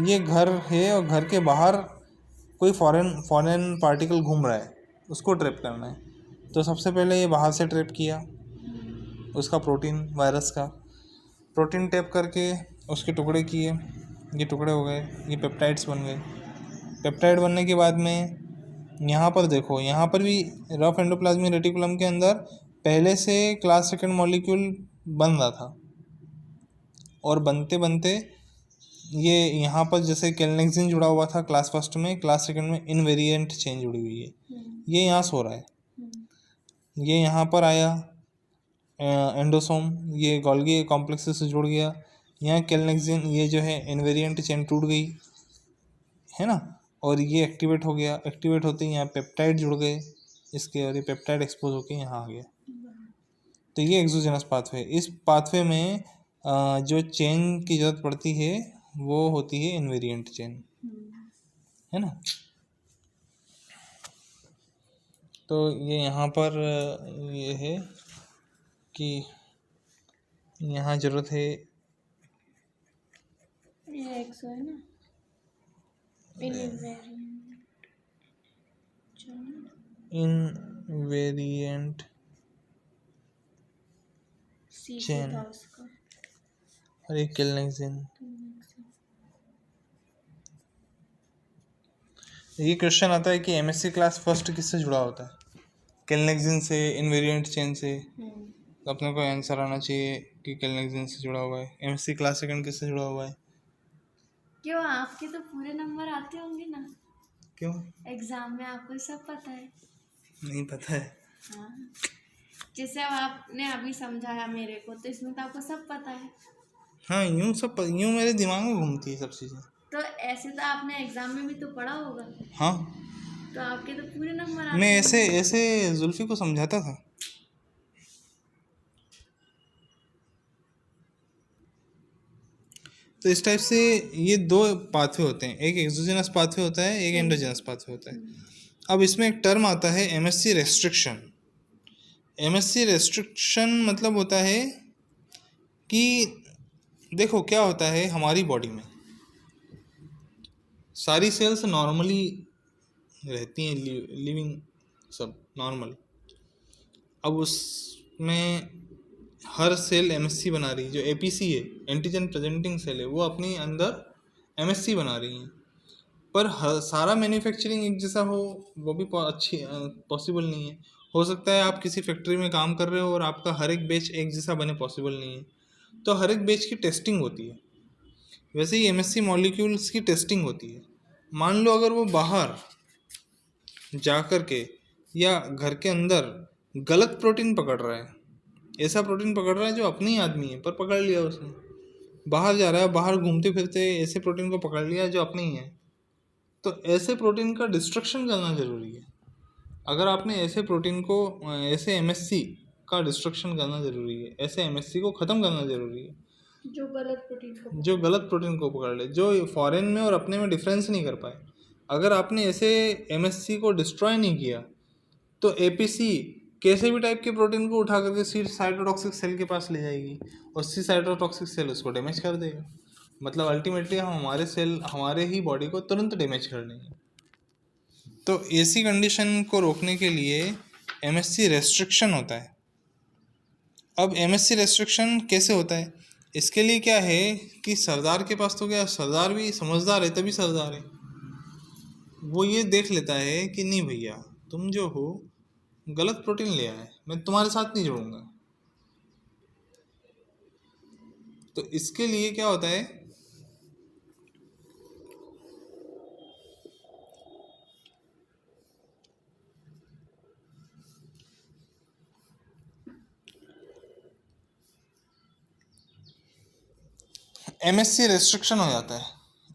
ये घर है और घर के बाहर कोई फॉरेन पार्टिकल घूम रहा है, उसको ट्रैप करना है। तो सबसे पहले ये बाहर से ट्रैप किया उसका प्रोटीन, वायरस का प्रोटीन टैप करके उसके टुकड़े किए, ये टुकड़े हो गए, ये पेप्टाइड्स बन गए। पेप्टाइड बनने के बाद में यहाँ पर देखो, यहाँ पर भी रफ एंडोप्लाज्मिक रेटिकुलम के अंदर पहले से क्लास सेकंड मॉलिक्यूल बन रहा था और बनते बनते ये यहाँ पर जैसे कैलनेक्सिन जुड़ा हुआ था क्लास फर्स्ट में, क्लास सेकंड में इनवेरिएंट चेंज जुड़ी हुई है। ये यहाँ सो रहा है, ये यहाँ पर आया एंडोसोम, ये गोल्गी कॉम्प्लेक्स से जुड़ गया, यहाँ कैलनेक्सिन, ये जो है इनवेरिएंट चेन टूट गई है ना, और ये एक्टिवेट हो गया। एक्टिवेट होते ही यहाँ पेप्टाइड जुड़ गए इसके और ये पेप्टाइड एक्सपोज होके यहाँ आ गया। तो ये एक्सोजेनस पाथवे। इस पाथवे में जो चेन की ज़रूरत पड़ती है वो होती है इनवेरिएंट चेन, है ना। तो ये यहाँ पर ये है कि यहाँ ज़रूरत है, ये एक्सो है ना, इनवेरिएंट चेन और एक कैलनेक्सिन। ये क्वेश्चन आता है कि एमएससी क्लास फर्स्ट किससे जुड़ा होता है, कैलनेक्सिन से, इनवेरिएंट चेन से। तो अपने को आंसर आना चाहिए कि कैलनेक्सिन से जुड़ा हुआ है। एमएससी क्लास सेकंड किससे जुड़ा हुआ है? क्यों, आपके तो पूरे नंबर आते होंगे ना क्यों, एग्जाम में, आपको सब पता है? नहीं पता है। हाँ, जैसे अब आपने अभी समझाया मेरे को, तो इसमें तो आपको सब पता है। हाँ, यूँ मेरे दिमाग में घूमती है सब चीज़ें। तो ऐसे तो आपने एग्जाम में भी तो पढ़ा होगा। हाँ, तो आपके तो पूरे नंबर आते मैं ऐसे जुल्फी को समझाता था। तो इस टाइप से ये दो पाथवे होते हैं, एक एक्सोजेनस पाथवे होता है, एक एंडोजेनस पाथवे होता है। अब इसमें एक टर्म आता है एमएससी रेस्ट्रिक्शन। एमएससी रेस्ट्रिक्शन मतलब होता है कि देखो क्या होता है, हमारी बॉडी में सारी सेल्स नॉर्मली रहती हैं, लिविंग सब नॉर्मल। अब उसमें हर सेल एमएससी बना रही है, जो एपीसी है, एंटीजन प्रेजेंटिंग सेल है, वो अपनी अंदर एमएससी बना रही हैं। पर सारा मैन्युफैक्चरिंग एक जैसा हो वो भी अच्छी पॉसिबल नहीं है। हो सकता है आप किसी फैक्ट्री में काम कर रहे हो और आपका हर एक बैच एक जैसा बने, पॉसिबल नहीं है। तो हर एक बैच की टेस्टिंग होती है, वैसे ही एमएससी मॉलिक्यूल्स की टेस्टिंग होती है। मान लो अगर वो बाहर जा कर के या घर के अंदर गलत प्रोटीन पकड़ रहा है, ऐसा प्रोटीन पकड़ रहा है जो अपनी आदमी है पर पकड़ लिया उसने, बाहर जा रहा है, बाहर घूमते फिरते ऐसे प्रोटीन को पकड़ लिया जो अपनी ही है, तो ऐसे प्रोटीन का डिस्ट्रक्शन करना ज़रूरी है। अगर आपने ऐसे प्रोटीन को, ऐसे एमएससी का डिस्ट्रक्शन करना ज़रूरी है, ऐसे एमएससी को ख़त्म करना ज़रूरी है जो गलत प्रोटीन को पकड़ ले, जो फॉरेन में और अपने में डिफरेंस नहीं कर पाए। अगर आपने ऐसे एमएससी को डिस्ट्रॉय नहीं किया तो एपीसी कैसे भी टाइप के प्रोटीन को उठा करके सी साइटोटॉक्सिक सेल के पास ले जाएगी और सी साइटोटॉक्सिक सेल उसको डैमेज कर देगा। मतलब अल्टीमेटली हम हमारे सेल, हमारे ही बॉडी को तुरंत डैमेज कर देंगे। तो ऐसी कंडीशन को रोकने के लिए एमएससी रेस्ट्रिक्शन होता है। अब एमएससी रेस्ट्रिक्शन कैसे होता है, इसके लिए क्या है कि सरदार के पास तो क्या, सरदार भी समझदार है, तभी सरदार है। वो ये देख लेता है कि नहीं भैया, तुम जो हो गलत प्रोटीन ले आए, मैं तुम्हारे साथ नहीं जुड़ूंगा। तो इसके लिए क्या होता है, एमएससी रेस्ट्रिक्शन हो जाता है,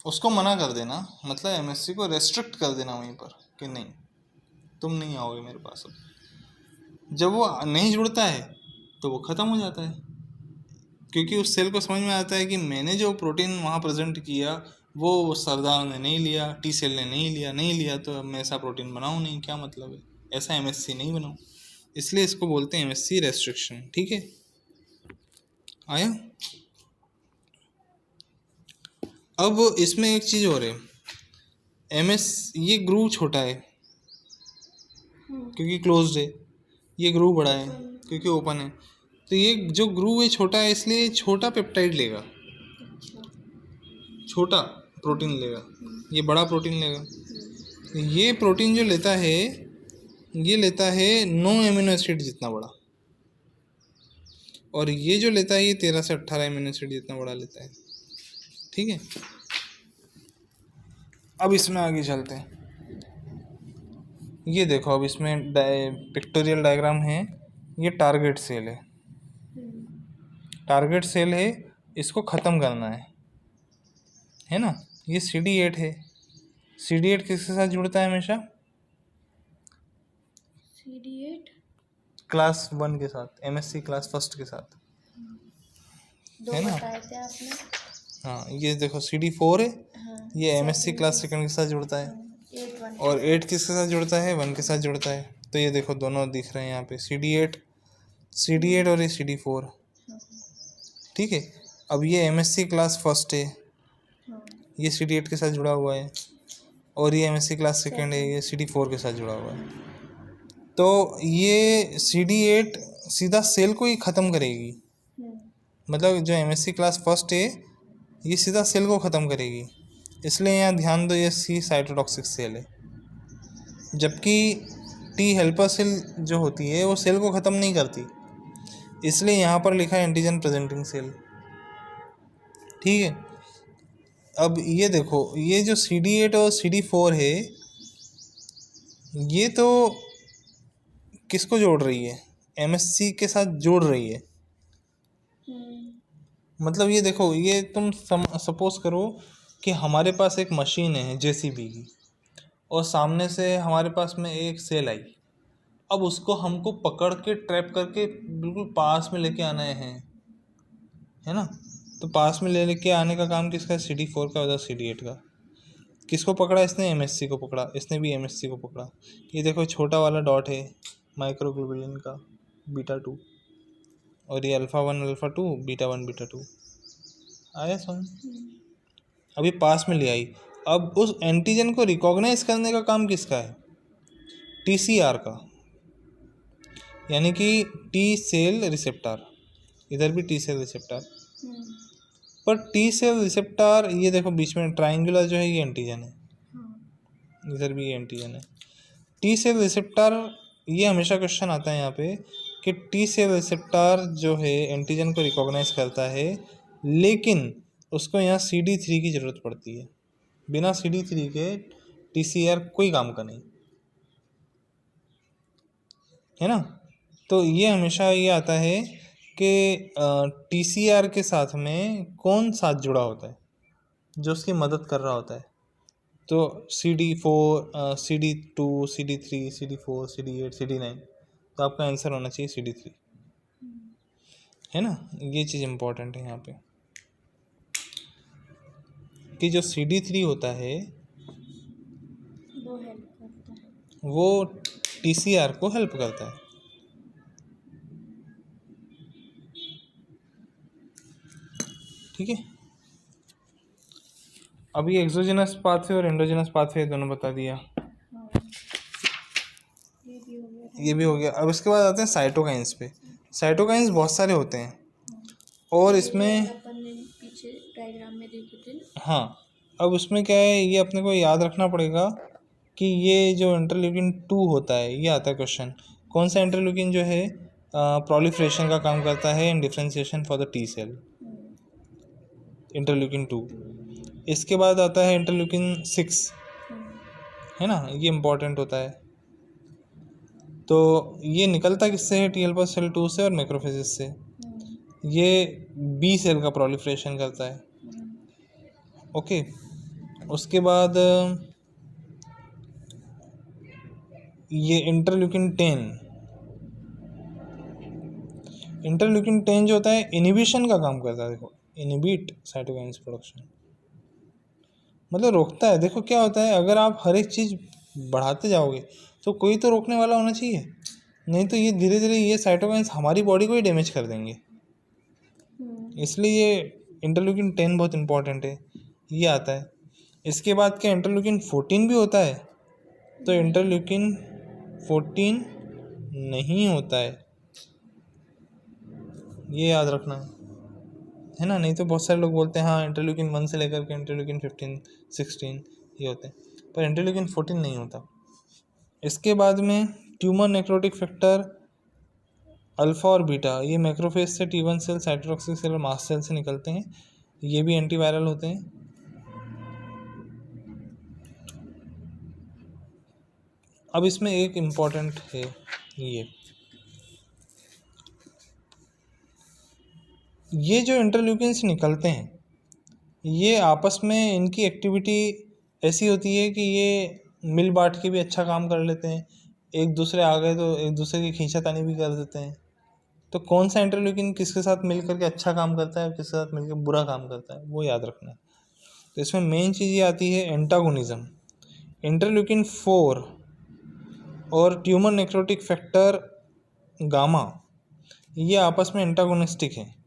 उसको मना कर देना, मतलब एमएससी को रेस्ट्रिक्ट कर देना वहीं पर कि नहीं, तुम नहीं आओगे मेरे पास। अब जब वो नहीं जुड़ता है तो वो ख़त्म हो जाता है, क्योंकि उस सेल को समझ में आता है कि मैंने जो प्रोटीन वहाँ प्रेजेंट किया वो सरदार ने नहीं लिया, टी सेल ने नहीं लिया, तो अब मैं ऐसा प्रोटीन बनाऊँ नहीं, क्या मतलब है, ऐसा एमएससी नहीं बनाऊँ। इसलिए इसको बोलते हैं एमएससी रेस्ट्रिक्शन। ठीक है, आया। अब इसमें एक चीज़ और है, ये ग्रूव छोटा है क्योंकि क्लोज्ड है, ये ग्रूव बड़ा है क्योंकि ओपन है। तो ये जो ग्रूव है छोटा है, इसलिए छोटा पेप्टाइड लेगा, अच्छा। छोटा प्रोटीन लेगा, ये बड़ा प्रोटीन लेगा। ये प्रोटीन जो लेता है, ये लेता है 9 एमिनो एसिड जितना बड़ा, और ये जो लेता है ये 13 से 18 एमिनो एसिड जितना बड़ा लेता है। ठीक है, अब इसमें आगे चलते हैं। ये देखो, अब इसमें पिक्टोरियल डायग्राम है, ये टारगेट सेल है, टारगेट सेल है, इसको ख़त्म करना है ना। ये CD8 है, CD8 किसके साथ जुड़ता है हमेशा? CD8 क्लास 1 के साथ, MSC क्लास फर्स्ट के साथ, दो है ना। बताए थे आपने। हाँ, ये देखो CD4 है, हाँ, ये MSC क्लास सेकंड के साथ जुड़ता है, 8 और 8 किसके साथ जुड़ता है? 1 के साथ जुड़ता है। तो ये देखो दोनों दिख रहे हैं यहाँ पे, CD8 और ये CD4। ठीक है, अब ये MSC क्लास फर्स्ट है, ये CD8 के साथ जुड़ा हुआ है, और ये MSC क्लास सेकंड है, ये CD4 के साथ जुड़ा हुआ है। तो ये CD8 सीधा सेल को ही ख़त्म करेगी, मतलब जो MSC क्लास फर्स्ट है ये सीधा सेल को ख़त्म करेगी, इसलिए यहाँ ध्यान दो, ये C साइटोटॉक्सिक सेल है। जबकि T हेल्पर सेल जो होती है वो सेल को ख़त्म नहीं करती, इसलिए यहाँ पर लिखा है एंटीजन प्रेजेंटिंग सेल। ठीक है, अब ये देखो, ये जो CD8 और CD4 है, ये तो किसको जोड़ रही है? MSC के साथ जोड़ रही है। मतलब ये देखो, ये तुम सपोज करो कि हमारे पास एक मशीन है JCB की, और सामने से हमारे पास में एक सेल आई। अब उसको हमको पकड़ के ट्रैप करके बिल्कुल पास में लेके आना है ना। तो पास में लेके आने का काम किसका है? CD4 का और CD8 का। किसको पकड़ा इसने? MSC को पकड़ा, इसने भी MSC को पकड़ा। ये देखो छोटा वाला डॉट है माइक्रोग्लोबुलिन का, β2, और ये α1 α2 β1 β2 आया समझ। अभी पास में ले आई। अब उस एंटीजन को रिकॉग्नाइज करने का काम किसका है? TCR का, यानी कि T सेल रिसेप्टर। इधर भी T सेल रिसेप्टर, पर T सेल रिसेप्टर, ये देखो बीच में ट्राइंगुलर जो है ये एंटीजन है, इधर भी ये एंटीजन है। T सेल रिसेप्टर, ये हमेशा क्वेश्चन आता है यहाँ पे कि T सेल रिसेप्टर जो है एंटीजन को रिकॉग्नाइज करता है, लेकिन उसको यहाँ CD3 की ज़रूरत पड़ती है। बिना CD3 के TCR कोई काम का नहीं, है ना। तो ये हमेशा ये आता है कि TCR के साथ में कौन साथ जुड़ा होता है जो उसकी मदद कर रहा होता है। तो CD4, CD2, CD3, CD4, CD8, CD9, तो आपका आंसर होना चाहिए CD3, है ना। ये चीज़ इम्पोर्टेंट है यहाँ पे कि जो CD3 होता है वो हेल्प करता है, वो TCR को हेल्प करता है। ठीक है, अभी एक्सोजेनस पाथवे और एंडोजेनस पाथवे दोनों बता दिया, ये भी हो गया। अब इसके बाद आते हैं साइटोकाइंस पे। साइटोकाइंस बहुत सारे होते हैं, और इसमें अपन ने पीछे डायग्राम में देखे थे। हाँ, अब उसमें क्या है, ये अपने को याद रखना पड़ेगा कि ये जो इंटरल्यूकिन 2 होता है, ये आता है क्वेश्चन, कौन सा इंटरल्यूकिन जो है प्रोलिफरेशन का काम करता है, in differentiation for the T cell, interleukin 2। इसके बाद आता है इंटरल्यूकिन 6, है ना, ये इम्पोर्टेंट होता है। तो ये निकलता किससे है? T हेल्पर सेल 2 से और मैक्रोफेजेस से। ये B सेल का प्रोलिफरेशन करता है। ओके, उसके बाद ये इंटरल्यूकिन 10 जो होता है इनहिबिशन का काम करता है। देखो, इनहिबिट साइटोकाइंस प्रोडक्शन, मतलब रोकता है। देखो क्या होता है, अगर आप हर एक चीज़ बढ़ाते जाओगे तो कोई तो रोकने वाला होना चाहिए, नहीं तो ये धीरे धीरे ये साइटोकाइंस हमारी बॉडी को ही डैमेज कर देंगे। इसलिए ये इंटरल्यूकिन 10 बहुत इंपॉर्टेंट है, ये आता है। इसके बाद क्या इंटरल्यूकिन 14 भी होता है? तो इंटरल्यूकिन 14 नहीं होता है, ये याद रखना है ना। नहीं तो बहुत सारे लोग बोलते हैं हाँ इंटरल्यूकिन 1 से लेकर के इंटरल्यूकिन 15 16 ये होते हैं, पर इंटरल्यूकिन 14 नहीं होता। इसके बाद में ट्यूमर नेक्रोटिक फैक्टर अल्फ़ा और बीटा, ये मैक्रोफेज से T1 सेल, साइटोटॉक्सिक सेल और मास्ट सेल से निकलते हैं, ये भी एंटीवायरल होते हैं। अब इसमें एक इम्पॉर्टेंट है, ये जो इंटरल्यूकिन्स निकलते हैं ये आपस में इनकी एक्टिविटी ऐसी होती है कि ये मिल बांट के भी अच्छा काम कर लेते हैं, एक दूसरे आ गए तो एक दूसरे की खींचातानी भी कर देते हैं। तो कौन सा इंटरल्यूकिन किसके साथ मिल करके अच्छा काम करता है और किसके साथ मिलकर बुरा काम करता है, वो याद रखना है। तो इसमें मेन चीज़ ये आती है एंटागोनिज्म। इंटरल्यूकिन 4 और ट्यूमर नेक्रोटिक फैक्टर गामा ये आपस में एंटागोनिस्टिक है।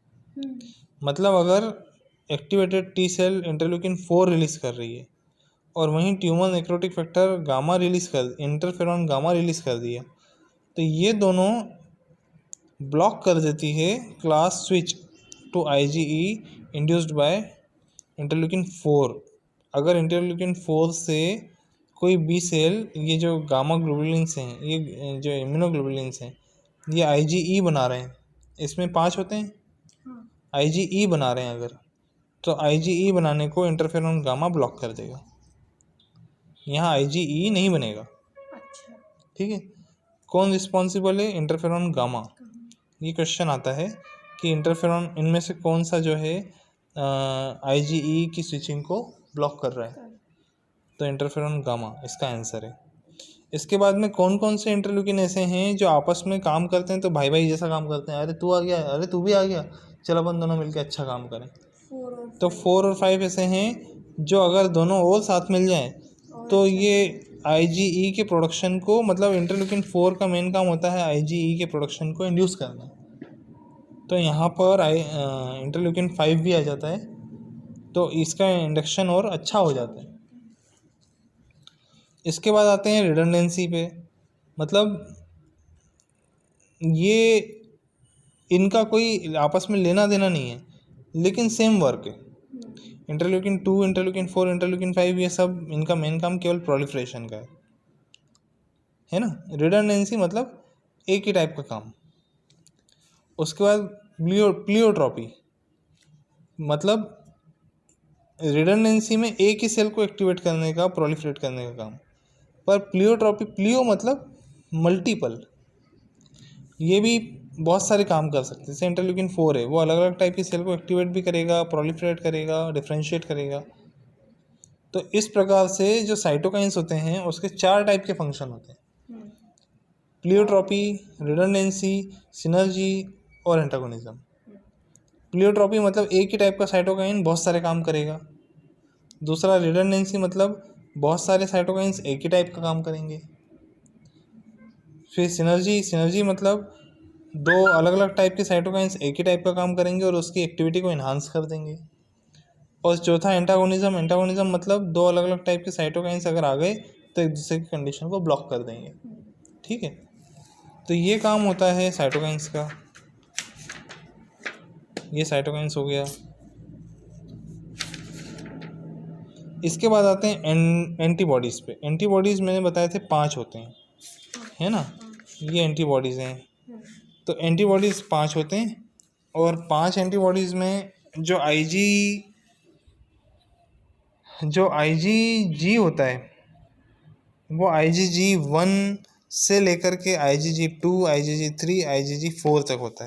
मतलब अगर activated T cell interleukin 4 release कर रही है और वहीं tumour necrotic factor gamma release कर इंटरफेरॉन गामा रिलीज़ कर दिया, तो ये दोनों ब्लॉक कर देती है class switch to IgE induced by interleukin 4। अगर इंटरल्यूकिन 4 से कोई बी सेल, ये जो गामा ग्लोबुलिन्स हैं, ये जो इम्यूनोग्लोबुलिन्स हैं, ये IgE बना रहे हैं, इसमें 5 होते हैं, IgE बना रहे हैं अगर, तो IgE बनाने को इंटरफेरॉन गामा ब्लॉक कर देगा, यहाँ IgE नहीं बनेगा। अच्छा। ठीक है, कौन रिस्पॉन्सिबल है? Interferon gamma. ये क्वेश्चन आता है कि इंटरफेरॉन इनमें से कौन सा जो है IgE की स्विचिंग को ब्लॉक कर रहा है, तो इंटरफेरॉन गामा इसका आंसर है। इसके बाद में कौन कौन से इंटरल्यूकिन ऐसे हैं जो आपस में काम करते हैं तो भाई भाई जैसा काम करते हैं, अरे तू आ गया, अरे तू भी आ गया, चलो अपन दोनों मिलकर अच्छा काम करें। तो 4 और 5 ऐसे हैं जो अगर दोनों और साथ मिल जाएं तो ये IgE के प्रोडक्शन को, मतलब इंटरल्यूकिन 4 का मेन काम होता है IgE के प्रोडक्शन को इंड्यूस करना, तो यहाँ पर इंटरल्यूकिन 5 भी आ जाता है, तो इसका इंडक्शन और अच्छा हो जाता है। इसके बाद आते हैं रिडंडेंसी पे, मतलब ये इनका कोई आपस में लेना देना नहीं है लेकिन सेम वर्क है। इंटरल्यूकिन 2, इंटरल्यूकिन 4, इंटरल्यूकिन 5 ये सब इनका मेन काम केवल प्रोलिफरेशन का है ना। रिडंडेंसी मतलब एक ही टाइप का काम। उसके बाद प्लियोट्रॉपी, मतलब रिडंडेंसी में एक ही सेल को एक्टिवेट करने का, प्रोलिफरेट करने का काम, पर प्लियोट्रॉपी, प्लियो मतलब मल्टीपल, ये भी बहुत सारे काम कर सकते हैं। जैसे इंटरल्यूकिन 4 है, वो अलग अलग टाइप की सेल को एक्टिवेट भी करेगा, प्रोलिफरेट करेगा, डिफ्रेंशिएट करेगा। तो इस प्रकार से जो साइटोकाइंस होते हैं उसके 4 टाइप के फंक्शन होते हैं, प्लियोट्रॉपी, रिडंडेंसी, सिनर्जी और एंटागोनिज्म। प्लियोट्रॉपी मतलब एक ही टाइप का साइटोकाइन बहुत सारे काम करेगा। दूसरा रिडंडेंसी मतलब बहुत सारे साइटोकाइंस एक ही टाइप का काम करेंगे। फिर सिनर्जी मतलब 2 अलग अलग टाइप के साइटोकाइंस एक ही टाइप का काम करेंगे और उसकी एक्टिविटी को इन्हांस कर देंगे। और चौथा एंटागोनिज्म मतलब 2 अलग अलग टाइप के साइटोकाइंस अगर आ गए तो एक दूसरे की कंडीशन को ब्लॉक कर देंगे। ठीक है, तो ये काम होता है साइटोकाइंस का। ये साइटोकाइंस हो गया। इसके बाद आते हैं एंटीबॉडीज़ पे। एंटीबॉडीज़ मैंने बताए थे 5 होते हैं, है ना, ये एंटीबॉडीज़ हैं। तो एंटीबॉडीज़ 5 होते हैं और 5 एंटीबॉडीज़ में जो IgG होता है वो IgG1 से लेकर के IgG2, IgG3, IgG4 तक होता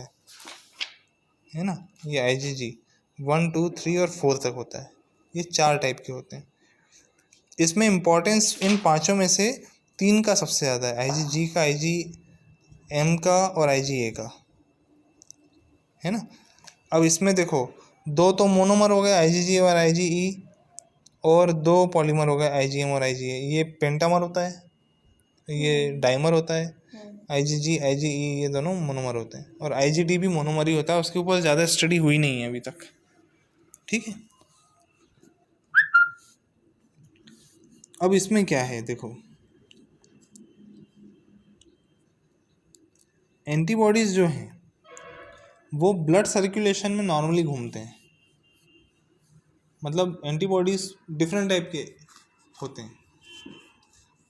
है ना। ये IgG1, 2, 3 और 4 तक होता है। ये 4 टाइप के होते हैं। इसमें इम्पोर्टेंस इन पांचों में से 3 का सबसे ज़्यादा है, IgG का, IgM का और IgA का, है ना। अब इसमें देखो 2 तो मोनोमर हो गए, IgG और IgE, और 2 पॉलीमर हो गए IgM और IgA, ये पेंटामर होता है, ये डाइमर होता है। IgG IgE ये दोनों मोनोमर होते हैं, और IgD भी मोनोमर ही होता है, उसके ऊपर ज़्यादा स्टडी हुई नहीं है अभी तक। ठीक है, अब इसमें क्या है देखो, एंटीबॉडीज़ जो हैं वो ब्लड सर्कुलेशन में नॉर्मली घूमते हैं, मतलब एंटीबॉडीज़ डिफरेंट टाइप के होते हैं,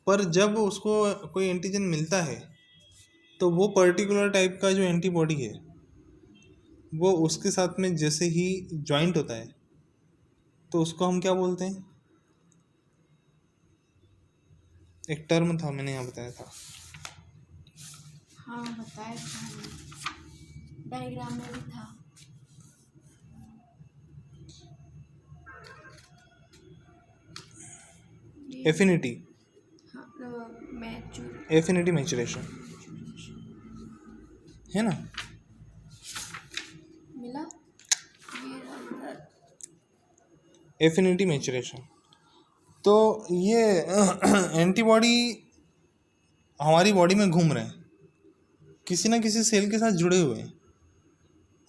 पर जब उसको कोई एंटीजन मिलता है तो वो पर्टिकुलर टाइप का जो एंटीबॉडी है वो उसके साथ में जैसे ही जॉइंट होता है तो उसको हम क्या बोलते हैं, एक टर्म था मैंने यहाँ बताया था। हाँ बताया था, डायग्राम में भी था। एफिनिटी, हाँ मैच्योर, एफिनिटी मैचुरेशन है ना। मिला एफिनिटी मैचुरेशन, तो ये एंटीबॉडी हमारी बॉडी में घूम रहे हैं, किसी ना किसी सेल के साथ जुड़े हुए हैं,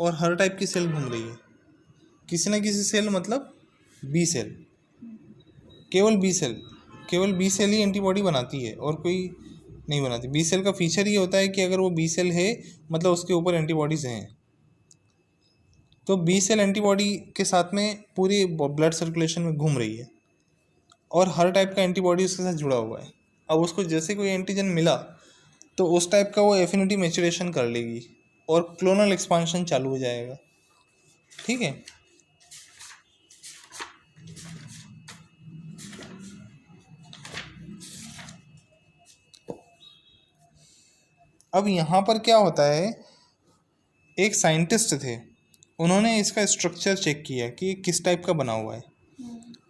और हर टाइप की सेल घूम रही है, किसी ना किसी सेल मतलब बी सेल, केवल बी सेल ही एंटीबॉडी बनाती है और कोई नहीं बनाती। बी सेल का फीचर ये होता है कि अगर वो बी सेल है मतलब उसके ऊपर एंटीबॉडीज़ हैं, तो बी सेल एंटीबॉडी के साथ में पूरी ब्लड सर्कुलेशन में घूम रही है और हर टाइप का एंटीबॉडी उसके साथ जुड़ा हुआ है। अब उसको जैसे कोई एंटीजन मिला तो उस टाइप का वो एफिनिटी मैचुरेशन कर लेगी और क्लोनल एक्सपांशन चालू हो जाएगा। ठीक है, अब यहाँ पर क्या होता है, एक साइंटिस्ट थे, उन्होंने इसका स्ट्रक्चर चेक किया कि ये किस टाइप का बना हुआ है।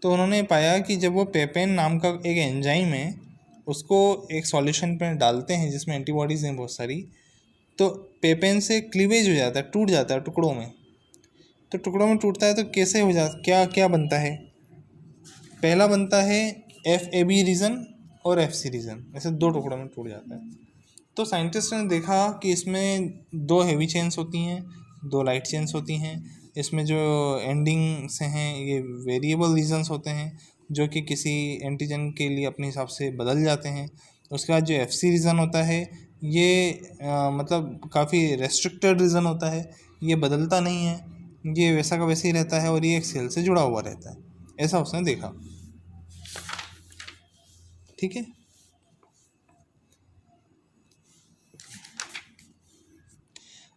तो उन्होंने पाया कि जब वो पेपेन नाम का एक एंजाइम है उसको एक सॉल्यूशन पे डालते हैं जिसमें एंटीबॉडीज़ हैं बहुत सारी, तो पेपेन से क्लीवेज हो जाता है, टूट जाता है टुकड़ों में। तो टुकड़ों में टूटता है तो कैसे हो जाता, क्या क्या बनता है, पहला बनता है FAB रीजन और FC रीजन, ऐसे 2 टुकड़ों में टूट जाता है। तो साइंटिस्ट ने देखा कि इसमें 2 हेवी चेन्स होती हैं, 2 लाइट चेन्स होती हैं, इसमें जो एंडिंग से हैं ये वेरिएबल रीजन्स होते हैं जो कि किसी एंटीजन के लिए अपने हिसाब से बदल जाते हैं। उसके बाद जो FC रीजन होता है ये मतलब काफ़ी रेस्ट्रिक्टेड रीजन होता है, ये बदलता नहीं है, ये वैसा का वैसे ही रहता है और ये एक सेल से जुड़ा हुआ रहता है, ऐसा उसने देखा। ठीक है,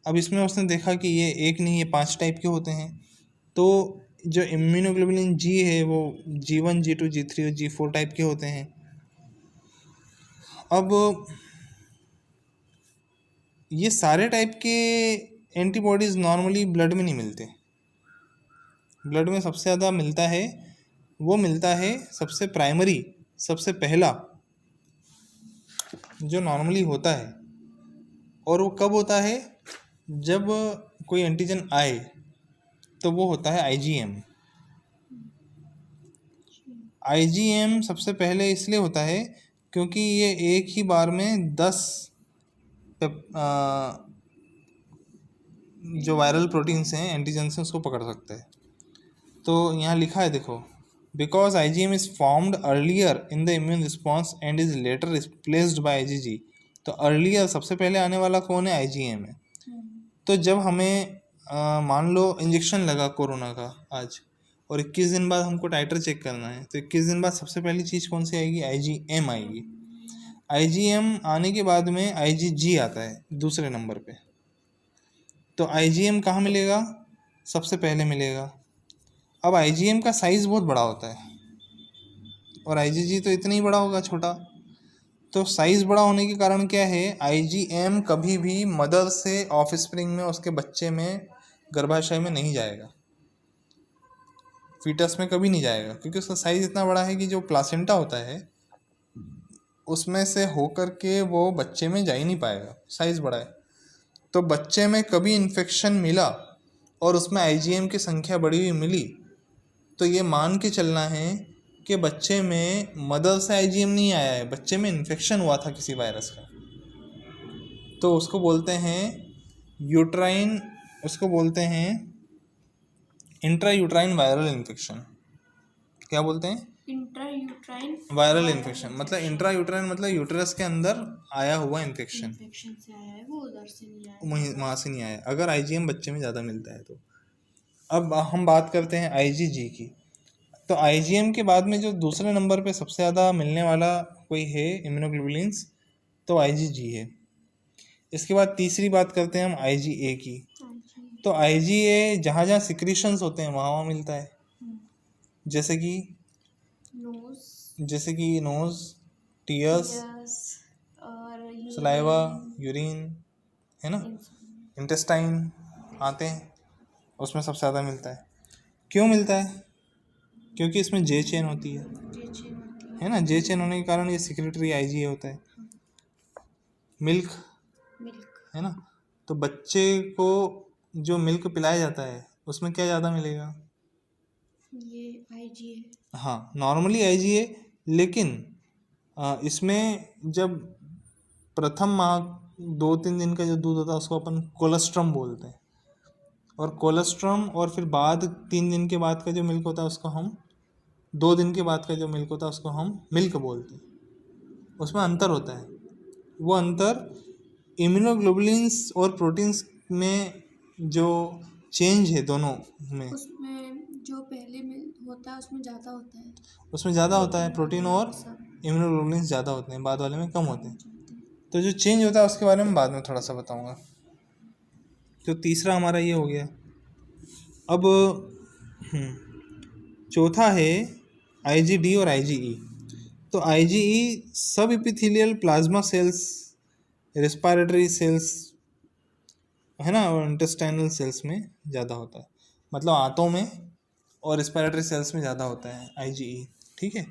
अब इसमें उसने देखा कि ये एक नहीं, ये 5 टाइप के होते हैं। तो जो इम्यूनोग्लोबुलिन G है वो G1 G2 G3 और G4 टाइप के होते हैं। अब ये सारे टाइप के एंटीबॉडीज़ नॉर्मली ब्लड में नहीं मिलते, ब्लड में सबसे ज़्यादा मिलता है, वो मिलता है सबसे प्राइमरी, सबसे पहला जो नॉर्मली होता है, और वो कब होता है, जब कोई एंटीजन आए तो वो होता है IgM सबसे पहले इसलिए होता है क्योंकि ये एक ही बार में 10 जो वायरल प्रोटीन्स हैं एंटीजन्स हैं उसको पकड़ सकता है। तो यहाँ लिखा है देखो, because IgM is formed earlier in the immune response and is later replaced by IgG। तो अर्लियर सबसे पहले आने वाला कौन है, IgM है। तो जब हमें मान लो इंजेक्शन लगा कोरोना का आज, और 21 दिन बाद हमको टाइटर चेक करना है, तो 21 दिन बाद सबसे पहली चीज़ कौन सी आएगी, IgM आएगी। IgM आने के बाद में IgG आता है दूसरे नंबर पे। तो IgM कहाँ मिलेगा, सबसे पहले मिलेगा। अब IgM का साइज़ बहुत बड़ा होता है और IgG तो इतना ही बड़ा होगा, छोटा। तो साइज़ बड़ा होने के कारण क्या है, IgM कभी भी मदर से ऑफ स्प्रिंग में उसके बच्चे में गर्भाशय में नहीं जाएगा, फीटस में कभी नहीं जाएगा, क्योंकि उसका साइज़ इतना बड़ा है कि जो प्लासेंटा होता है उसमें से होकर के वो बच्चे में जा ही नहीं पाएगा, साइज़ बड़ा है। तो बच्चे में कभी इन्फेक्शन मिला और उसमें IgM की संख्या बढ़ी हुई मिली, तो ये मान के चलना है कि बच्चे में मदर से आईजीएम नहीं आया है, बच्चे में इन्फेक्शन हुआ था किसी वायरस का, तो उसको बोलते हैं यूट्राइन, उसको बोलते हैं इंट्रा यूट्राइन वायरल इन्फेक्शन। क्या बोलते हैं? Intra uterine viral infection. मतलब इंट्रा यूट्राइन मतलब यूट्रस के अंदर आया हुआ इन्फेक्शन, इन्फेक्शन से आया है, वो उधर से नहीं आया। वहाँ से नहीं आया, अगर आईजीएम बच्चे में ज़्यादा मिलता है तो। अब हम बात करते हैं आईजीजी की। तो आईजीएम के बाद में जो दूसरे नंबर पे सबसे ज़्यादा मिलने वाला कोई है इम्यूनोग्लोबुलिन्स, तो आईजीजी है। इसके बाद तीसरी बात करते हैं हम आईजीए की। तो आईजीए जहाँ जहाँ सिक्रीशंस होते हैं वहाँ वहाँ मिलता है, जैसे कि नोज, टीयर्स, और सलाइवा, यूरिन, है ना, इंटेस्टाइन आते हैं, उसमें सबसे ज़्यादा मिलता है। क्यों मिलता है? क्योंकि इसमें जे चेन होती है ना, जे चेन होने के कारण ये सिक्रेटरी आईजीए होता है। मिल्क है ना, तो बच्चे को जो मिल्क पिलाया जाता है उसमें क्या ज़्यादा मिलेगा? ये आईजीए। हाँ, नॉर्मली आईजीए, लेकिन इसमें जब प्रथम माह 2-3 दिन का जो दूध होता है उसको अपन कोलेस्ट्रम बोलते हैं, और कोलेस्ट्रम और फिर बाद 3 दिन के बाद का जो मिल्क होता है उसको हम 2 दिन के बाद का जो मिल्क होता है उसको हम मिल्क बोलते हैं। उसमें अंतर होता है, वो अंतर इम्यूनोग्लोबुलिन्स और प्रोटीन्स में जो चेंज है दोनों में, उसमें जो पहले में होता है उसमें ज़्यादा होता है, उसमें ज़्यादा होता है प्रोटीन और इम्यूनोग्लोबुलिन्स ज़्यादा होते हैं, बाद वाले में कम होते हैं। तो जो चेंज होता है उसके बारे में बाद में थोड़ा सा बताऊंगा। तो तीसरा हमारा ये हो गया। अब चौथा है आईजीडी और आईजीई। तो आईजीई सब epithelial plasma cells, respiratory cells, है ना, और इंटेस्टाइनल सेल्स में ज़्यादा होता है, मतलब आंतों में और रेस्पिरेटरी सेल्स में ज़्यादा होता है आईजीई, ठीक है।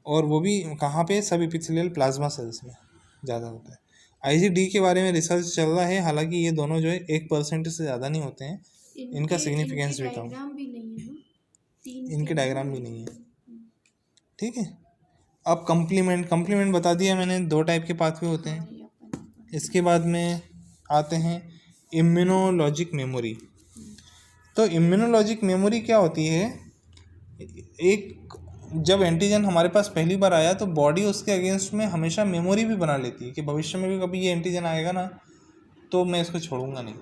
और वो भी कहाँ पे? सब एपिथेलियल प्लाज्मा सेल्स में ज़्यादा होता है। आईजीडी के बारे में रिसर्च चल रहा है, हालांकि ये दोनों जो है 1% से ज़्यादा नहीं होते हैं, इनका सिग्निफिकेंस भी कम, इनके डायग्राम भी नहीं है, ठीक है। अब कंप्लीमेंट बता दिया मैंने, 2 टाइप के पाथवे होते हैं। इसके बाद में आते हैं इम्यूनोलॉजिक मेमोरी। तो इम्यूनोलॉजिक मेमोरी क्या होती है? एक जब एंटीजन हमारे पास पहली बार आया तो बॉडी उसके अगेंस्ट में हमेशा मेमोरी भी बना लेती है कि भविष्य में भी कभी ये एंटीजन आएगा ना तो मैं इसको छोड़ूंगा नहीं।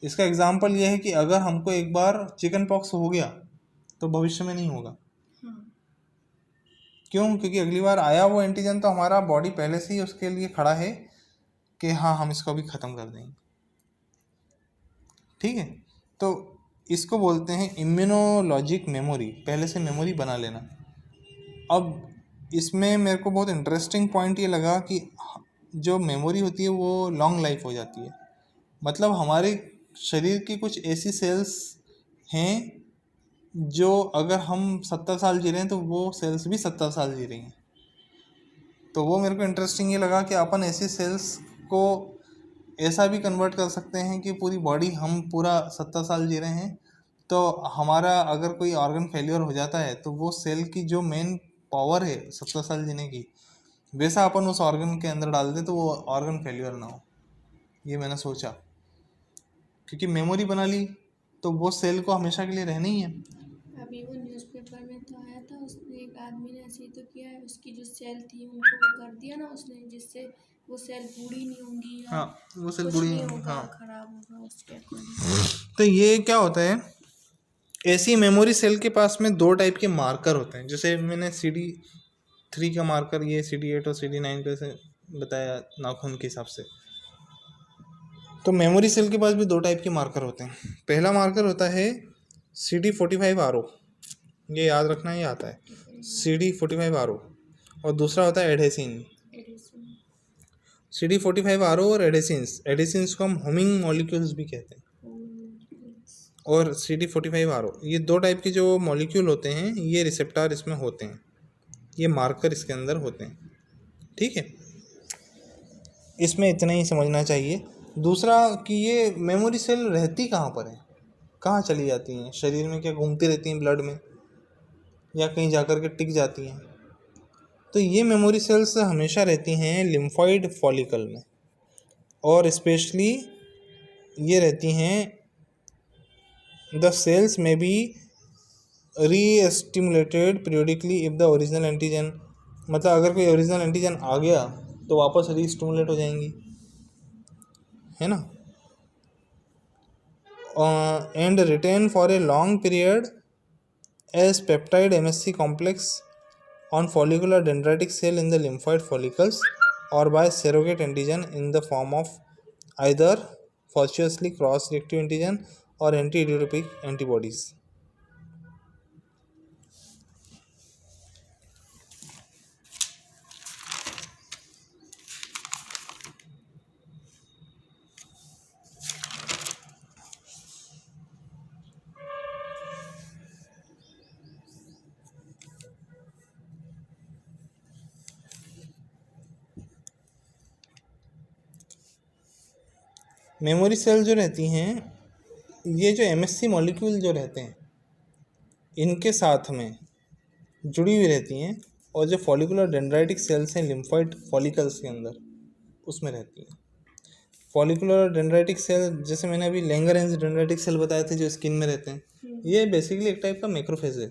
इसका एग्जाम्पल ये है कि अगर हमको एक बार चिकन पॉक्स हो गया तो भविष्य में नहीं होगा। क्यों? क्योंकि अगली बार आया वो एंटीजन तो हमारा बॉडी पहले से ही उसके लिए खड़ा है कि हाँ हम इसको भी ख़त्म कर देंगे, ठीक है। तो इसको बोलते हैं इम्यूनोलॉजिक मेमोरी, पहले से मेमोरी बना लेना। अब इसमें मेरे को बहुत इंटरेस्टिंग पॉइंट ये लगा कि जो मेमोरी होती है वो लॉन्ग लाइफ हो जाती है। मतलब हमारे शरीर की कुछ ऐसी सेल्स हैं जो अगर हम 70 साल जी रहे हैं तो वो सेल्स भी 70 साल जी रही हैं। तो वो मेरे को इंटरेस्टिंग ये लगा कि अपन ऐसी सेल्स को ऐसा भी कन्वर्ट कर सकते हैं कि पूरी बॉडी हम पूरा 70 साल जी रहे हैं, तो हमारा अगर कोई ऑर्गन फेलियर हो जाता है तो वो सेल की जो मेन पावर है 70 साल जीने की, वैसा अपन उस ऑर्गन के अंदर डाल दें तो वो ऑर्गन फेलियर ना हो। ये मैंने सोचा, क्योंकि मेमोरी बना ली तो वो सेल को हमेशा के लिए रहना ही है। अभी वो न्यूज़पेपर में तो आया था, उसने एक आदमी ने ऐसे ही तो किया है, उसकी जो सेल थी उनको वो कर दिया ना उसने, जिससे वो सेल बूढ़ी नहीं होंगी, हाँ, वो सेल कुछ बूढ़ी नहीं नहीं, होगा, हाँ, खराब होगा उसके अकॉर्डिंग। तो ये क्या होता है, ऐसी मेमोरी सेल के पास में 2 टाइप के मार्कर होते हैं। जैसे मैंने CD3 का मार्कर, ये CD8 और CD9 का से बताया नाखून के हिसाब से। तो मेमोरी सेल के पास भी 2 टाइप के मार्कर होते हैं। पहला मार्कर होता है CD45RO, ये याद रखना, ये आता है CD45RO, और दूसरा होता है एडेसिन। CD45RO और एडेसिन्स को हम होमिंग मॉलिक्यूल्स भी कहते हैं। और CD45RO, ये 2 टाइप के जो मॉलिक्यूल होते हैं, ये रिसेप्टर इसमें होते हैं, ये मार्कर इसके अंदर होते हैं, ठीक है। इसमें इतना ही समझना चाहिए। दूसरा कि ये मेमोरी सेल रहती कहाँ पर है, कहाँ चली जाती हैं शरीर में, क्या घूमती रहती हैं ब्लड में? या कहीं जाकर के टिक जाती हैं। तो ये मेमोरी सेल्स हमेशा रहती हैं लिम्फॉइड फॉलिकल में, और स्पेशली ये रहती हैं द सेल्स में be restimulated periodically if the original antigen, मतलब अगर कोई ओरिजिनल एंटीजन आ गया तो वापस री-स्टिमुलेट हो जाएंगी, है ना, and retain for a long period as peptide MSC complex on follicular dendritic cell in the lymphoid follicles or by surrogate antigen in the form of either fortuitously cross-reactive antigen or anti-idiotropic antibodies. Memory cell जो रहती हैं, ये जो MSC मॉलिक्यूल जो रहते हैं इनके साथ में जुड़ी हुई रहती हैं, और जो फॉलिकुलर डेंड्राइटिक सेल्स हैं लिम्फॉइड फॉलिकल्स के अंदर उसमें रहती हैं। फॉलिकुलर डेंड्राइटिक सेल, जैसे मैंने अभी लैंगरेंज डेंड्राइटिक सेल बताए थे जो स्किन में रहते हैं, ये बेसिकली एक टाइप का मैक्रोफेज है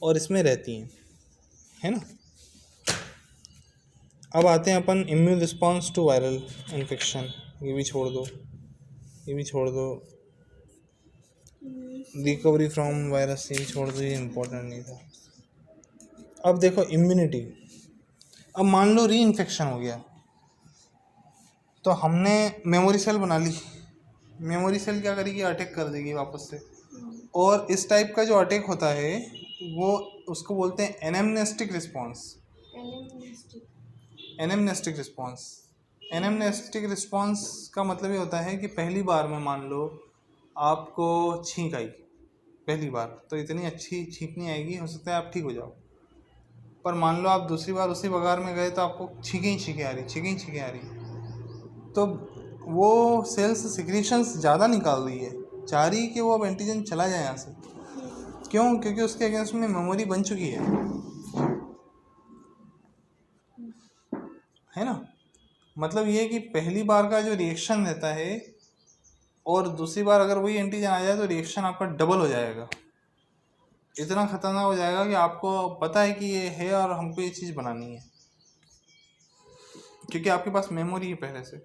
और इसमें रहती हैं, है ना। अब आते हैं अपन immune response to viral infection. ये भी छोड़ दो, ये भी छोड़ दो, रिकवरी फ्रॉम वायरस ये भी छोड़ दो, ये इम्पोर्टेंट नहीं था। अब देखो इम्यूनिटी। अब मान लो री इन्फेक्शन हो गया, तो हमने मेमोरी सेल बना ली, मेमोरी सेल क्या करेगी, अटैक कर देगी वापस से, और इस टाइप का जो अटैक होता है वो उसको बोलते हैं एनेमनेस्टिक रिस्पॉन्स। एनेमनेस्टिक रिस्पॉन्स, एनेमनेस्टिक रिस्पॉन्स का मतलब ये होता है कि पहली बार में मान लो आपको छींक आई पहली बार, तो इतनी अच्छी छींक नहीं आएगी, हो सकता है आप ठीक हो जाओ, पर मान लो आप दूसरी बार उसी बगार में गए तो आपको छींकें ही छींकें आ रही, छींकें ही छींकें आ रही, तो वो सेल्स सिक्रीशंस ज़्यादा निकाल रही है, चाह रही कि वो अब एंटीजन चला जाए यहाँ से। क्यों? क्योंकि उसके अगेंस्ट में मेमोरी बन चुकी है ना। मतलब ये कि पहली बार का जो रिएक्शन रहता है और दूसरी बार अगर वही एंटीजन आ जाए तो रिएक्शन आपका डबल हो जाएगा, इतना खतरनाक हो जाएगा कि आपको पता है कि ये है और हमको ये चीज़ बनानी है, क्योंकि आपके पास मेमोरी है पहले से।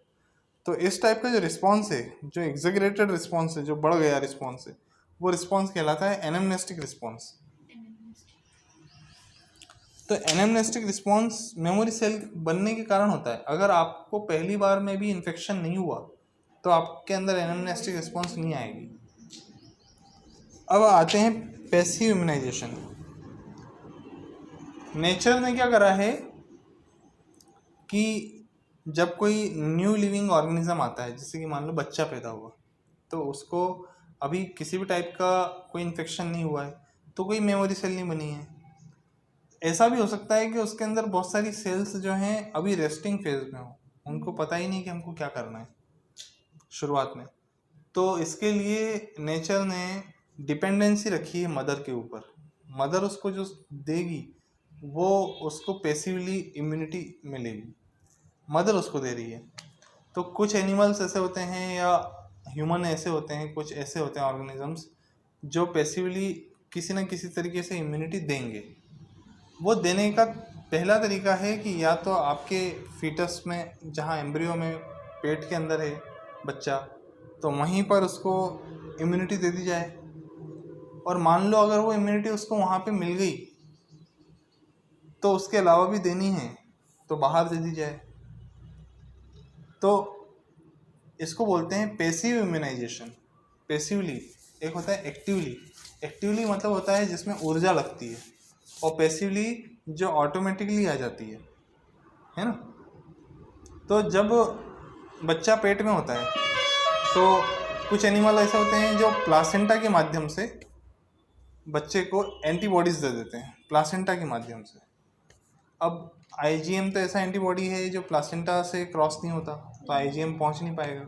तो इस टाइप का जो रिस्पॉन्स है, जो एग्जेगरेटेड रिस्पॉन्स है, जो बढ़ गया रिस्पॉन्स है, वो रिस्पॉन्स कहलाता है एनेमनेस्टिक रिस्पॉन्स। तो एनेमनेस्टिक रिस्पॉन्स मेमोरी सेल बनने के कारण होता है। अगर आपको पहली बार में भी इन्फेक्शन नहीं हुआ तो आपके अंदर एनेमनेस्टिक रिस्पॉन्स नहीं आएगी। अब आते हैं पैसिव इम्यूनाइजेशन। नेचर ने क्या करा है कि जब कोई न्यू लिविंग ऑर्गेनिज्म आता है, जैसे कि मान लो बच्चा पैदा हुआ, तो उसको अभी किसी भी टाइप का कोई इन्फेक्शन नहीं हुआ है, तो कोई मेमोरी सेल नहीं बनी है। ऐसा भी हो सकता है कि उसके अंदर बहुत सारी सेल्स जो हैं अभी रेस्टिंग फेज में हो, उनको पता ही नहीं कि हमको क्या करना है शुरुआत में। तो इसके लिए नेचर ने डिपेंडेंसी रखी है मदर के ऊपर। मदर उसको जो देगी वो उसको पैसिवली इम्यूनिटी मिलेगी, मदर उसको दे रही है। तो कुछ एनिमल्स ऐसे होते हैं या ह्यूमन ऐसे होते हैं, कुछ ऐसे होते हैं ऑर्गेनिजम्स जो पैसिवली किसी न किसी तरीके से इम्यूनिटी देंगे। वो देने का पहला तरीका है कि या तो आपके फीटस में, जहाँ एम्ब्रियो में पेट के अंदर है बच्चा, तो वहीं पर उसको इम्यूनिटी दे दी जाए, और मान लो अगर वो इम्यूनिटी उसको वहाँ पे मिल गई तो उसके अलावा भी देनी है तो बाहर दे दी जाए। तो इसको बोलते हैं पैसिव इम्यूनाइजेशन। पैसिवली एक होता है एक्टिवली। एक्टिवली मतलब होता है जिसमें ऊर्जा लगती है, और पैसिवली जो ऑटोमेटिकली आ जाती है ना। तो जब बच्चा पेट में होता है तो कुछ एनिमल ऐसे होते हैं जो प्लासेंटा के माध्यम से बच्चे को एंटीबॉडीज़ दे देते हैं, प्लासेंटा के माध्यम से। अब IgM तो ऐसा एंटीबॉडी है जो प्लासेंटा से क्रॉस नहीं होता, तो IgM पहुंच नहीं पाएगा।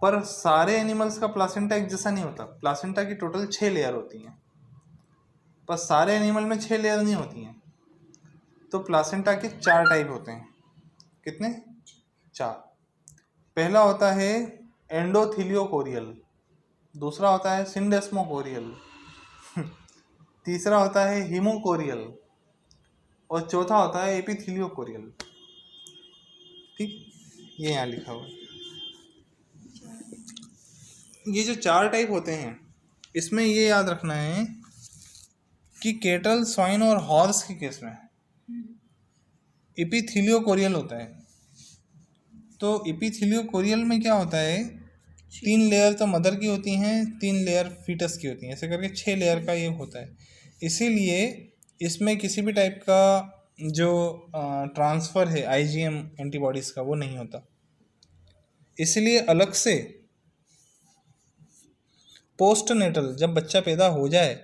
पर सारे एनिमल्स का प्लासेंटा एक जैसा नहीं होता। प्लासेंटा की टोटल 6 लेयर होती हैं, पर सारे एनिमल में 6 लेयर नहीं होती हैं। तो प्लासेंटा के 4 टाइप होते हैं। कितने? 4। पहला होता है एंडोथीलियोकोरियल, दूसरा होता है सिंडेस्मोकोरियल, तीसरा होता है हीमोकोरियल और चौथा होता है एपिथीलियोकोरियल। ठीक, ये यहाँ लिखा हुआ है। ये जो 4 टाइप होते हैं, इसमें ये याद रखना है कि केटल, स्वाइन और हॉर्स के केस में एपिथीलियोकोरियल होता है। तो एपिथीलियोकोरियल में क्या होता है, 3 लेयर तो मदर की होती हैं, 3 लेयर फीटस की होती हैं, ऐसे करके 6 लेयर का ये होता है। इसीलिए इसमें किसी भी टाइप का जो ट्रांसफ़र है आईजीएम एंटीबॉडीज़ का वो नहीं होता। इसलिए अलग से पोस्टनेटल जब बच्चा पैदा हो जाए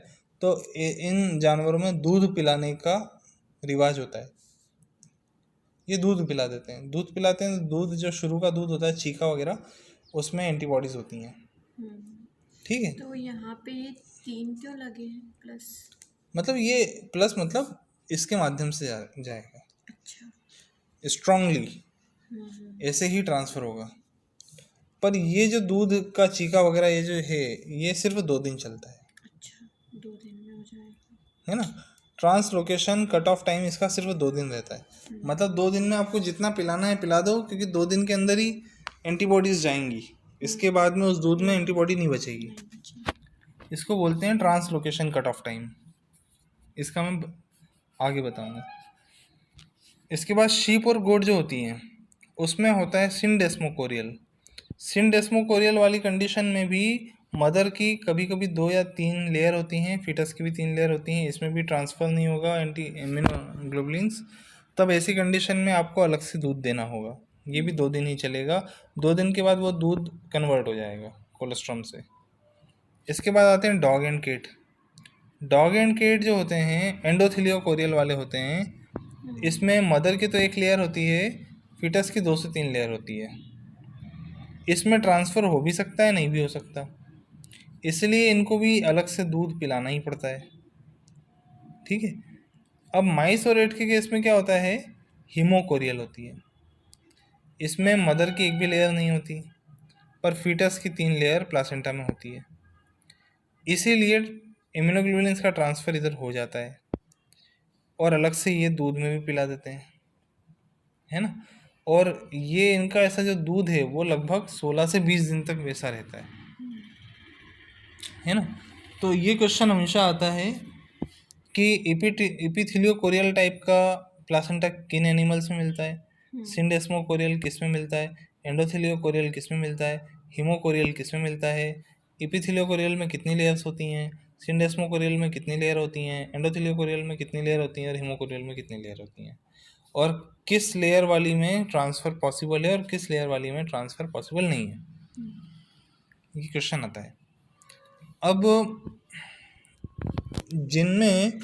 तो इन जानवरों में दूध पिलाने का रिवाज होता है। ये दूध पिला देते हैं, दूध पिलाते हैं। दूध जो शुरू का दूध होता है, चीका वगैरह, उसमें एंटीबॉडीज़ होती हैं। ठीक है। तो यहाँ पे ये 3 क्यों लगे हैं प्लस? मतलब ये प्लस मतलब इसके माध्यम से जाएगा। अच्छा। स्ट्रांगली ऐसे ही ट्रांसफ़र होगा। पर ये जो दूध का चीका वगैरह ये जो है, ये सिर्फ 2 दिन चलता है। अच्छा, 2 दिन में हो जाएगा, है ना। ट्रांसलोकेशन कट ऑफ टाइम इसका सिर्फ 2 दिन रहता है। मतलब 2 दिन में आपको जितना पिलाना है पिला दो, क्योंकि 2 दिन के अंदर ही एंटीबॉडीज़ जाएंगी। इसके बाद में उस दूध में एंटीबॉडी नहीं बचेगी। इसको बोलते हैं ट्रांसलोकेशन कट ऑफ टाइम। इसका मैं आगे बताऊंगा। इसके बाद शीप और गोट जो होती हैं, उसमें होता है सिंडेस्मोकोरियल। सिंडेस्मोकोरियल वाली कंडीशन में भी मदर की कभी कभी 2 या 3 लेयर होती हैं, फीटस की भी 3 लेयर होती हैं। इसमें भी ट्रांसफ़र नहीं होगा एंटी इम्यूनोग्लोबुलिन्स। तब ऐसी कंडीशन में आपको अलग से दूध देना होगा। ये भी 2 दिन ही चलेगा। 2 दिन के बाद वो दूध कन्वर्ट हो जाएगा कोलेस्ट्रॉम से। इसके बाद आते हैं dog and cat. Dog and cat जो होते हैं एंडोथीलियोकोरियल वाले होते हैं। इसमें मदर की तो 1 लेयर होती है, फीटस की 2 से 3 लेयर होती है। इसमें ट्रांसफ़र हो भी सकता है, नहीं भी हो सकता, इसलिए इनको भी अलग से दूध पिलाना ही पड़ता है। ठीक है। अब माइस और एट के केस में क्या होता है, हीमोकोरियल होती है। इसमें मदर की 1 भी लेयर नहीं होती, पर फीटस की 3 लेयर प्लासेंटा में होती है। इसीलिए इम्यूनोग्लोबुलिन्स का ट्रांसफ़र इधर हो जाता है और अलग से ये दूध में भी पिला देते हैं, है ना। और ये इनका ऐसा जो दूध है वो लगभग 16 से 20 दिन तक वैसा रहता है ना। तो ये क्वेश्चन हमेशा आता है कि एपिथीलियोकोरियल टाइप का प्लासेंटा किन एनिमल्स में मिलता है, सिंडेस्मोकोरियल किस में मिलता है, एंडोथीलियोकोरियल किस में मिलता है, हीमोकोरियल किस में मिलता है, एपिथीलियोकोरियल में कितनी लेयर्स होती हैं, सिंडेस्मोकोरियल में कितनी लेयर होती हैं, एंडोथीलियोकोरियल में कितनी लेयर होती हैं और हीमोकोरियल में कितनी लेयर होती हैं, और किस लेयर वाली में ट्रांसफ़र पॉसिबल है और किस लेयर वाली में ट्रांसफ़र पॉसिबल नहीं है। ये क्वेश्चन आता है। अब जिनमें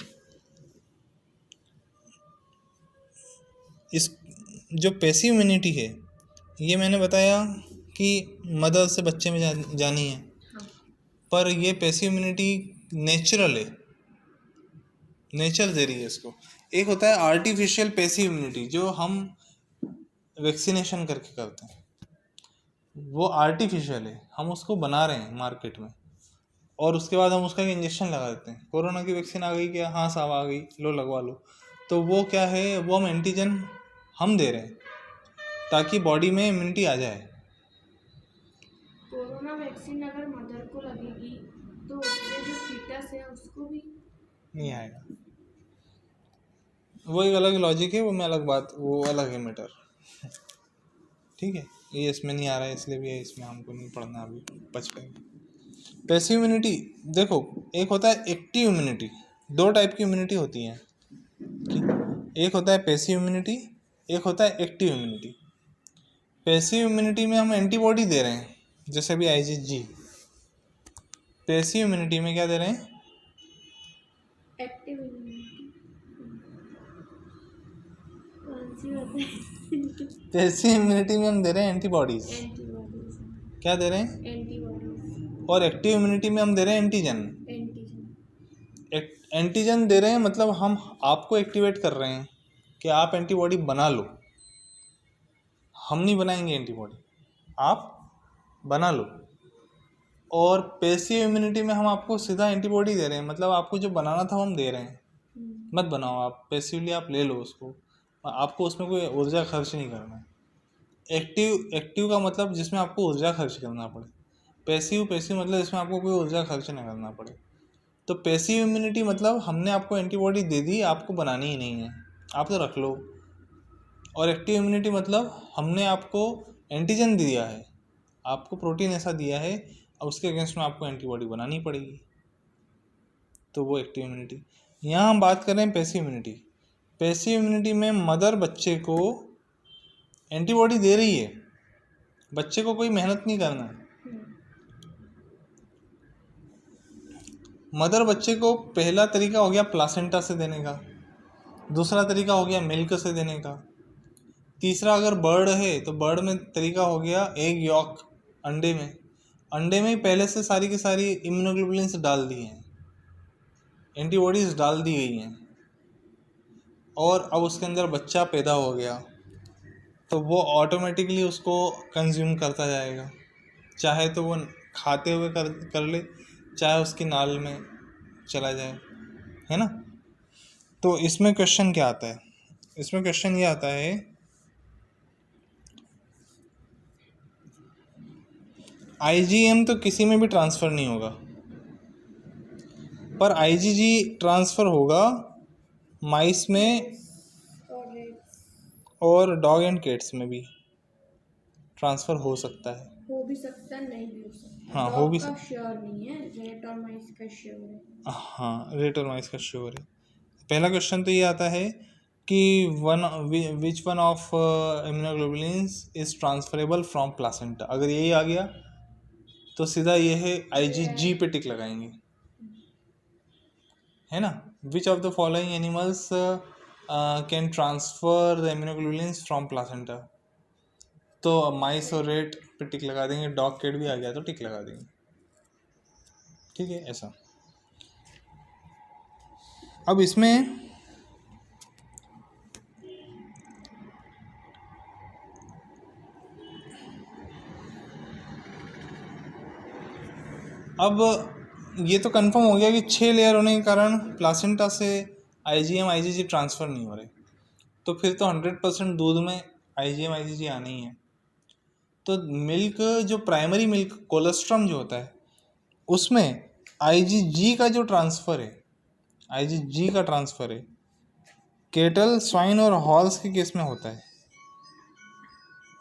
इस जो पैसिव इम्यूनिटी है, ये मैंने बताया कि मदर से बच्चे में जानी है, पर ये पैसिव इम्यूनिटी नेचुरल है, नेचर दे रही है इसको। एक होता है आर्टिफिशियल पैसिव इम्यूनिटी, जो हम वैक्सीनेशन करके करते हैं, वो आर्टिफिशियल है, हम उसको बना रहे हैं मार्केट में, और उसके बाद हम उसका एक इंजेक्शन लगा देते हैं। कोरोना की वैक्सीन आ गई क्या, हाँ साहब आ गई, लो लगवा लो। तो वो क्या है, वो हम एंटीजन हम दे रहे हैं ताकि बॉडी में इम्यूनिटी आ जाए। कोरोना वैक्सीन अगर मदर को लगेगी तो उससे जो फीटस है उसको भी नहीं आएगा। वो एक अलग लॉजिक है, वो मैं अलग बात, वो अलग है मैटर। ठीक है, ये इसमें नहीं आ रहा है इसलिए भी इसमें हमको नहीं पढ़ना, अभी बच पाएंगे। पैसिव इम्यूनिटी देखो, एक होता है एक्टिव इम्यूनिटी। 2 टाइप की इम्यूनिटी होती हैं, एक होता है पैसिव इम्यूनिटी, एक होता है एक्टिव इम्यूनिटी। पैसिव इम्यूनिटी में हम एंटीबॉडी दे रहे हैं, जैसे भी IgG। पैसिव इम्यूनिटी में क्या दे रहे हैं, एक्टिव इम्यूनिटी। कौन सी होता है? पैसिव इम्यूनिटी में हम दे रहे हैं एंटीबॉडीज। क्या दे रहे हैं, एंटीबॉडीज। और एक्टिव इम्यूनिटी में हम दे रहे हैं एंटीजन। एंटीजन दे रहे हैं मतलब हम आपको एक्टिवेट कर रहे हैं कि आप एंटीबॉडी बना लो। हम नहीं बनाएंगे एंटीबॉडी, आप बना लो। और पैसिव इम्यूनिटी में हम आपको सीधा एंटीबॉडी दे रहे हैं, मतलब आपको जो बनाना था वो हम दे रहे हैं, मत बनाओ आप, पैसिवली आप ले लो उसको, आपको उसमें कोई ऊर्जा खर्च नहीं करना है। एक्टिव का मतलब जिसमें आपको ऊर्जा खर्च करना पड़े, पैसिव मतलब जिसमें आपको कोई ऊर्जा खर्च नहीं करना पड़े। तो पैसिव इम्यूनिटी मतलब हमने आपको एंटीबॉडी दे दी, आपको बनानी ही नहीं है, आप तो रख लो। और एक्टिव इम्यूनिटी मतलब हमने आपको एंटीजन दिया है, आपको प्रोटीन ऐसा दिया है, अब उसके अगेंस्ट में आपको एंटीबॉडी बनानी पड़ेगी, तो वो एक्टिव इम्यूनिटी। यहाँ हम बात कर रहे हैं पैसिव इम्यूनिटी। पैसिव इम्यूनिटी में मदर बच्चे को एंटीबॉडी दे रही है, बच्चे को कोई मेहनत नहीं करना है। मदर बच्चे को पहला तरीका हो गया प्लासेंटा से देने का, दूसरा तरीका हो गया मिल्क से देने का, तीसरा अगर बर्ड है तो बर्ड में तरीका हो गया एग यॉक, अंडे में ही पहले से सारी की सारी इम्यूनोग्लोबुलिन्स डाल दी हैं, एंटीबॉडीज डाल दी गई हैं, और अब उसके अंदर बच्चा पैदा हो गया तो वो ऑटोमेटिकली उसको कंज्यूम करता जाएगा, चाहे तो वो खाते हुए कर ले, चाहे उसकी नाल में चला जाए, है ना। तो इसमें क्वेश्चन क्या आता है, इसमें क्वेश्चन ये आता है आईजीएम तो किसी में भी ट्रांसफ़र नहीं होगा, पर आईजीजी ट्रांसफ़र होगा माइस में और डॉग एंड कैट्स में भी ट्रांसफ़र हो सकता है। हो भी सकता है, नहीं भी हो सकता। हाँ, हो भी डॉग का श्योर नहीं है, रेट और माइस का श्योर है। हाँ, रेट और माइस का श्योर है। पहला क्वेश्चन तो ये आता है कि which one of immunoglobulins is transferable from placenta. अगर यही आ गया तो सीधा ये है आईजीजी पे टिक लगाएंगे, है ना। विच of the following animals can transfer the immunoglobulins from placenta, तो माइस और रेट पे टिक लगा देंगे, डॉग कैट भी आ गया तो टिक लगा देंगे, ठीक है। ऐसा अब इसमें अब ये तो कंफर्म हो गया कि 6 लेयर होने के कारण प्लासेंटा से आईजीएम आईजीजी ट्रांसफ़र नहीं हो रहे, तो फिर तो 100% दूध में आईजीएम आईजीजी आनी ही है। तो मिल्क, जो प्राइमरी मिल्क कोलेस्ट्रम जो होता है, उसमें आईजीजी का जो ट्रांसफ़र है, आईजीजी का ट्रांसफ़र है केटल, स्वाइन और हॉर्स के केस में होता है।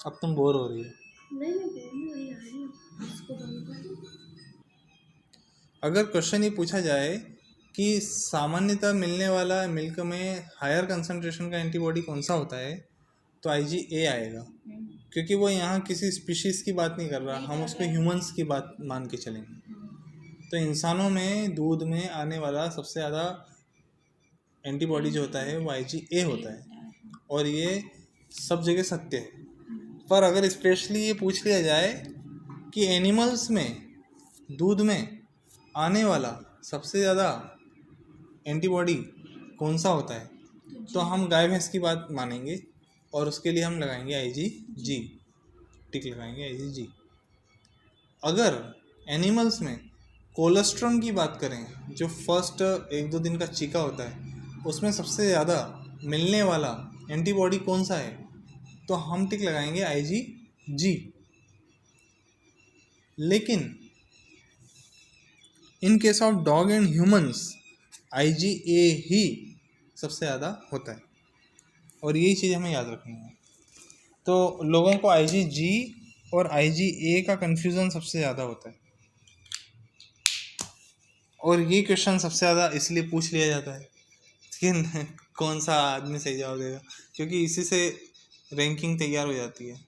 अब तुम बोर हो रही हो। नहीं, मैं बोल रही हूँ, इसको बंद कर दो। अगर क्वेश्चन ये पूछा जाए कि सामान्यतः मिलने वाला मिल्क में हायर कंसंट्रेशन का एंटीबॉडी कौन सा होता है, तो आईजीए आएगा, क्योंकि वो यहाँ किसी स्पीशीज़ की बात नहीं कर रहा, हम उसको ह्यूमंस की बात मान के चलेंगे। तो इंसानों में दूध में आने वाला सबसे ज़्यादा एंटीबॉडी जो होता है वो आईजीए होता है, और ये सब जगह सत्य है। पर अगर स्पेशली ये पूछ लिया जाए कि एनिमल्स में दूध में आने वाला सबसे ज़्यादा एंटीबॉडी कौन सा होता है, तो हम गाय भैंस की बात मानेंगे और उसके लिए हम लगाएंगे आईजीजी, टिक लगाएंगे आईजीजी। अगर एनिमल्स में कोलेस्ट्रॉल की बात करें, जो फर्स्ट 1-2 दिन का चीका होता है, उसमें सबसे ज़्यादा मिलने वाला एंटीबॉडी कौन सा है, तो हम टिक लगाएंगे आईजीजी। लेकिन in case of dog and humans IgA ही सबसे ज़्यादा होता है, और यही चीज़ हमें याद रखनी है। तो लोगों को आईजीजी और आईजीए का कन्फ्यूज़न सबसे ज़्यादा होता है, और ये क्वेश्चन सबसे ज़्यादा इसलिए पूछ लिया जाता है कि कौन सा आदमी सही जवाब देगा, क्योंकि इसी से रैंकिंग तैयार हो जाती है।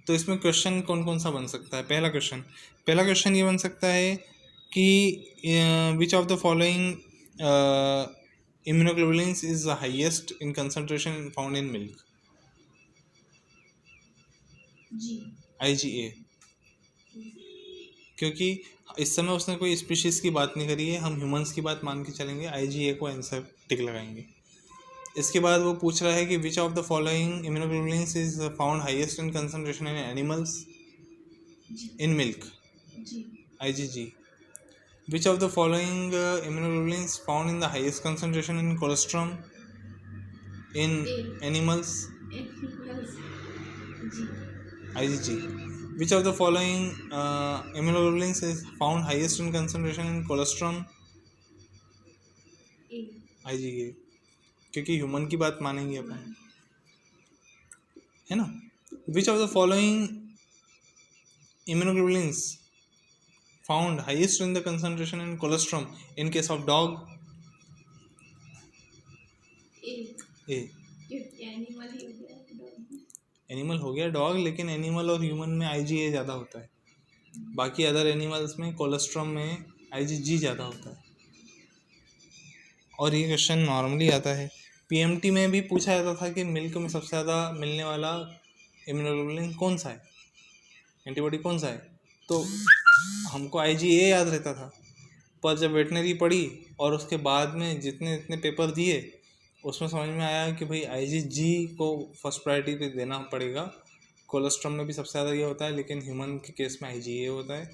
तो इसमें क्वेश्चन कौन कौन सा बन सकता है। पहला क्वेश्चन ये बन सकता है कि which of the following immunoglobulins is the highest in concentration found in milk, जी, IgA। क्योंकि इस समय उसने कोई स्पीशीज़ की बात नहीं करी है, हम ह्यूमंस की बात मान के चलेंगे, IgA को आंसर टिक लगाएंगे। इसके बाद वो पूछ रहा है कि which of the following immunoglobulins is found highest in concentration in animals in milk, जी IgG. Which of the following immunoglobulins found in the highest concentration in colostrum in a animals, animals जी IgG. Which of the following immunoglobulins is found highest in concentration in colostrum, A IgA. क्योंकि ह्यूमन की बात मानेंगे अपन, है ना। विच of the following immunoglobulins found highest in the concentration in colostrum in case of dog, A A. Animal ही हो गया dog। एनिमल हो गया डॉग, लेकिन एनिमल और ह्यूमन में IgA ज़्यादा होता है, बाकी अदर एनिमल्स में कोलेस्ट्रॉम में IgG ज़्यादा होता है। और ये क्वेश्चन नॉर्मली आता है, PMT में भी पूछा जाता था कि मिल्क में सबसे ज़्यादा मिलने वाला इम्यूनोग्लोबुलिन कौन सा है, एंटीबॉडी कौन सा है, तो हमको IgA याद रहता था। पर जब वेटनरी पढ़ी और उसके बाद में जितने जितने पेपर दिए उसमें समझ में आया कि भाई IgG को फर्स्ट प्रायोरिटी पे देना पड़ेगा। कोलेस्ट्रॉम में भी सबसे ज़्यादा ये होता है, लेकिन ह्यूमन के केस में IgA होता है।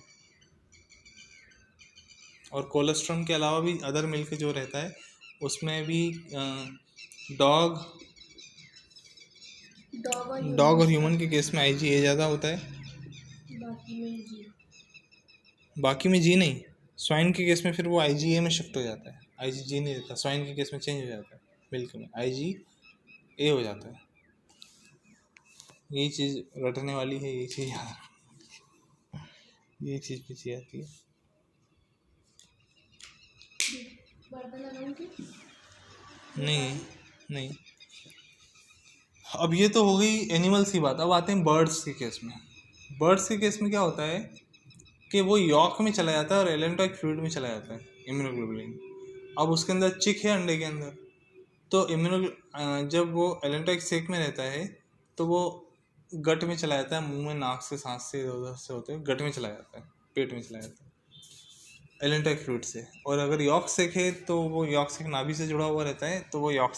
और कोलेस्ट्रॉम के अलावा भी अदर मिल्क जो रहता है उसमें भी डॉग डॉग और ह्यूमन के केस में IgA ज़्यादा होता है, बाकी में जी बाकी में G नहीं। स्वाइन के केस में फिर वो IgA में शिफ्ट हो जाता है, IgG नहीं रहता, स्वाइन के केस में चेंज हो जाता है, मिल्क में IgA हो जाता है। यही चीज़ रटने वाली है, यही चीज़ ये चीज़ पीछे आती है। बर्तन लगाऊं कि नहीं नहीं, अब ये तो हो गई एनिमल्स की बात। अब आते हैं बर्ड्स के केस में। बर्ड्स के केस में क्या होता है कि वो यॉर्क में चला जाता है और एलेंटॉइक फ्लूइड में चला जाता है इम्यूनोग्लोबुलिन। अब उसके अंदर चिक है अंडे के अंदर, तो जब वो एलेंटॉइक सेक में रहता है तो वो गट में चला जाता है, मुंह में नाक से सांस से इधर उधर से होते गट में चला जाता है, पेट में चला जाता है एलेंटॉइक फ्लूइड से। और अगर यॉर्क सेक है तो वो यॉर्क सेक नाभि से जुड़ा हुआ रहता है, तो वो यॉर्क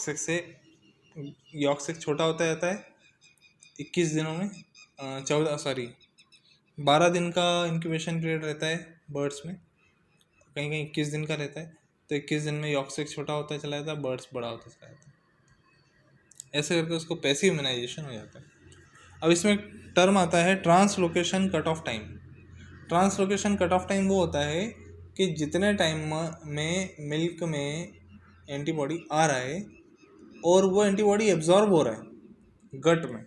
सेक छोटा होता जाता है 21 दिनों में, 12 दिन का इंक्यूबेशन पीरियड रहता है बर्ड्स में, कहीं कहीं 21 दिन का रहता है। तो 21 दिन में यॉर्क सेक छोटा होता चला जाता है, बर्ड्स बड़ा होता चला जाता है। ऐसे करके उसको पैसिव इम्यूनाइजेशन हो जाता है। अब इसमें टर्म आता है translocation cut off time. Translocation cut off time वो होता है कि जितने टाइम में मिल्क में एंटीबॉडी आ रहा है और वो एंटीबॉडी एब्जॉर्ब हो रहा है गट में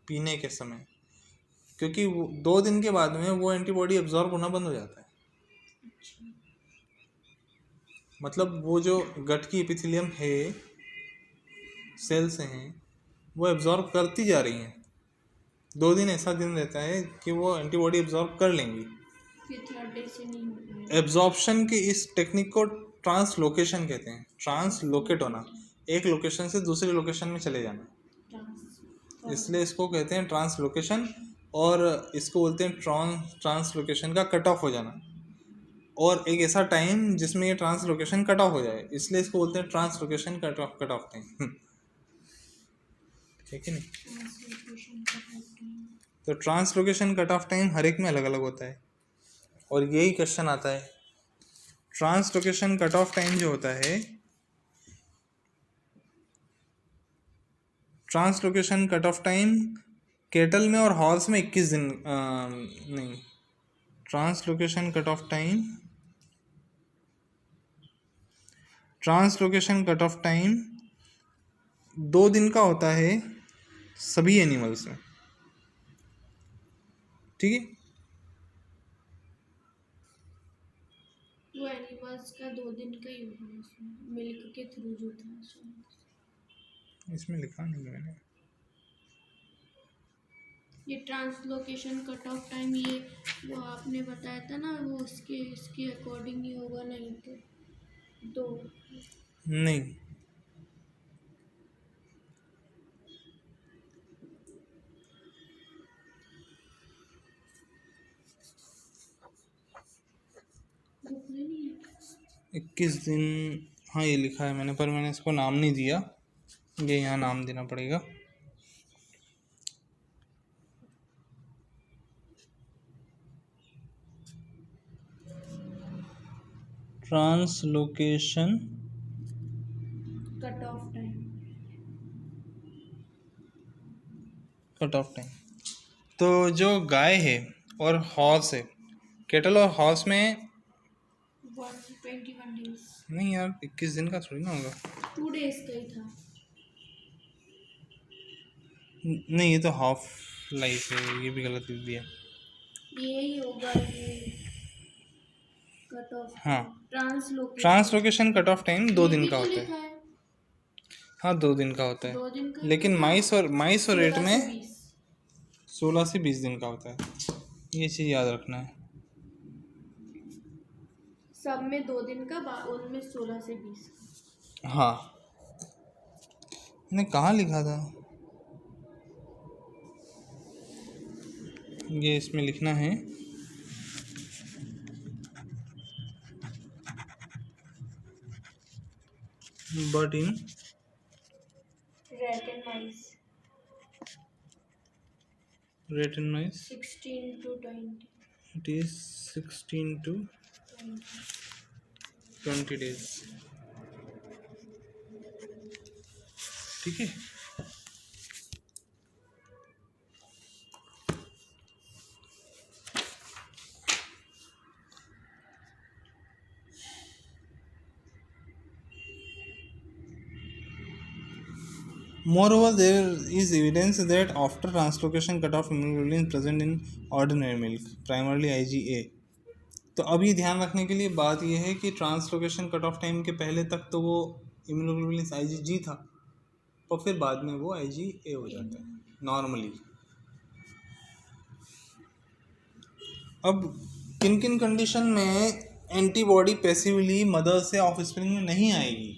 पीने के समय, क्योंकि 2 दिन के बाद में वो एंटीबॉडी एब्जॉर्ब होना बंद हो जाता है। मतलब वो जो गट की एपिथेलियम है, सेल्स हैं, वो एब्जॉर्ब करती जा रही हैं। 2 दिन ऐसा दिन रहता है कि वो एंटीबॉडी एब्जॉर्ब कर लेंगी। फिर थर्ड डे से नहीं हो पाएगा। एब्जॉर्प्शन की इस टेक्निक को ट्रांसलोकेशन कहते हैं। ट्रांसलोकेट होना, एक लोकेशन से दूसरी लोकेशन में चले जाना, इसलिए इसको कहते हैं ट्रांसलोकेशन। और इसको बोलते हैं ट्रांसलोकेशन का कट ऑफ हो जाना, और एक ऐसा टाइम जिसमें ये ट्रांसलोकेशन कट ऑफ हो जाए, इसलिए इसको बोलते हैं ट्रांसलोकेशन कट ऑफ टाइम। ठीक है नहीं, ट्रांसलोकेशन का टाइम तो ट्रांसलोकेशन कट ऑफ टाइम हर एक में अलग अलग होता है। और यही क्वेश्चन आता है, ट्रांसलोकेशन कट ऑफ टाइम जो होता है, translocation cut off time kettle में और हॉर्स में 21 दिन नहीं, translocation cut off time, translocation cut off time 2 दिन का होता है सभी एनिमल्स में। ठीक है, वो एनिमल्स का 2 दिन का ही होगा, उसमें मिल्क के थ्रू जो था इसमें लिखा नहीं है मैंने। ये ट्रांसलोकेशन कट ऑफ टाइम, ये वो आपने बताया था ना, वो उसके इसके अकॉर्डिंग ही होगा, नहीं तो 2 नहीं, 21 दिन। हाँ ये लिखा है मैंने, पर मैंने इसको नाम नहीं दिया, ये यहाँ नाम देना पड़ेगा। Translocation cut off time. Cut off time. तो जो गाय है और हॉर्स है, केटल और हॉर्स में 21 डेज। नहीं यार, 21 दिन का थोड़ी ना होगा। 2 डेज का ही था। नहीं, ये तो हाफ लाइफ है, ये भी गलत लिख दिया। यही होगा ये कट ऑफ। हाँ, translocation. Translocation cut off time 2 दिन का तो होता लिखा है। है हाँ 2 दिन का होता 2 है, दिन का। लेकिन माइस और रेट 16 में से 20। 16 से 20 दिन का होता है, ये चीज़ याद रखना है। सब में 2 दिन का, उनमें 16 से 20 का। हाँ, मैंने कहाँ लिखा था ये, इसमें लिखना है but in rat and mice rate and mice 16 to 20। It is 16 to 20 days। ठीक है। Moreover, there is evidence that after translocation cutoff immunoglobulin present in ordinary milk, primarily IgA। तो अब ये ध्यान रखने के लिए बात ये है कि ट्रांसलोकेशन कट ऑफ टाइम के पहले तक तो वो इम्यूनोग्लोबुलिन IgG था, और फिर बाद में वो IgA हो जाता है नॉर्मली। अब किन किन कंडीशन में एंटीबॉडी पैसिवली मदर से ऑफस्प्रिंग में नहीं आएगी?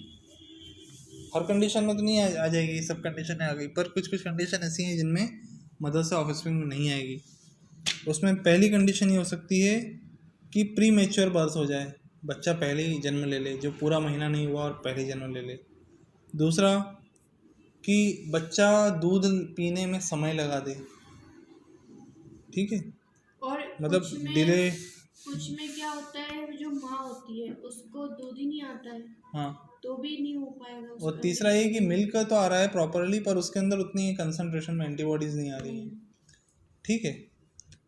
हर कंडीशन में तो नहीं आ जाएगी, सब कंडीशन में आ गई, पर कुछ कुछ कंडीशन ऐसी हैं जिनमें मदर से ऑफस्प्रिंग में नहीं आएगी। उसमें पहली कंडीशन ये हो सकती है कि प्री मैच्योर बर्थ हो जाए, बच्चा पहले ही जन्म ले ले, जो पूरा महीना नहीं हुआ और पहले ही जन्म ले ले। दूसरा कि बच्चा दूध पीने में समय लगा दे, ठीक है, और मतलब डिले। कुछ में क्या होता है, जो माँ होती है उसको दूध ही नहीं आता है, हाँ, तो भी नहीं हो पाएगा उसका। और तीसरा ये कि मिल्क तो आ रहा है प्रॉपरली, पर उसके अंदर उतनी कंसंट्रेशन में एंटीबॉडीज नहीं आ रही है, ठीक है।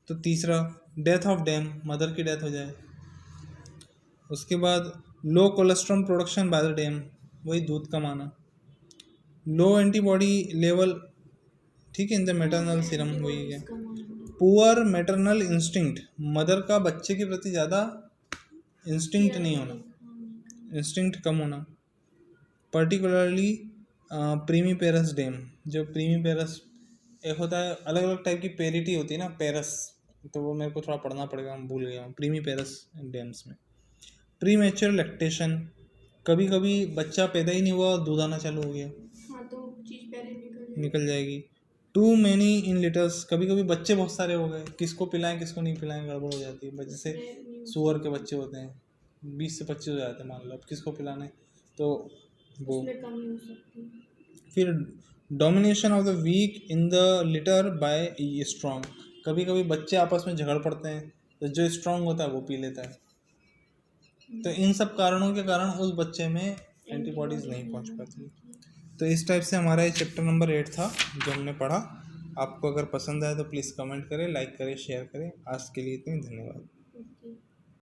तो तीसरा डेथ ऑफ डैम, मदर की डेथ हो जाए। उसके बाद low cholesterol production by the dam, वही दूध कम आना। लो एंटीबॉडी लेवल, ठीक है, इन द मैटरनल सीरम, वही है। पुअर मैटरनल इंस्टिंक्ट, मदर का बच्चे के प्रति ज़्यादा इंस्टिंक्ट नहीं होना, इंस्टिंक्ट कम होना। पर्टिकुलरली प्रीमीपेरस डैम, जो प्रीमीपेरस एक होता है, अलग अलग टाइप की पेरिटी होती है ना, पेरस, तो वो मेरे को थोड़ा पढ़ना पड़ेगा, मैं भूल गया हूँ। प्रीमीपेरस डैम्स में प्री मैच्योर लैक्टेशन, कभी कभी बच्चा पैदा ही नहीं हुआ और दूध आना चालू हो गया, हाँ, तो चीज़ पहले निकल जाएगी। टू मैनी इन लिटर्स, कभी कभी बच्चे बहुत सारे हो गए, किसको पिलाएं किसको नहीं पिलाएं गड़बड़ हो जाती है। जैसे सुअर के बच्चे होते हैं 20 से 25 हो जाते हैं, मान लो, अब किसको पिलाने, तो वो कमी हो सकती है। फिर domination of the weak in the litter by strong, कभी कभी बच्चे आपस में झगड़ पड़ते हैं, तो जो स्ट्रॉन्ग होता है वो पी लेता है। तो इन सब कारणों के कारण उस बच्चे में एंटीबॉडीज़ नहीं पहुंच पाती। तो इस टाइप से हमारा ये चैप्टर नंबर 8 था जो हमने पढ़ा। आपको अगर पसंद आए तो प्लीज़ कमेंट करें, लाइक करें, शेयर करें। आज के लिए इतनी, धन्यवाद।